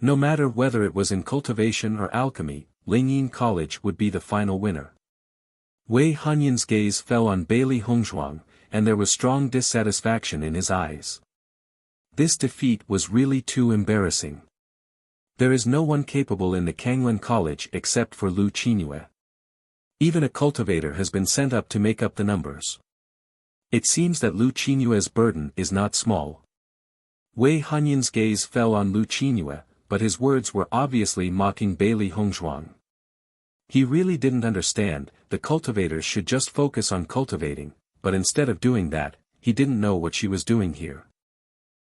[SPEAKER 1] No matter whether it was in cultivation or alchemy, Lingyin College would be the final winner. Wei Hanyin's gaze fell on Bailey Hongzhuang, and there was strong dissatisfaction in his eyes. This defeat was really too embarrassing. There is no one capable in the Kanglin College except for Lu Qingyue. Even a cultivator has been sent up to make up the numbers. It seems that Lu Qingyue's burden is not small. Wei Hanyin's gaze fell on Lu Qingyue, but his words were obviously mocking Bailey Hongzhuang. He really didn't understand, the cultivators should just focus on cultivating, but instead of doing that, he didn't know what she was doing here.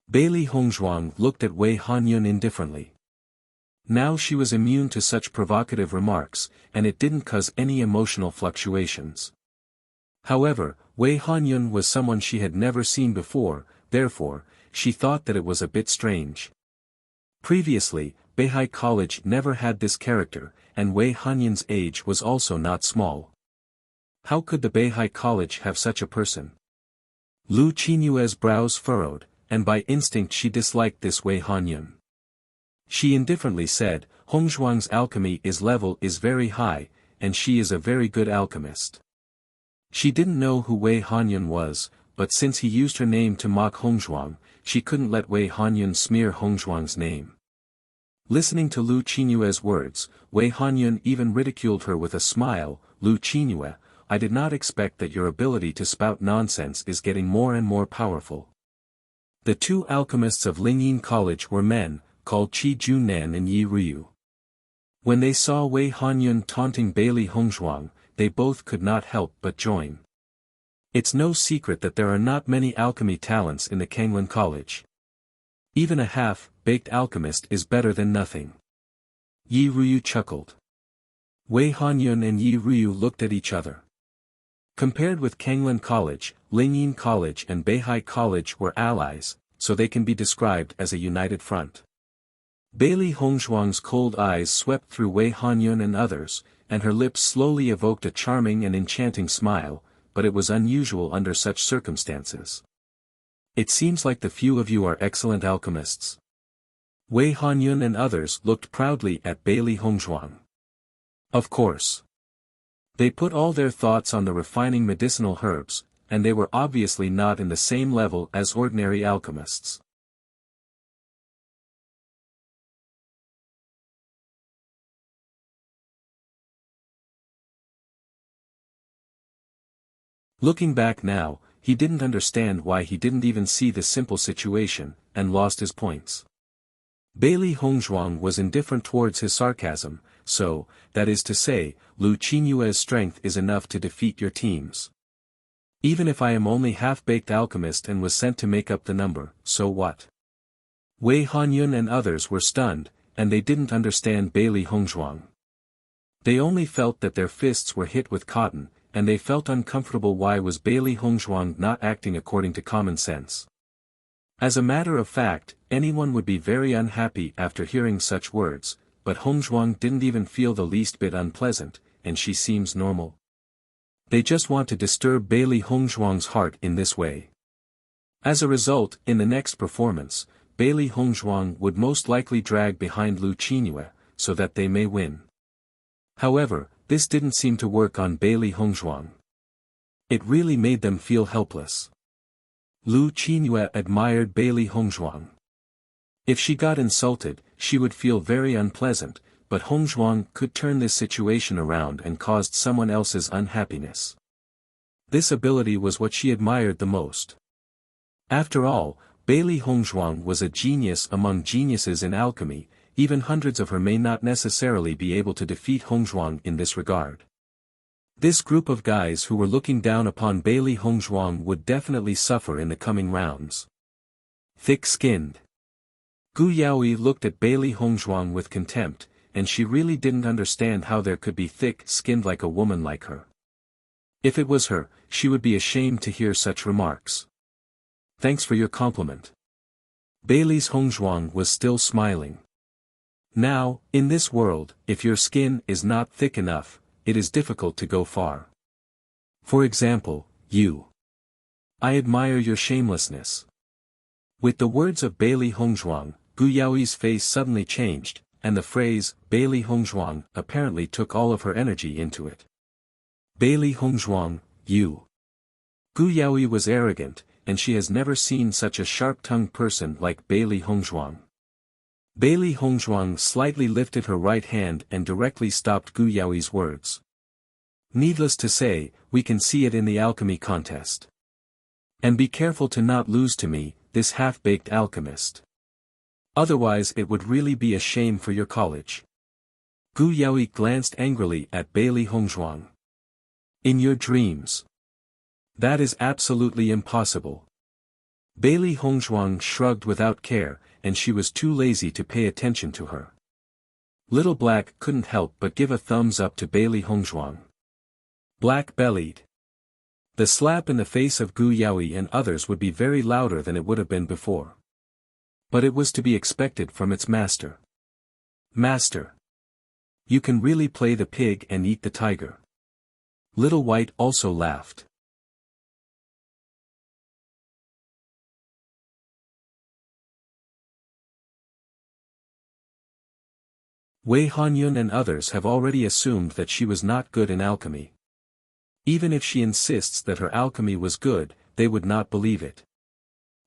[SPEAKER 1] Bailey Hongzhuang looked at Wei Hanyun indifferently. Now she was immune to such provocative remarks, and it didn't cause any emotional fluctuations. However, Wei Hanyun was someone she had never seen before, therefore, she thought that it was a bit strange. Previously, Beihai College never had this character, and Wei Hanyun's age was also not small. How could the Beihai College have such a person? Lu Qinyue's brows furrowed, and by instinct she disliked this Wei Hanyun. She indifferently said, Hongzhuang's alchemy level is very high, and she is a very good alchemist. She didn't know who Wei Hanyun was, but since he used her name to mock Hongzhuang, she couldn't let Wei Hanyun smear Hongzhuang's name. Listening to Lu Qinyue's words, Wei Hanyun even ridiculed her with a smile. Lu Qinyue, I did not expect that your ability to spout nonsense is getting more and more powerful. The two alchemists of Lingyin College were men, called Qi Junnan and Yi Ryu. When they saw Wei Hanyun taunting Bailey Hongzhuang, they both could not help but join. It's no secret that there are not many alchemy talents in the Kanglin College. Even a half-baked alchemist is better than nothing. Yi Ryu chuckled. Wei Hanyun and Yi Ryu looked at each other. Compared with Kanglin College, Lingyin College and Beihai College were allies, so they can be described as a united front. Bailey Hongzhuang's cold eyes swept through Wei Hanyun and others, and her lips slowly evoked a charming and enchanting smile, but it was unusual under such circumstances. It seems like the few of you are excellent alchemists. Wei Hanyun and others looked proudly at Bailey Hongzhuang. Of course. They put all their thoughts on the refining medicinal herbs, and they were obviously not in the same level as ordinary alchemists. Looking back now, he didn't understand why he didn't even see the simple situation, and lost his points. Bailey Hongzhuang was indifferent towards his sarcasm, so, that is to say, Lu Qinyue's strength is enough to defeat your teams. Even if I am only half-baked alchemist and was sent to make up the number, so what? Wei Hanyun and others were stunned, and they didn't understand Bailey Hongzhuang. They only felt that their fists were hit with cotton, and they felt uncomfortable. Why was Bailey Hongzhuang not acting according to common sense? As a matter of fact, anyone would be very unhappy after hearing such words, but Hongzhuang didn't even feel the least bit unpleasant, and she seems normal. They just want to disturb Bailey Hongzhuang's heart in this way. As a result, in the next performance, Bailey Hongzhuang would most likely drag behind Lu Qingyue, so that they may win. However, this didn't seem to work on Bailey Hongzhuang. It really made them feel helpless. Lu Qingyue admired Bailey Hongzhuang. If she got insulted, she would feel very unpleasant, but Hongzhuang could turn this situation around and caused someone else's unhappiness. This ability was what she admired the most. After all, Bailey Hongzhuang was a genius among geniuses in alchemy. Even hundreds of her may not necessarily be able to defeat Hongzhuang in this regard. This group of guys who were looking down upon Bailey Hongzhuang would definitely suffer in the coming rounds. Thick-skinned. Gu Yaoi looked at Bailey Hongzhuang with contempt, and she really didn't understand how there could be thick-skinned like a woman like her. If it was her, she would be ashamed to hear such remarks. Thanks for your compliment. Bailey's Hongzhuang was still smiling. Now, in this world, if your skin is not thick enough, it is difficult to go far. For example, you. I admire your shamelessness. With the words of Bailey Hongzhuang, Gu Yaoi's face suddenly changed, and the phrase, Bailey Hongzhuang, apparently took all of her energy into it. Bailey Hongzhuang, you. Gu Yaoi was arrogant, and she has never seen such a sharp-tongued person like Bailey Hongzhuang. Bailey Hongzhuang slightly lifted her right hand and directly stopped Gu Yaoi's words. Needless to say, we can see it in the alchemy contest. And be careful to not lose to me, this half-baked alchemist. Otherwise it would really be a shame for your college. Gu Yaoi glanced angrily at Bailey Hongzhuang. In your dreams. That is absolutely impossible. Bailey Hongzhuang shrugged without care, and she was too lazy to pay attention to her. Little Black couldn't help but give a thumbs up to Bailey Hongzhuang. Black-bellied. The slap in the face of Gu Yaoi and others would be very louder than it would have been before. But it was to be expected from its master. Master. You can really play the pig and eat the tiger. Little White also laughed. Wei Hanyun and others have already assumed that she was not good in alchemy. Even if she insists that her alchemy was good, they would not believe it.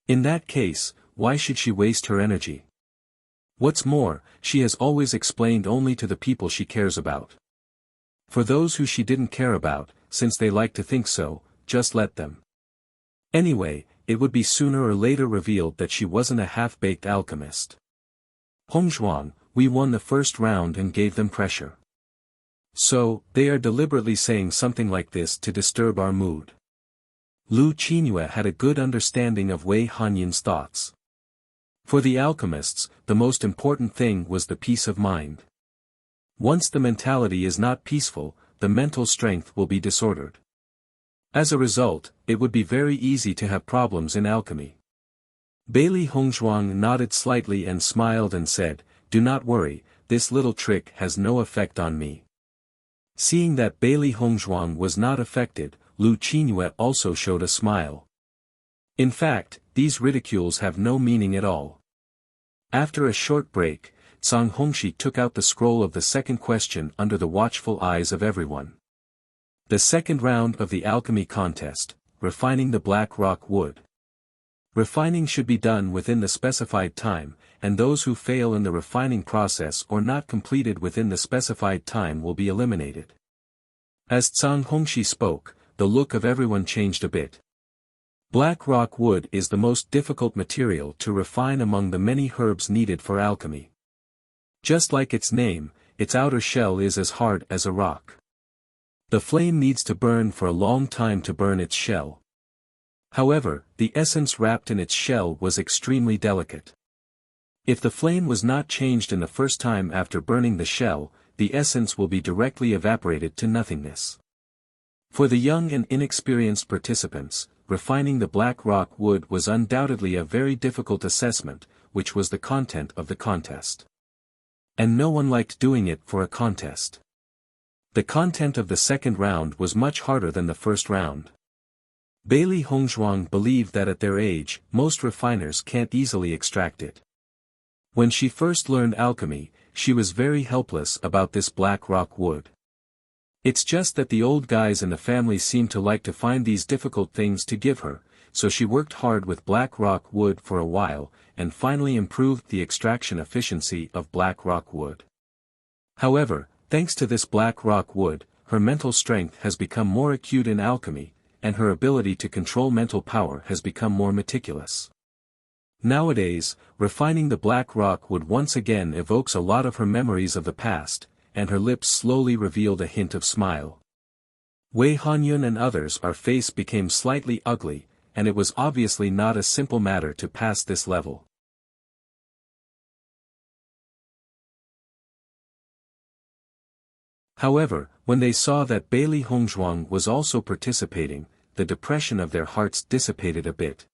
[SPEAKER 1] In that case, why should she waste her energy? What's more, she has always explained only to the people she cares about. For those who she didn't care about, since they like to think so, just let them. Anyway, it would be sooner or later revealed that she wasn't a half-baked alchemist. Hongzhuang, we won the first round and gave them pressure. So, they are deliberately saying something like this to disturb our mood. Lu Qingyue had a good understanding of Wei Hanyun's thoughts. For the alchemists, the most important thing was the peace of mind. Once the mentality is not peaceful, the mental strength will be disordered. As a result, it would be very easy to have problems in alchemy. Bailey Hongzhuang nodded slightly and smiled and said, "Do not worry, this little trick has no effect on me." Seeing that Bailey Hongzhuang was not affected, Lu Qingyue also showed a smile. In fact, these ridicules have no meaning at all. After a short break, Zhang Hongxi took out the scroll of the second question under the watchful eyes of everyone. The second round of the alchemy contest, refining the black rock wood. Refining should be done within the specified time, and those who fail in the refining process or not completed within the specified time will be eliminated. As Zhang Hongxi spoke, the look of everyone changed a bit. Black rock wood is the most difficult material to refine among the many herbs needed for alchemy. Just like its name, its outer shell is as hard as a rock. The flame needs to burn for a long time to burn its shell. However, the essence wrapped in its shell was extremely delicate. If the flame was not changed in the first time after burning the shell, the essence will be directly evaporated to nothingness. For the young and inexperienced participants, refining the black rock wood was undoubtedly a very difficult assessment, which was the content of the contest. And no one liked doing it for a contest. The content of the second round was much harder than the first round. Bailey Hongzhuang believed that at their age, most refiners can't easily extract it. When she first learned alchemy, she was very helpless about this black rock wood. It's just that the old guys in the family seemed to like to find these difficult things to give her, so she worked hard with black rock wood for a while, and finally improved the extraction efficiency of black rock wood. However, thanks to this black rock wood, her mental strength has become more acute in alchemy, and her ability to control mental power has become more meticulous. Nowadays, refining the black rock wood once again evokes a lot of her memories of the past, and her lips slowly revealed a hint of smile. Wei Hanyun and others, our face became slightly ugly, and it was obviously not a simple matter to pass this level. However, when they saw that Bailey Hongzhuang was also participating, the depression of their hearts dissipated a bit.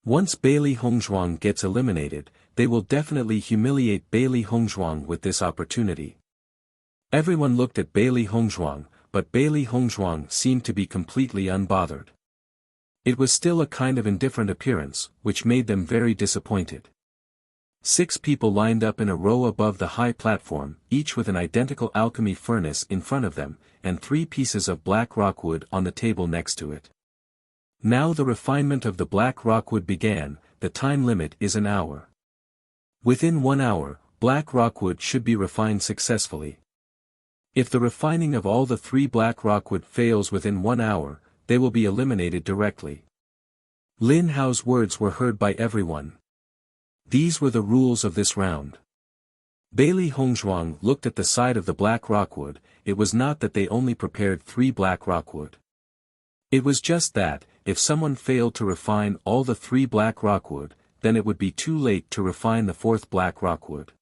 [SPEAKER 1] Once Bailey Hongzhuang gets eliminated, they will definitely humiliate Bailey Hongzhuang with this opportunity. Everyone looked at Bailey Hongzhuang, but Bailey Hongzhuang seemed to be completely unbothered. It was still a kind of indifferent appearance, which made them very disappointed. 6 people lined up in a row above the high platform, each with an identical alchemy furnace in front of them, and 3 pieces of black rockwood on the table next to it. Now the refinement of the black rockwood began. The time limit is an hour. Within 1 hour, black rockwood should be refined successfully. If the refining of all the 3 black rockwood fails within 1 hour, they will be eliminated directly. Lin Hao's words were heard by everyone. These were the rules of this round. Bailey Hongzhuang looked at the side of the black rockwood. It was not that they only prepared 3 black rockwood. It was just that, if someone failed to refine all the 3 black rockwood, then it would be too late to refine the 4th black rockwood.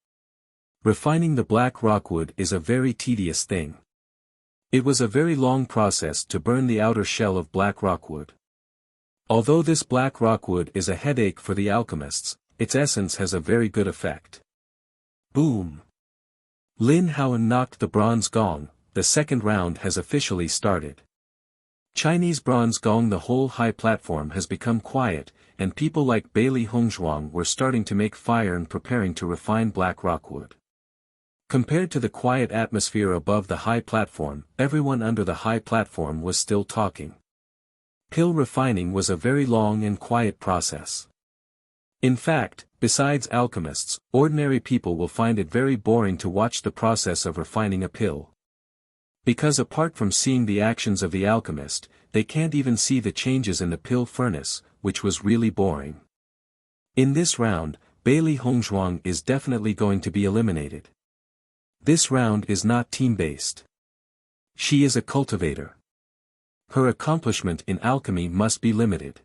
[SPEAKER 1] Refining the black rockwood is a very tedious thing. It was a very long process to burn the outer shell of black rockwood. Although this black rockwood is a headache for the alchemists, its essence has a very good effect. Boom! Lin Hao knocked the bronze gong. The second round has officially started. Chinese bronze gong. The whole high platform has become quiet, and people like Bailey Hongzhuang were starting to make fire and preparing to refine black rockwood. Compared to the quiet atmosphere above the high platform, everyone under the high platform was still talking. Pill refining was a very long and quiet process. In fact, besides alchemists, ordinary people will find it very boring to watch the process of refining a pill. Because apart from seeing the actions of the alchemist, they can't even see the changes in the pill furnace, which was really boring. In this round, Bailey Hongzhuang is definitely going to be eliminated. This round is not team-based. She is a cultivator. Her accomplishment in alchemy must be limited.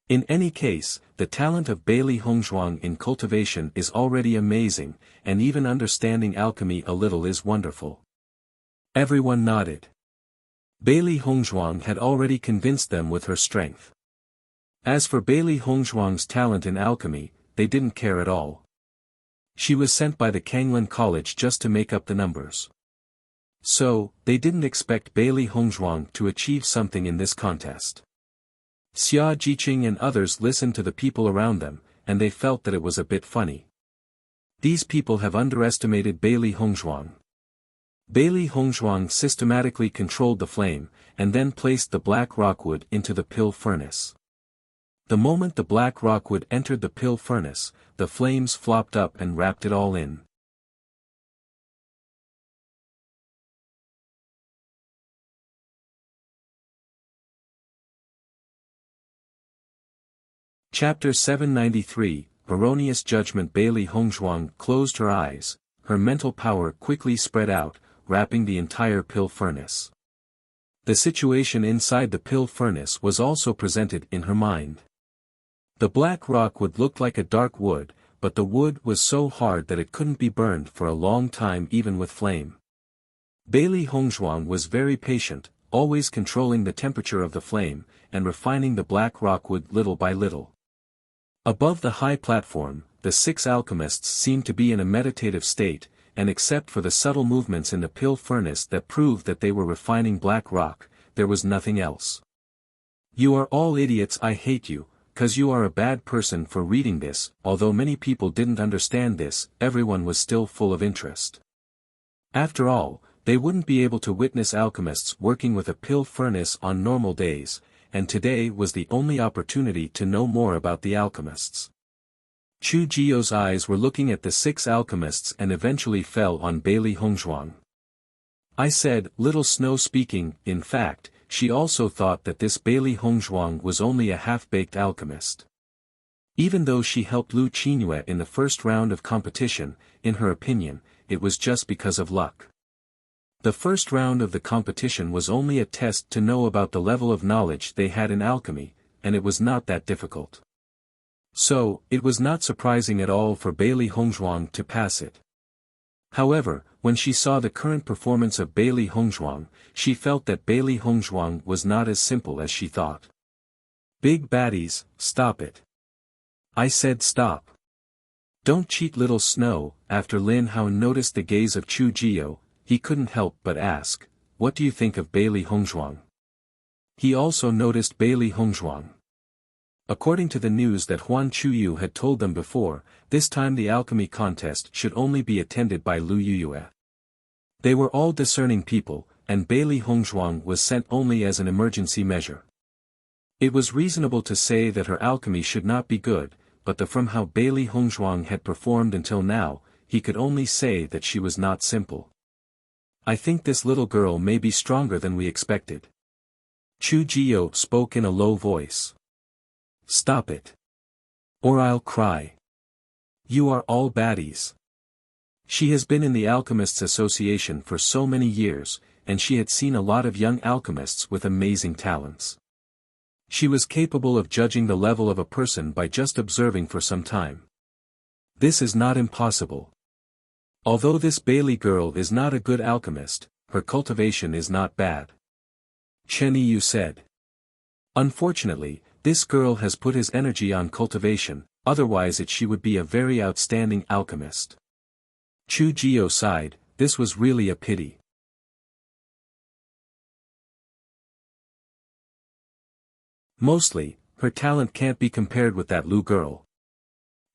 [SPEAKER 1] In any case, the talent of Bailey Hongzhuang in cultivation is already amazing, and even understanding alchemy a little is wonderful. Everyone nodded. Bailey Hongzhuang had already convinced them with her strength. As for Bailey Hongzhuang's talent in alchemy, they didn't care at all. She was sent by the Kanglin College just to make up the numbers. So, they didn't expect Bailey Hongzhuang to achieve something in this contest. Xia Jiqing and others listened to the people around them, and they felt that it was a bit funny. These people have underestimated Bailey Hongzhuang. Bailey Hongzhuang systematically controlled the flame, and then placed the black rockwood into the pill furnace. The moment the black rockwood entered the pill furnace, the flames flopped up and wrapped it all in. Chapter 793, Erroneous Judgment. Bailey Hongzhuang closed her eyes. Her mental power quickly spread out, wrapping the entire pill furnace. The situation inside the pill furnace was also presented in her mind. The black rock wood looked like a dark wood, but the wood was so hard that it couldn't be burned for a long time even with flame. Bailey Hongzhuang was very patient, always controlling the temperature of the flame, and refining the black rock wood little by little. Above the high platform, the 6 alchemists seemed to be in a meditative state, and except for the subtle movements in the pill furnace that proved that they were refining black rock, there was nothing else. "You are all idiots, I hate you, 'cause you are a bad person for reading this." Although many people didn't understand this, everyone was still full of interest. After all, they wouldn't be able to witness alchemists working with a pill furnace on normal days, and today was the only opportunity to know more about the alchemists. Chu Jio's eyes were looking at the 6 alchemists and eventually fell on Bailey Hongzhuang. I said, Little Snow speaking. In fact, she also thought that this Bailey Hongzhuang was only a half-baked alchemist. Even though she helped Lu Qingyue in the first round of competition, in her opinion, it was just because of luck. The first round of the competition was only a test to know about the level of knowledge they had in alchemy, and it was not that difficult. So, it was not surprising at all for Bailey Hongzhuang to pass it. However, when she saw the current performance of Bailey Hongzhuang, she felt that Bailey Hongzhuang was not as simple as she thought. "Big baddies, stop it. I said stop. Don't cheat, Little Snow." After Lin Hao noticed the gaze of Chu Jio, he couldn't help but ask, "What do you think of Bailey Hongzhuang?" He also noticed Bailey Hongzhuang. According to the news that Huan Chuyu had told them before, this time the alchemy contest should only be attended by Lu Yuyue. They were all discerning people, and Bailey Hongzhuang was sent only as an emergency measure. It was reasonable to say that her alchemy should not be good, but from how Bailey Hongzhuang had performed until now, he could only say that she was not simple. "I think this little girl may be stronger than we expected." Chu Jio spoke in a low voice. "Stop it. Or I'll cry. You are all baddies." She has been in the Alchemists Association for so many years, and she had seen a lot of young alchemists with amazing talents. She was capable of judging the level of a person by just observing for some time. This is not impossible. Although this Bailey girl is not a good alchemist, her cultivation is not bad. Chen Yu said. Unfortunately, this girl has put his energy on cultivation, otherwise she would be a very outstanding alchemist. Chu Jio sighed, this was really a pity. Mostly, her talent can't be compared with that Lu girl.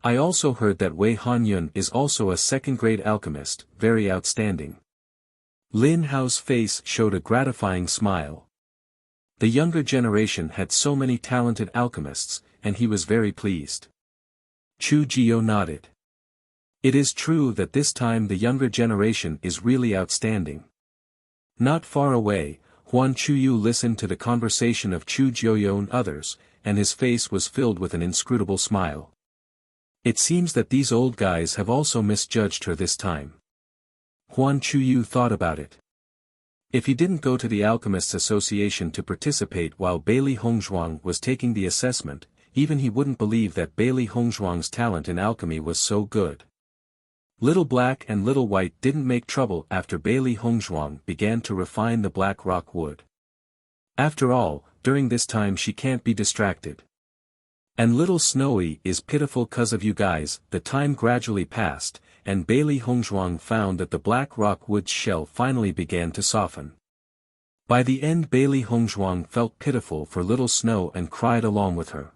[SPEAKER 1] I also heard that Wei Hanyun is also a second-grade alchemist, very outstanding. Lin Hao's face showed a gratifying smile. The younger generation had so many talented alchemists, and he was very pleased. Chu Jio nodded. It is true that this time the younger generation is really outstanding. Not far away, Huan Chuyu listened to the conversation of Chu Jioyo and others, and his face was filled with an inscrutable smile. It seems that these old guys have also misjudged her this time. Huan Chuyu thought about it. If he didn't go to the Alchemists Association to participate while Bailey Hongzhuang was taking the assessment, even he wouldn't believe that Bailey Hongzhuang's talent in alchemy was so good. Little Black and Little White didn't make trouble after Bailey Hongzhuang began to refine the black rock wood. After all, during this time she can't be distracted. And Little Snowy is pitiful 'cause of you guys. The time gradually passed, and Bailey Hongzhuang found that the black rock wood's shell finally began to soften. By the end Bailey Hongzhuang felt pitiful for Little Snow and cried along with her.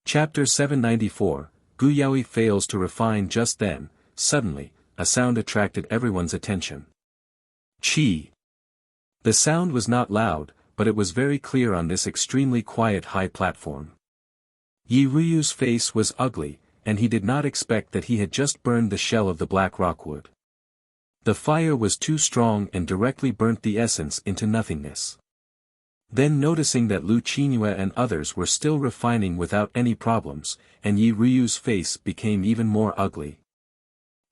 [SPEAKER 1] Chapter 794, Gu Yaoi fails to refine. Just then, suddenly, a sound attracted everyone's attention. Chi. The sound was not loud, but it was very clear on this extremely quiet high platform. Yi Ruyu's face was ugly, and he did not expect that he had just burned the shell of the black rockwood. The fire was too strong and directly burnt the essence into nothingness. Then noticing that Lu Qingyue and others were still refining without any problems, and Yi Ruyu's face became even more ugly.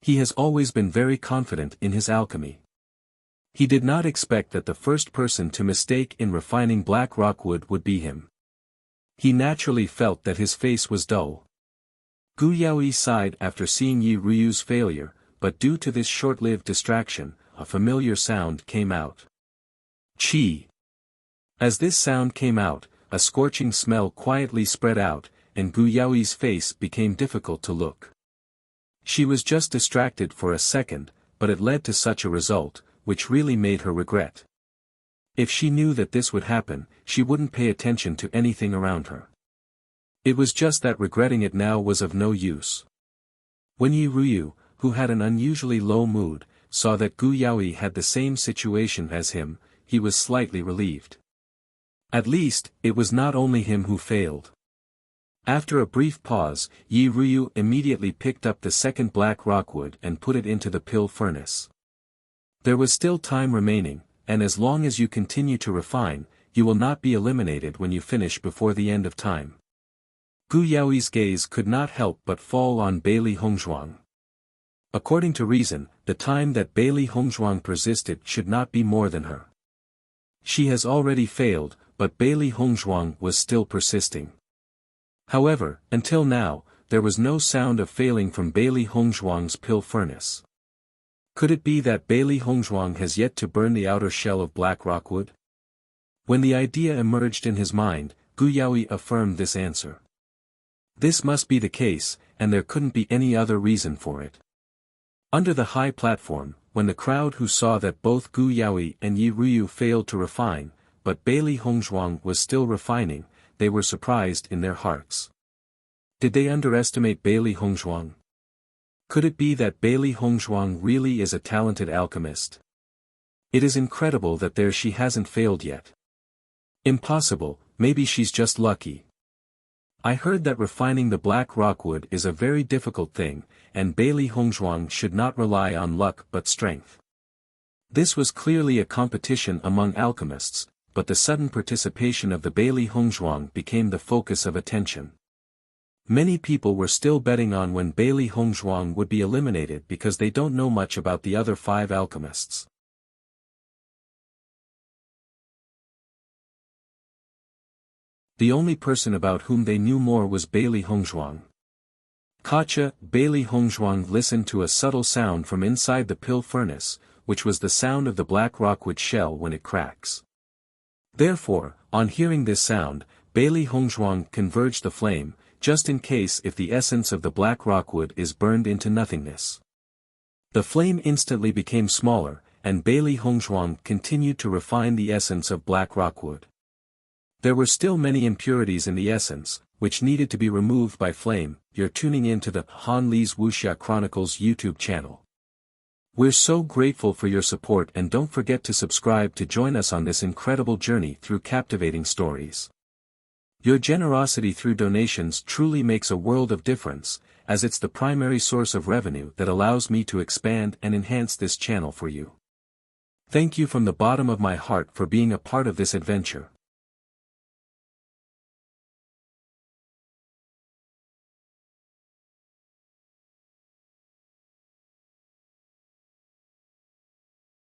[SPEAKER 1] He has always been very confident in his alchemy. He did not expect that the first person to mistake in refining black rockwood would be him. He naturally felt that his face was dull. Gu Yaoyi sighed after seeing Yi Ruyu's failure, but due to this short-lived distraction, a familiar sound came out. Chi. As this sound came out, a scorching smell quietly spread out, and Gu Yaoyi's face became difficult to look. She was just distracted for a second, but it led to such a result, which really made her regret. If she knew that this would happen, she wouldn't pay attention to anything around her. It was just that regretting it now was of no use. When Yi Ruyu, who had an unusually low mood, saw that Gu Yaoyi had the same situation as him, he was slightly relieved. At least, it was not only him who failed. After a brief pause, Yi Ruyu immediately picked up the second black rockwood and put it into the pill furnace. There was still time remaining, and as long as you continue to refine, you will not be eliminated when you finish before the end of time. Gu Yaoyi's gaze could not help but fall on Bailey Hongzhuang. According to reason, the time that Bailey Hongzhuang persisted should not be more than her. She has already failed, but Bailey Hongzhuang was still persisting. However, until now, there was no sound of failing from Bailey Hongzhuang's pill furnace. Could it be that Bailey Hongzhuang has yet to burn the outer shell of black rockwood? When the idea emerged in his mind, Gu Yaoyi affirmed this answer. This must be the case, and there couldn't be any other reason for it. Under the high platform, when the crowd who saw that both Gu Yaoyi and Yi Ruyu failed to refine, but Bailey Hongzhuang was still refining, they were surprised in their hearts. Did they underestimate Bailey Hongzhuang? Could it be that Bailey Hongzhuang really is a talented alchemist? It is incredible that she hasn't failed yet. Impossible, maybe she's just lucky. I heard that refining the black rockwood is a very difficult thing, and Bailey Hongzhuang should not rely on luck but strength. This was clearly a competition among alchemists, but the sudden participation of the Bailey Hongzhuang became the focus of attention. Many people were still betting on when Bailey Hongzhuang would be eliminated because they don't know much about the other 5 alchemists. The only person about whom they knew more was Bailey Hongzhuang. Kacha, Bailey Hongzhuang listened to a subtle sound from inside the pill furnace, which was the sound of the black rockwood shell when it cracks. Therefore, on hearing this sound, Bailey Hongzhuang converged the flame, just in case if the essence of the black rockwood is burned into nothingness. The flame instantly became smaller, and Bailey Hongzhuang continued to refine the essence of black rockwood. There were still many impurities in the essence, which needed to be removed by flame. You're tuning in to the Han Li's Wuxia Chronicles YouTube channel. We're so grateful for your support, and don't forget to subscribe to join us on this incredible journey through captivating stories. Your generosity through donations truly makes a world of difference, as it's the primary source of revenue that allows me to expand and enhance this channel for you. Thank you from the bottom of my heart for being a part of this adventure.